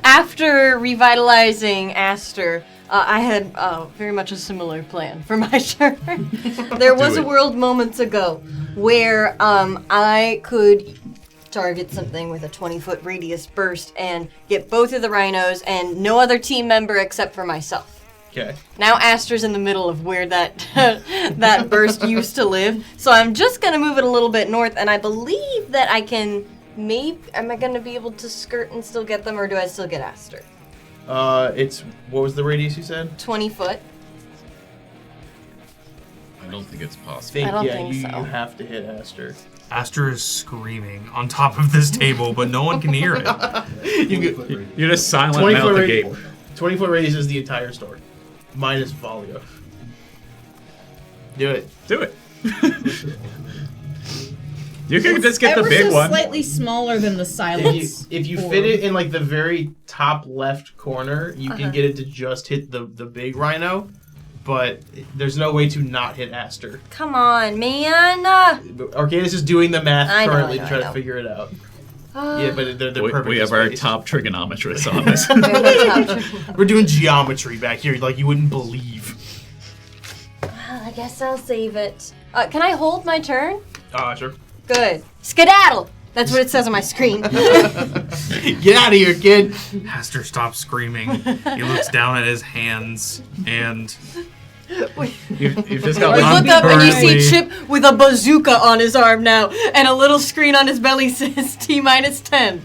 after revitalizing Aster, I had very much a similar plan for my turn. There was a world moments ago where I could target something with a 20-foot radius burst and get both of the rhinos and no other team member except for myself. Okay. Now Aster's in the middle of where that that burst used to live, so I'm just gonna move it a little bit north, and I believe that I can. Am I gonna be able to skirt and still get them, or do I still get Aster? It's what was the radius you said? 20 foot. I don't think it's possible. I don't think so. You have to hit Aster. Aster is screaming on top of this table, but no one can hear it. You get You're just silent 20 out foot the radius. gate. 20 foot radius is the entire store. minus Valia. Do it. Do it. You can just get the Ever big so one. slightly smaller than the silence. If you orb. fit it in like the very top left corner, you can get it to just hit the big rhino. But there's no way to not hit Aster. Come on, man. Arcanus is doing the math I know, currently I know, to try I to know. figure it out. Yeah, but they're perfect. We in have our space. top trigonometrists on this. We're doing geometry back here like you wouldn't believe. I guess I'll save it. Can I hold my turn? Sure. Good. Skedaddle! That's what it says on my screen. Get out of here, kid. Aster stops screaming. He looks down at his hands and You've just got You one. look up and you see Currently- Chip with a bazooka on his arm now, and a little screen on his belly says T-10.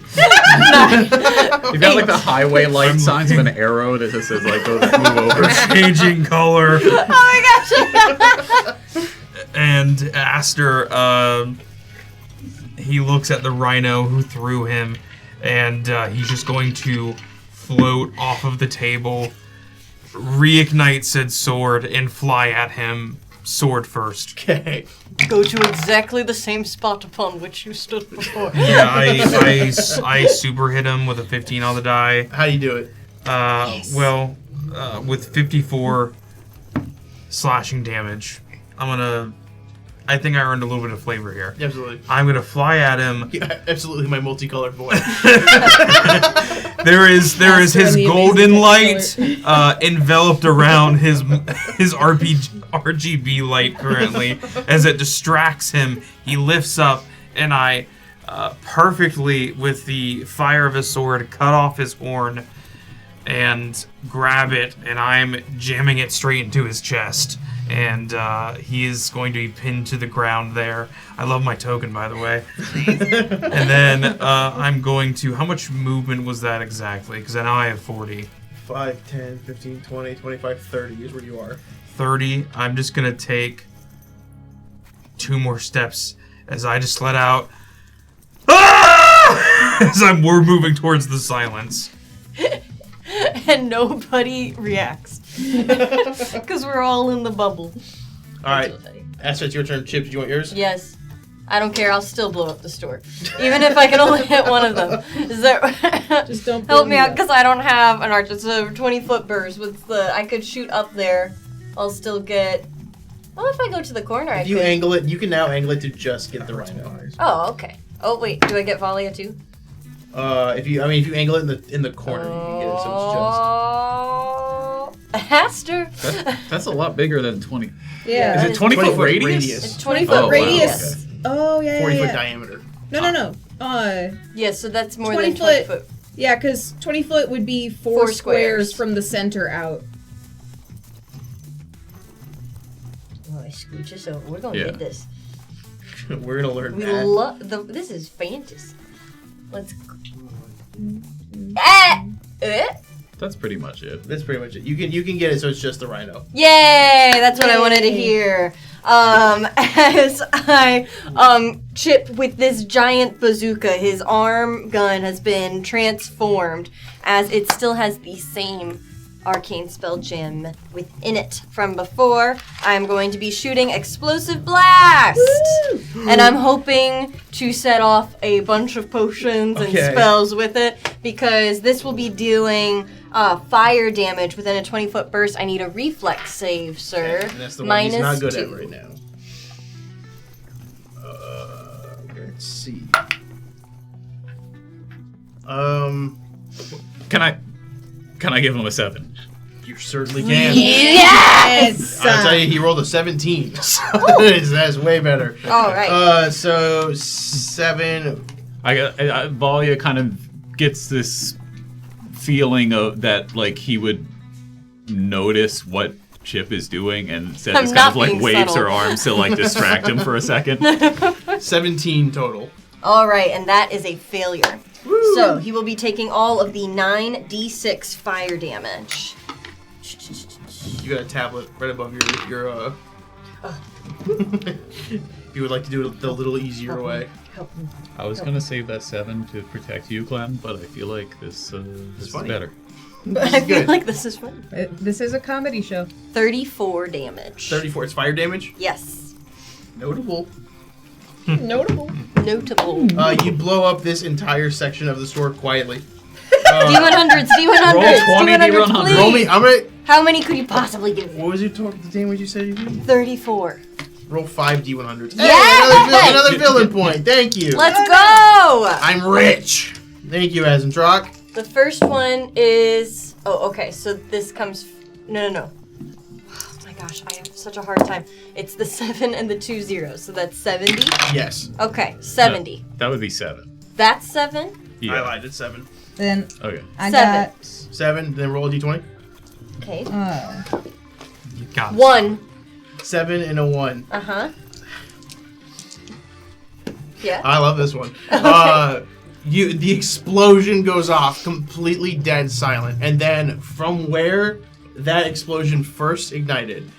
You've got like the highway light signs of an arrow that just says like go move over. changing color. Oh my gosh! And Aster, he looks at the rhino who threw him, and he's just going to float off of the table, reignite said sword, and fly at him, sword first. Okay. Go to exactly the same spot upon which you stood before. Yeah, I super hit him with a 15 on the die. How do you do it? Well, with 54 slashing damage, I think I earned a little bit of flavor here. Absolutely. I'm gonna fly at him. Yeah, absolutely, my multicolored boy. There is Master his and the golden amazing light enveloped around his RGB light currently. As it distracts him, he lifts up, and I perfectly, with the fire of his sword, cut off his horn and grab it, and I'm jamming it straight into his chest. And he is going to be pinned to the ground there. I love my token, by the way. And then I'm going to... How much movement was that exactly? Because now I have 40. 5, 10, 15, 20, 25, 30 is where you are. 30. I'm just going to take 2 more steps as I just let out... Ah! As we're moving towards the silence. And nobody reacts. Because we're all in the bubble. Alright. Aster, it's your turn. Chip, did you want yours? Yes. I don't care, I'll still blow up the store. Even if I can only hit one of them. Is there Just don't help blow me me out, up. because I don't have an archer. It's a 20-foot burst with the I could shoot up there. I'll still get well if I go to the corner I If you could. angle it, you can now angle it to just get the rhino. Oh, okay. Oh wait, do I get Valia too? If you angle it in the corner, you can get it. So Oh, Aster. That's a lot bigger than 20. Yeah. Is it 20 foot 20-foot radius? It's 20 20 foot Oh, wow, radius. okay. Oh, yeah, it's 40 yeah, foot yeah. diameter. No. Yeah, so that's more 20 than 20 foot. foot. Yeah, because 20 foot would be 4 4 squares squares. from the center out. Oh, I scooch this over. We're gonna Yeah. get this. We're gonna learn We that. love this is fantasy. Let's ah! That's pretty much it. That's pretty much it. You can get it, so it's just the rhino. Yay! That's what I wanted to Yay. hear. As I Chip with this giant bazooka, his arm gun has been transformed as it still has the same arcane spell gem within it from before. I'm going to be shooting explosive blast, and I'm hoping to set off a bunch of potions and Okay. spells with it because this will be dealing fire damage within a 20-foot burst. I need a reflex save, sir. And that's the one he's not good at -2. right now. Let's see. Can I give him a 7? You certainly can. Yes! I'll tell you, he rolled a 17. So that's way better. All right. So 7. Valia kind of gets this feeling of that, like he would notice what Chip is doing, and instead I'm just kind not of like being waves subtle. her arms to like distract him for a second. 17 total. All right, and that is a failure. So he will be taking all of the 9d6 fire damage. You got a tablet right above your if You would like to do it the little easier way. Help me. I was gonna save that 7 to protect you, Clem, but I feel like this is funny. better. I feel good. like this is fun. This is a comedy show. 34 damage. 34. It's fire damage. Yes. Notable. Notable. Notable. You blow up this entire section of the store quietly. D100s, D100s, Roll 20 D100s, D100s. please. Roll me. I'm gonna. How many could you possibly give me? What was the damage you said you did? 34. Roll 5 D100s. Yay! Hey, another villain point. Thank you. Let's go! I'm rich. Thank you, Azentrock. The first one is... Oh, okay, so this comes... No. Oh my gosh, I have such a hard time. It's the 7 and the 2 zeros, so that's 70? Yes. Okay, 70. That would be 7. That's 7? Yeah. I lied. It's 7. Then Okay. I 7. got 7. Then roll a D20. Okay. You got this. 1. 7 and a 1. Uh-huh. Yeah. I love this one. The explosion goes off, completely dead silent, and then from where that explosion first ignited,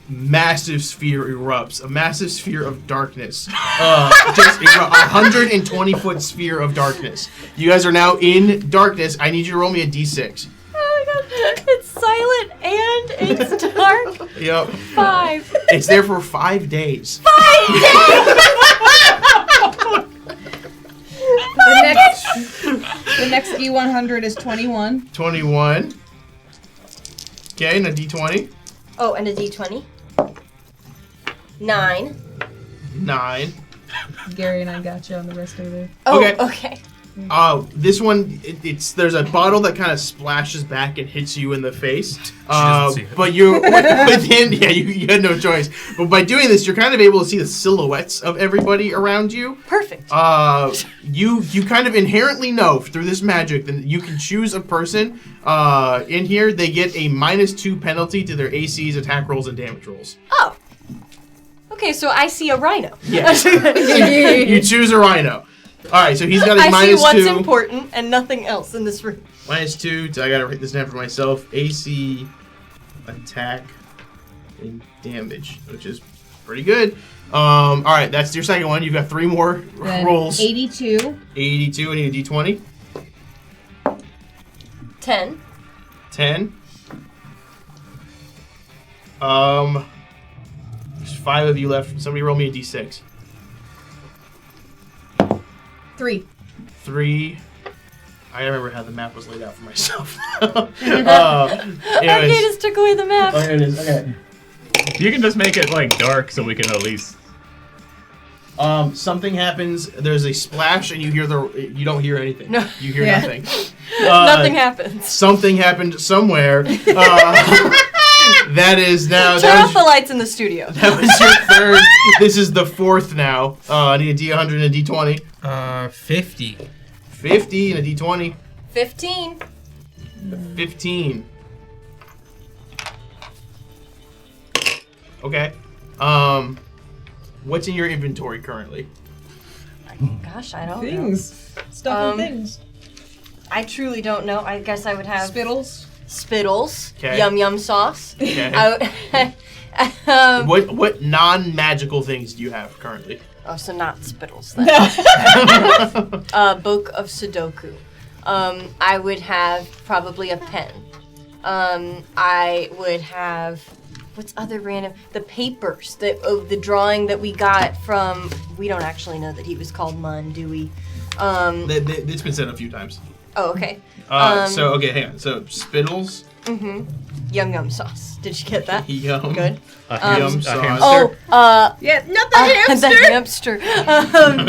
massive sphere erupts, a massive sphere of darkness, just a 120-foot sphere of darkness. You guys are now in darkness. I need you to roll me a d6. Oh my god, it's silent and it's dark. Yep. 5. It's there for 5 days. 5 days! the next D100 is 21. 21. Okay, and a d20. Oh, and a D20. 9. 9. Gary and I got you on the rest of it. Oh, Okay. okay. This one, there's a bottle that kind of splashes back and hits you in the face. doesn't see it. But you're within, you had no choice. But by doing this, you're kind of able to see the silhouettes of everybody around you. Perfect. You kind of inherently know through this magic that you can choose a person in here. They get a -2 penalty to their ACs, attack rolls, and damage rolls. Oh. Okay, so I see a rhino. Yes. You choose a rhino. All right, so he's got a I see -2. what's important and nothing else in this room. -2. So I gotta write this down for myself. AC, attack, and damage, which is pretty good. All right, that's your second one. You've got 3 more Then rolls. 82. 82. I need a D20. 10. 10. There's 5 of you left. Somebody roll me a D6. 3. 3. I remember how the map was laid out for myself. Okay, just took away the map. Oh, here it is. Okay. You can just make it like dark so we can at least. Something happens. There's a splash, and you don't hear anything. No. You hear Yeah. nothing. Nothing happens. Something happened somewhere. That is now. Turn off the lights in the studio. That was your third. This is the 4th now. I need a D100 and a D20. 50. 50 and a D20. 15. 15. Okay. What's in your inventory currently? Gosh, I don't know. Things. Stuff and things. I truly don't know. I guess I would have Spittles. Spittles, Okay. yum yum sauce. Okay. What non-magical things do you have currently? Oh, so not Spittles then. Book of Sudoku. I would have probably a pen. I would have what's other random? The papers of the drawing that we got from. We don't actually know that he was called Mun, do we? It's been said a few times. Oh, okay. So okay, hang on. So Spittles. Yum yum sauce. Did you get that? Yum. Good. Yum a sauce. Oh, Yeah, not the hamster. the hamster.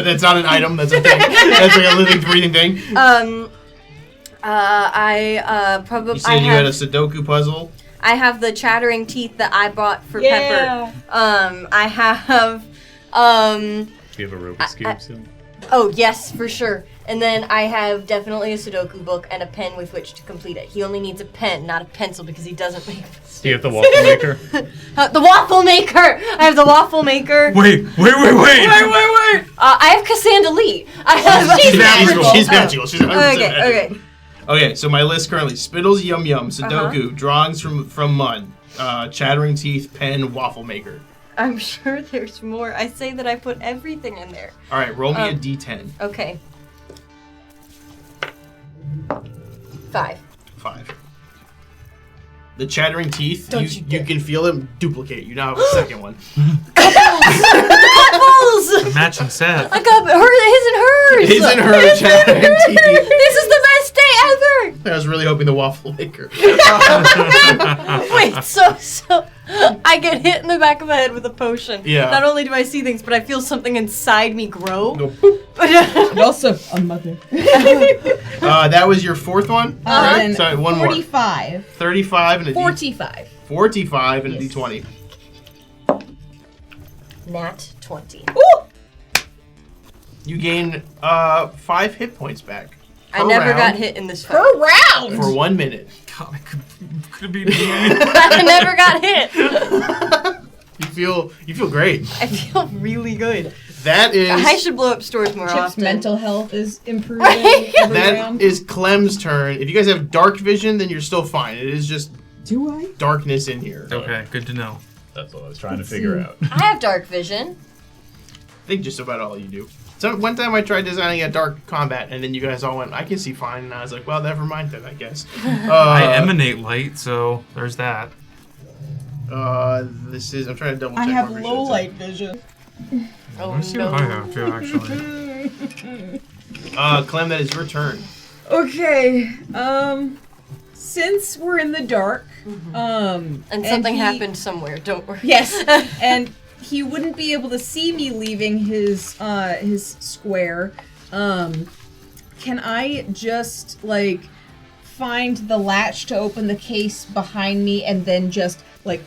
That's not an item. That's a thing. That's like a living, breathing thing. I probably. You said you had a Sudoku puzzle. I have the chattering teeth that I bought for Yeah. Pepper. I have. Do you have a Rubik's Cube still? Oh yes, for sure. And then I have definitely a Sudoku book and a pen with which to complete it. He only needs a pen, not a pencil, because he doesn't make. Do you have the waffle maker? The waffle maker. I have the waffle maker. Wait. I have Cassandra Lee. I have. She's magical. She's magical. She's 100% magical. Okay. Okay, so my list currently: Spittles, Yum Yum, Sudoku, drawings from Mun, chattering teeth, pen, waffle maker. I'm sure there's more. I say that I put everything in there. All right, roll me a d10. Okay. 5. 5. The chattering teeth, Don't you you dare. can feel them duplicate. You now have a second one. Apples! Matching set. I got his and hers. His and her chattering teeth. This is the best day ever. I was really hoping the waffle maker. Wait, so I get hit in the back of the head with a potion. Yeah. Not only do I see things, but I feel something inside me grow. Go boop. And also a mother. That was your fourth one? Then Sorry, one more. 45. 35 and a 45. 45 and a Yes. d20. Nat 20. Ooh! You gain 5 hit points back. I per never round got hit in this fight. Per round! for 1 minute. God, it could be me. I never got hit. You feel great. I feel really good. That is I should blow up stores more Chip's often. mental health is improving Right? every that round. is Clem's turn. If you guys have dark vision, then you're still fine. It is just Do I? darkness in here. Okay, good to know. That's what I was trying to figure out. I have dark vision. I think just about all you do. So one time I tried designing a dark combat, and then you guys all went, I can see fine. And I was like, well, never mind then, I guess. I emanate light, so there's that. This is, I'm trying to double check. I have what low version light vision. Oh Let's see no. what I have too, actually. it's. Clem, that is your turn. Okay. Since we're in the dark, And something he- happened somewhere, don't worry. Yes, and he wouldn't be able to see me leaving his square. Can I just like find the latch to open the case behind me and then just like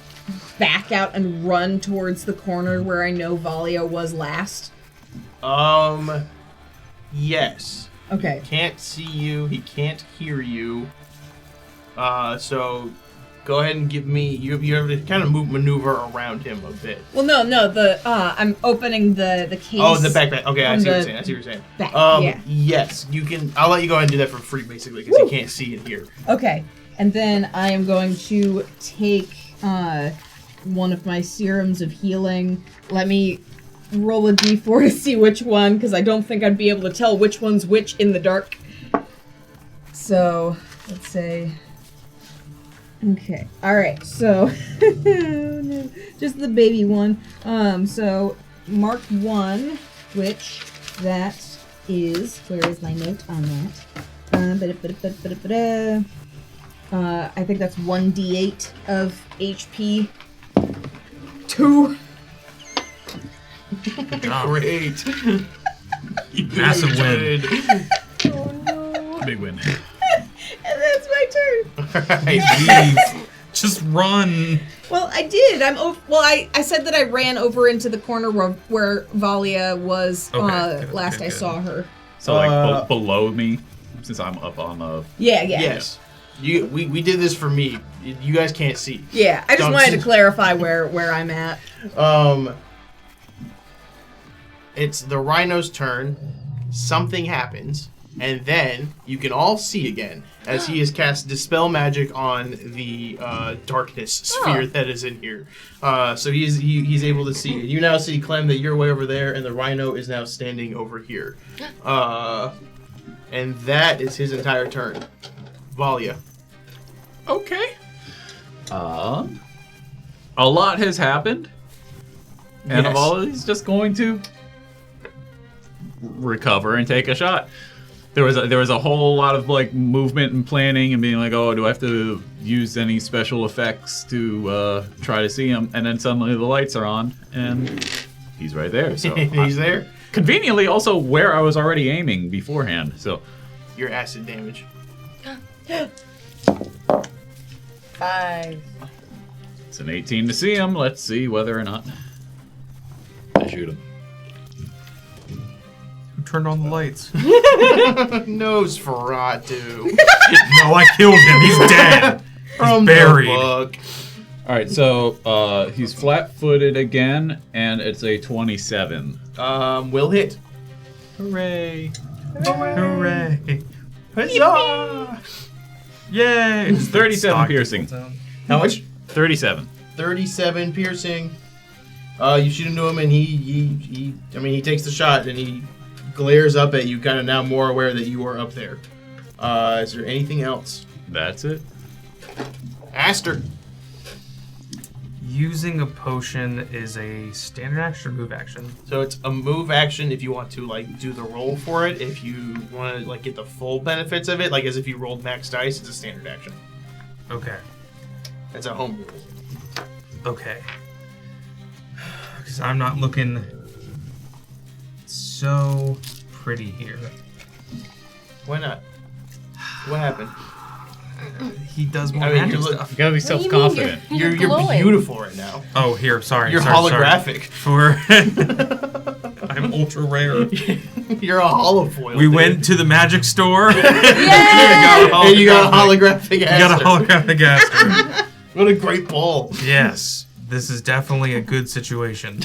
back out and run towards the corner where I know Valia was last? Yes. Okay. He can't see you. He can't hear you. So go ahead and give me. You have to kind of maneuver around him a bit. Well, no. I'm opening the case. Oh, the backpack. Okay, I from see what you're the saying. I see what you're saying. back, yeah. Yes, you can. I'll let you go ahead and do that for free, basically, because Woo. he can't see and hear. Okay, and then I am going to take one of my serums of healing. Let me roll a d4 to see which one, because I don't think I'd be able to tell which one's which in the dark. So, let's say... Okay, alright, so... no, just the baby one. So, Mark 1, which that is... Where is my note on that? I think that's 1d8 of HP. 2. Good job. Great. You Massive win. did. Oh no. Big win. And that's my turn. Alright. Leave. Just run. Well, I did. I said that I ran over into the corner where Valia was Okay, good, last good, I good. saw her. So like below me, since I'm up on the. Yeah. Yes. We did this for me. You guys can't see. Yeah, I just Don't wanted see- to clarify where I'm at. It's the rhino's turn. Something happens, and then you can all see again as he has cast Dispel Magic on the darkness sphere that is in here. So he's able to see. You now see, Clem, that you're way over there, and the rhino is now standing over here. And that is his entire turn. Valia. Okay. A lot has happened, and Yes. Avali just going to recover and take a shot. There was a whole lot of like movement and planning and being like, oh, do I have to use any special effects to try to see him? And then suddenly the lights are on and he's right there. So He's there. conveniently also where I was already aiming beforehand. So Your acid damage. 5. it's an 18 to see him. Let's see whether or not I shoot him. Who turned on the lights? Nosferatu. No, I killed him. He's dead. From buried. the book. All right, so he's flat-footed again, and it's a 27. Will hit. Hooray! Hooray. Huzzah! Yay. It's 37 piercing. How much? 37. 37 piercing. You shoot into him, and he takes the shot, and he glares up at you, kind of now more aware that you are up there. Is there anything else? That's it. Aster. Using a potion is a standard action or move action? So it's a move action if you want to like do the roll for it. If you want to like get the full benefits of it, like as if you rolled max dice, it's a standard action. Okay. It's a home rule. Okay. Because I'm not looking so pretty here. Why not? What happened? He does more I mean, magic you're stuff. You gotta be What do you mean? self-confident. You're glowing. beautiful right now. Oh, here, sorry. You're sorry. holographic. For I'm ultra rare. You're a holofoil. We dude. went to the magic store. Yay! And you got a holographic You got a holographic Aster. What a great ball. Yes. This is definitely a good situation.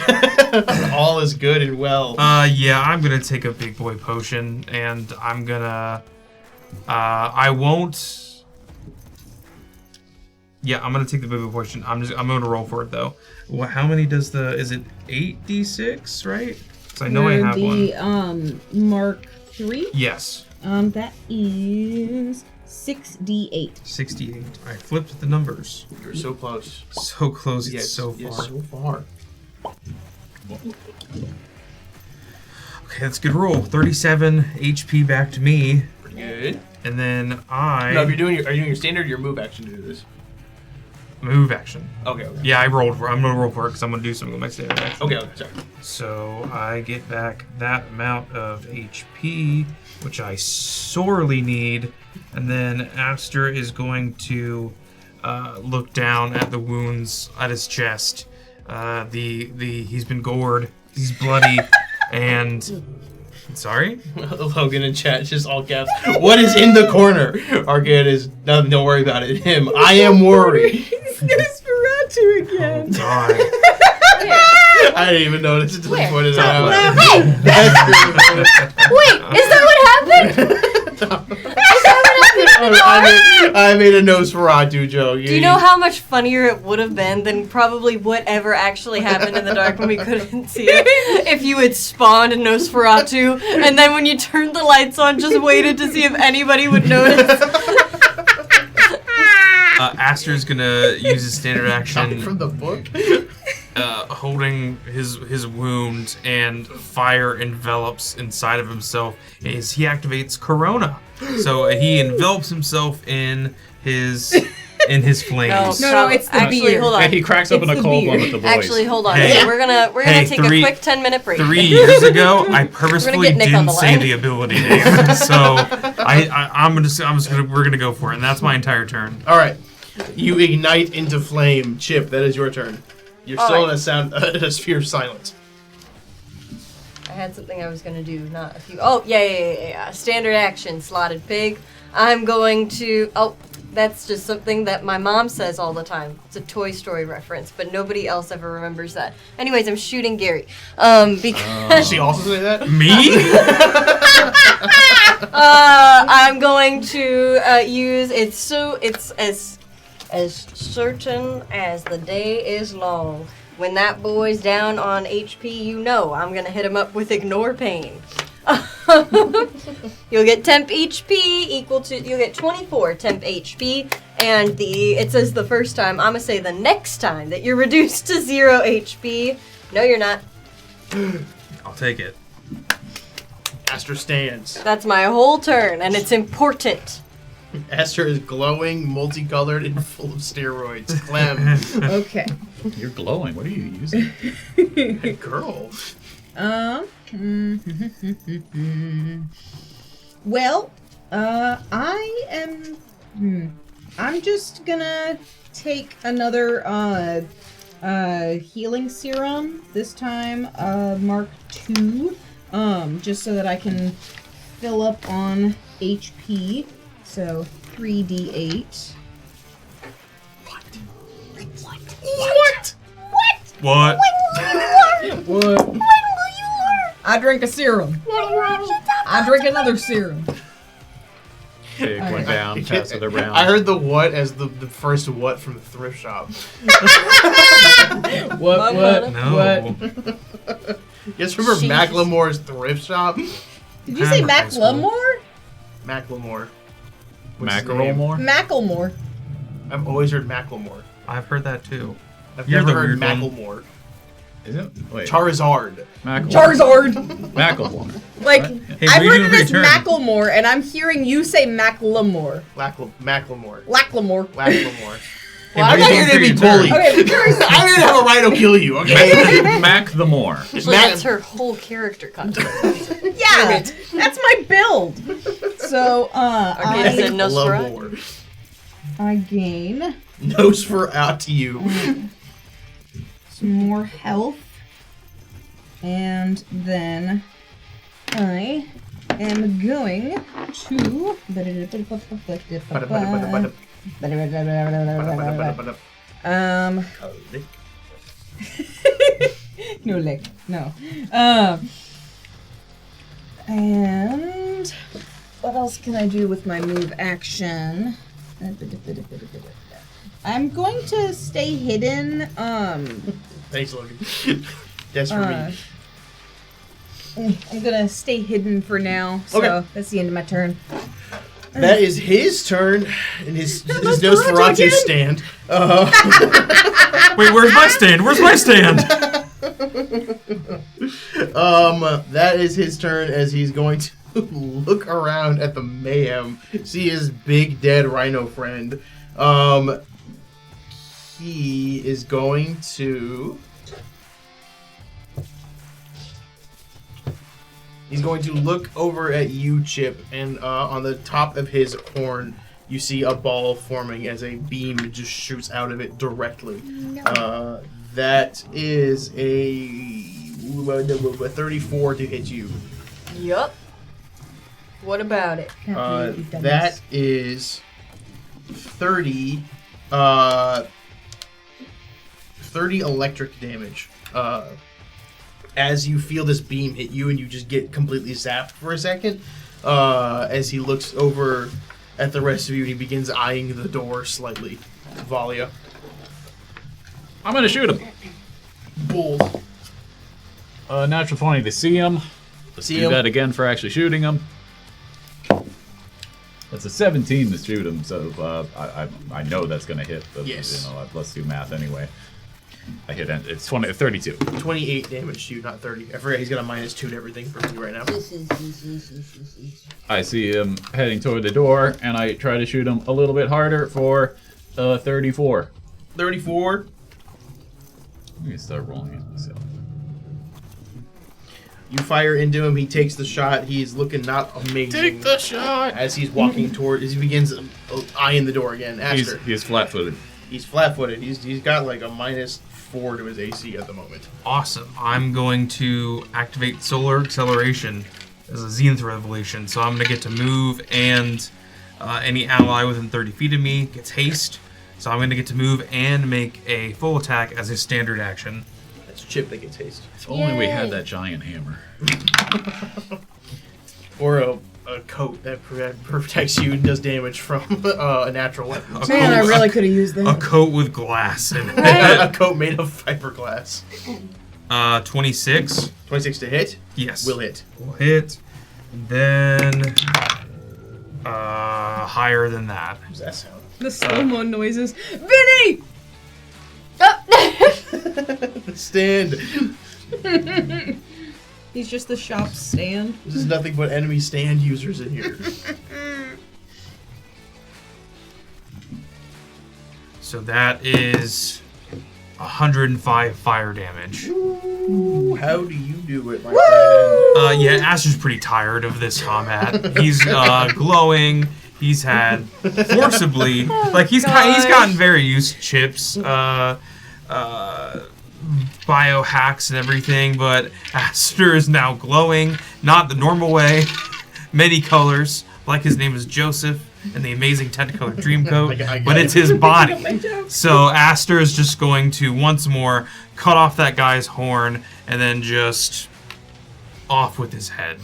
All is good and well. Yeah, I'm gonna take a big boy potion, and I'm gonna. I won't. Yeah, I'm gonna take the big boy potion. I'm gonna roll for it though. Well, how many does the? Is it 8d6, right? Because I know I have one. Mark 3. Yes. That is 6d8. 68. I flipped the numbers. You're so close. So close, Yes, it's so far. yes, so far. Okay, that's a good roll. 37 HP back to me, Pretty good. and then No, if I are you doing your standard or your move action to do this? move action. Okay. Yeah, I'm gonna roll for it because I'm gonna do something with my standard action. Okay, sorry. So I get back that amount of HP, which I sorely need, and then Aster is going to look down at the wounds at his chest. He's been gored, he's bloody, and sorry. Logan in chat, just all caps. What is in the corner? Arcade is no, don't worry about it. Him. I am worried. Nosferatu again. God. I didn't even notice until you Where? pointed it out. Hey! Wait, is that what happened? I made a Nosferatu joke. Do you know how much funnier it would have been than probably whatever actually happened in the dark when we couldn't see it if you had spawned a Nosferatu and then when you turned the lights on just waited to see if anybody would notice? Aster's gonna use his standard action. from the book? Holding his wound, and fire envelops inside of himself as he activates Corona. So he envelops himself in his flames. No, it's the actually, beer. hold on. And he cracks open It's a the cold beer. one with the boys. Actually, hold on. Hey. So we're gonna Hey, take three- a quick 10-minute break. 3 years ago, I purposefully get Nick on didn't the say line. the ability name, so we're gonna go for it, and that's my entire turn. All right. You ignite into flame. Chip, that is your turn. You're All still right. in a sphere of silence. I had something I was gonna do, not a few. Oh, yeah. Standard action, slotted pig. I'm going to. Oh, that's just something that my mom says all the time. It's a Toy Story reference, but nobody else ever remembers that. Anyways, I'm shooting Gary. Did Because she also say that? Me? I'm going to use. It's as certain as the day is long. When that boy's down on HP, you know I'm gonna hit him up with ignore pain. You'll get temp HP equal to, you'll get 24 temp HP, and it says the first time, I'm gonna say the next time that you're reduced to 0 HP. No, you're not. I'll take it. Aster stands. That's my whole turn, and it's important. Aster is glowing, multicolored, and full of steroids. Clem. Okay. You're glowing. What are you using? Hey, girl. Well, I am. I'm just gonna take another healing serum. This time, Mark 2. Just so that I can fill up on HP. So 3d8. What? What? I drink a serum. I drink another serum. Take one down, pass it around. I heard the what as the first what from the thrift shop. What? No. You guys remember Jesus. Macklemore's thrift shop? Did you say High school. Macklemore? Macklemore. What's his name? Macklemore? Macklemore. I've always heard Macklemore. I've heard that too. I've You're never the heard weird one. Macklemore. Is it? Wait. Charizard. Macklemore. Charizard. Macklemore. Like, Hey, I've we heard do it as return. Macklemore, and I'm hearing you say Macklemore. Macklemore. Lacklemore. Macklemore. Hey, I'm we not do here to be return. bullied. Okay, I'm here to have a rhino kill you, okay? Mac the More. Actually, that's her whole character concept. yeah, that's my build. So, Okay, is it Nosferatu? Macklemore. I gain Nosferatu. some more health, and then I am going to no lick, no. And what else can I do with my move action? I'm going to stay hidden. Thanks, Logan. That's for me. I'm gonna stay hidden for now. So Okay. that's the end of my turn. That is his turn in his Nosferatu Nosferatu again? stand. Wait, where's my stand? Where's my stand? That is his turn as he's going to look around at the mayhem, see his big dead rhino friend. He is going to. He's going to look over at you, Chip, and on the top of his horn, you see a ball forming as a beam just shoots out of it directly. That is a 34 to hit you. Yup. What about it? Can't believe you've done That this. is 30 electric damage. As you feel this beam hit you and you just get completely zapped for a second, as he looks over at the rest of you and he begins eyeing the door slightly. Valia. I'm gonna shoot him. Bold. Natural 20 to see him. Let's See do him. that again for actually shooting him. That's a 17 to shoot him, so I know that's gonna hit. But, Yes. You know, let's do math anyway. I hit it. It's 32. 28 damage to you, not 30. I forget he's got a -2 to everything for me right now. I see him heading toward the door, and I try to shoot him a little bit harder for 34. 34. Let me start rolling it myself. You fire into him. He takes the shot. He's looking not amazing. shot. As he's walking toward, as he begins eyeing the door again. Aster. He's flat-footed. He's flat-footed. He's got like a -4 to his AC at the moment. Awesome. I'm going to activate solar acceleration as a zenith revelation. So I'm going to get to move, and any ally within 30 feet of me gets haste. So I'm going to get to move and make a full attack as a standard action. That's Chip that gets haste. If only we Yay. had that giant hammer. Or a coat that protects you and does damage from a natural weapon. Man, I really could have used A that. coat with glass in it. A coat made of fiberglass. 26. 26 to hit. Yes. Will hit. Will hit. And then higher than that. What does that sound? The slow-mo noises. Vinny! Stand. He's just the shop stand. This is nothing but enemy stand users in here. So that is 105 fire damage. Ooh, how do you do it, my friend? Yeah, Aster's pretty tired of this combat. He's glowing. He's had forcibly, like he's gotten very used to Chip's biohacks and everything, but Aster is now glowing, not the normal way, many colors, like his name is Joseph and the amazing Technicolor Dreamcoat, I but it's his body. So Aster is just going to once more cut off that guy's horn and then just off with his head.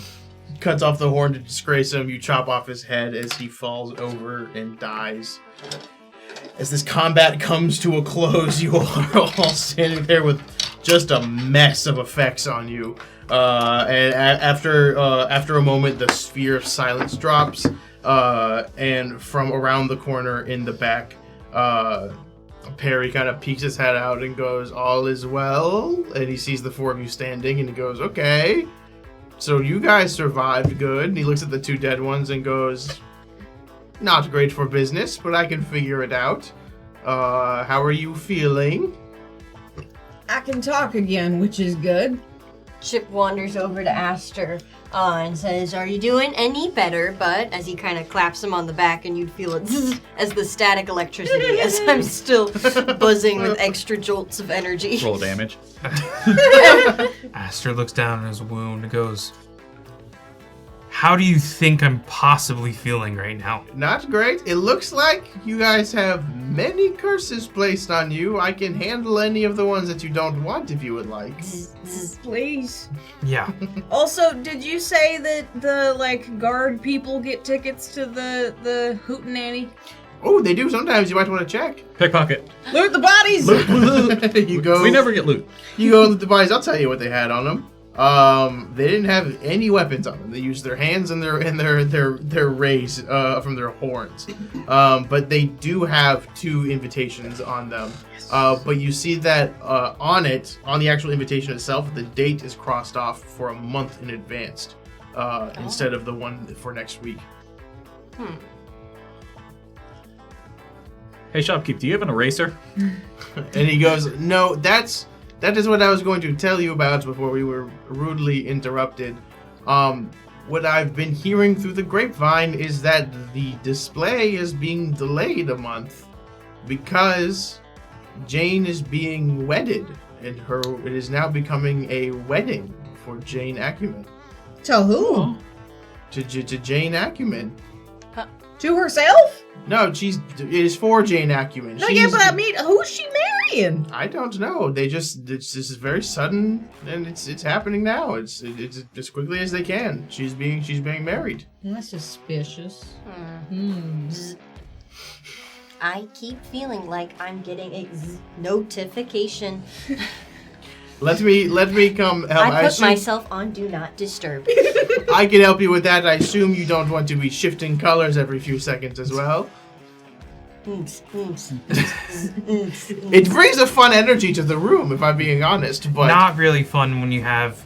cuts off the horn to disgrace him. You chop off his head as he falls over and dies. As this combat comes to a close, you are all standing there with just a mess of effects on you. And after a moment, the sphere of silence drops, and from around the corner in the back, Perry kind of peeks his head out and goes, "All is well," and he sees the four of you standing, and he goes, "Okay, so you guys survived good." And he looks at the two dead ones and goes, "Not great for business, but I can figure it out. How are you feeling?" I can talk again, which is good. Chip wanders over to Aster and says, "Are you doing any better, bud?" As he kind of claps him on the back, and you'd feel it zzz, as the static electricity, as I'm still buzzing with extra jolts of energy. Roll damage. Aster looks down at his wound and goes, "How do you think I'm possibly feeling right now?" Not great. It looks like you guys have many curses placed on you. I can handle any of the ones that you don't want if you would like. Please. Yeah. Also, did you say that the guard people get tickets to the hootenanny? Oh, they do sometimes. You might want to check. Pickpocket. Loot the bodies. You go. We never get loot. You go loot the bodies. I'll tell you what they had on them. They didn't have any weapons on them. They used their hands and their rays from their horns. But they do have 2 invitations on them. But you see that on the actual invitation itself, the date is crossed off for a month in advance instead of the one for next week. Hey, shopkeep, do you have an eraser? And he goes, "No, that is what I was going to tell you about before we were rudely interrupted. What I've been hearing through the grapevine is that the display is being delayed a month because Jane is being wedded, and it is now becoming a wedding for Jane Acumen." To who? To Jane Acumen. To herself? No, it is for Jane Acumen. No, yeah, but I mean, who's she marrying? I don't know. This is very sudden, and it's happening now. It's as quickly as they can. She's being married. That's suspicious. I keep feeling like I'm getting a notification. Let me come help. I put myself on Do Not Disturb. I can help you with that. I assume you don't want to be shifting colors every few seconds as well. It brings a fun energy to the room, if I'm being honest. But Not really fun when you have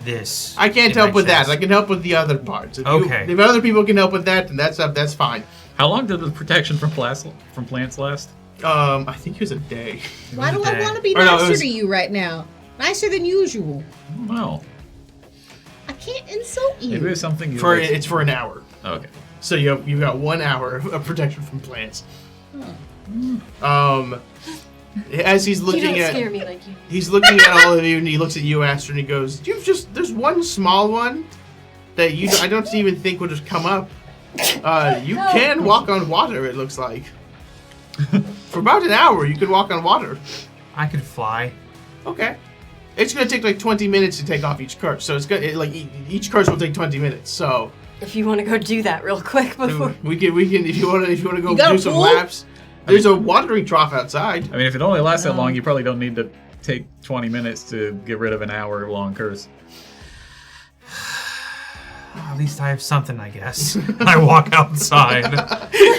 this. I can't in help my with chest. that. I can help with the other parts. Okay. If other people can help with that, then that's fine. How long did the protection from plants last? I think it was a day. Why do I day. want to be Or no, it nicer was- to you right now? Nicer than usual. Well, I can't insult you. maybe it's something you It's for an hour. Okay. So you got 1 hour of protection from plants. As he's You looking don't at scare me like you. he's looking at all of you, and he looks at you, Aster, and he goes, "There's one small one that I don't even think would have come up. You can walk on water. It looks like for about an hour you could walk on water. I could fly. Okay." It's gonna take like 20 minutes to take off each curse, so it's gonna each curse will take 20 minutes. So If you want to go do that real quick before. we can if you want to go You got a do some pool? laps. There's a watering trough outside. I mean, if it only lasts that long, you probably don't need to take 20 minutes to get rid of an hour-long curse. At least I have something, I guess. I walk outside.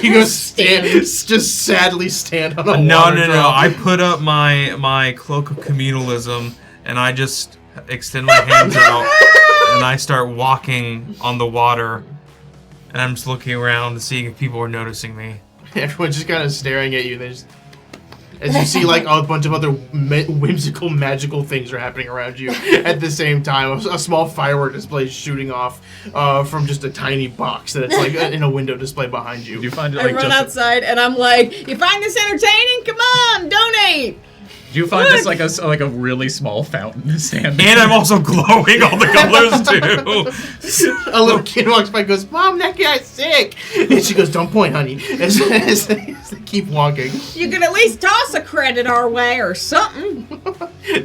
You go just sadly stand on a No. water drop. I put up my cloak of communalism and I just extend my hands out and I start walking on the water. And I'm just looking around to see if people are noticing me. Everyone's just kind of staring at you. As you see, like, a bunch of other whimsical, magical things are happening around you at the same time. A small firework display is shooting off from just a tiny box that it's like in a window display behind you. Did you find it I like run just? outside and I'm like, you find this entertaining? Come on, donate! Did you find this like a really small fountain to stand there? And I'm also glowing all the colors too. A little kid walks by and goes, "Mom, that guy's sick." And she goes, "Don't point, honey," as they keep walking. You can at least toss a credit our way or something.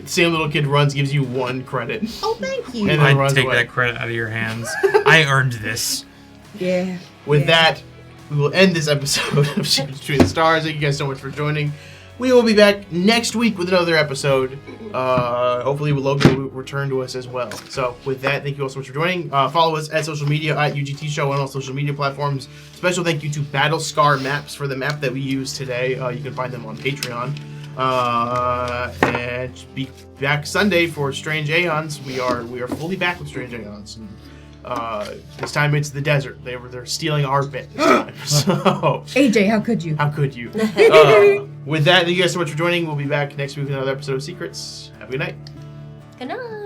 Same little kid runs, gives you 1 credit. Oh, thank you. And then I'd runs take away. that credit out of your hands. I earned this. Yeah. With that, we will end this episode of Secrets Between the Stars. Thank you guys so much for joining. We will be back next week with another episode. Hopefully Logan will return to us as well. So with that, thank you all so much for joining. Follow us at social media at UGT Show on all social media platforms. Special thank you to Battle Scar Maps for the map that we used today. You can find them on Patreon. And be back Sunday for Strange Aeons. We are fully back with Strange Aeons. This time it's the desert. They're stealing our bit this time. So AJ, how could you? how could you? With that, thank you guys so much for joining. We'll be back next week with another episode of Secrets. Have a good night. Good night.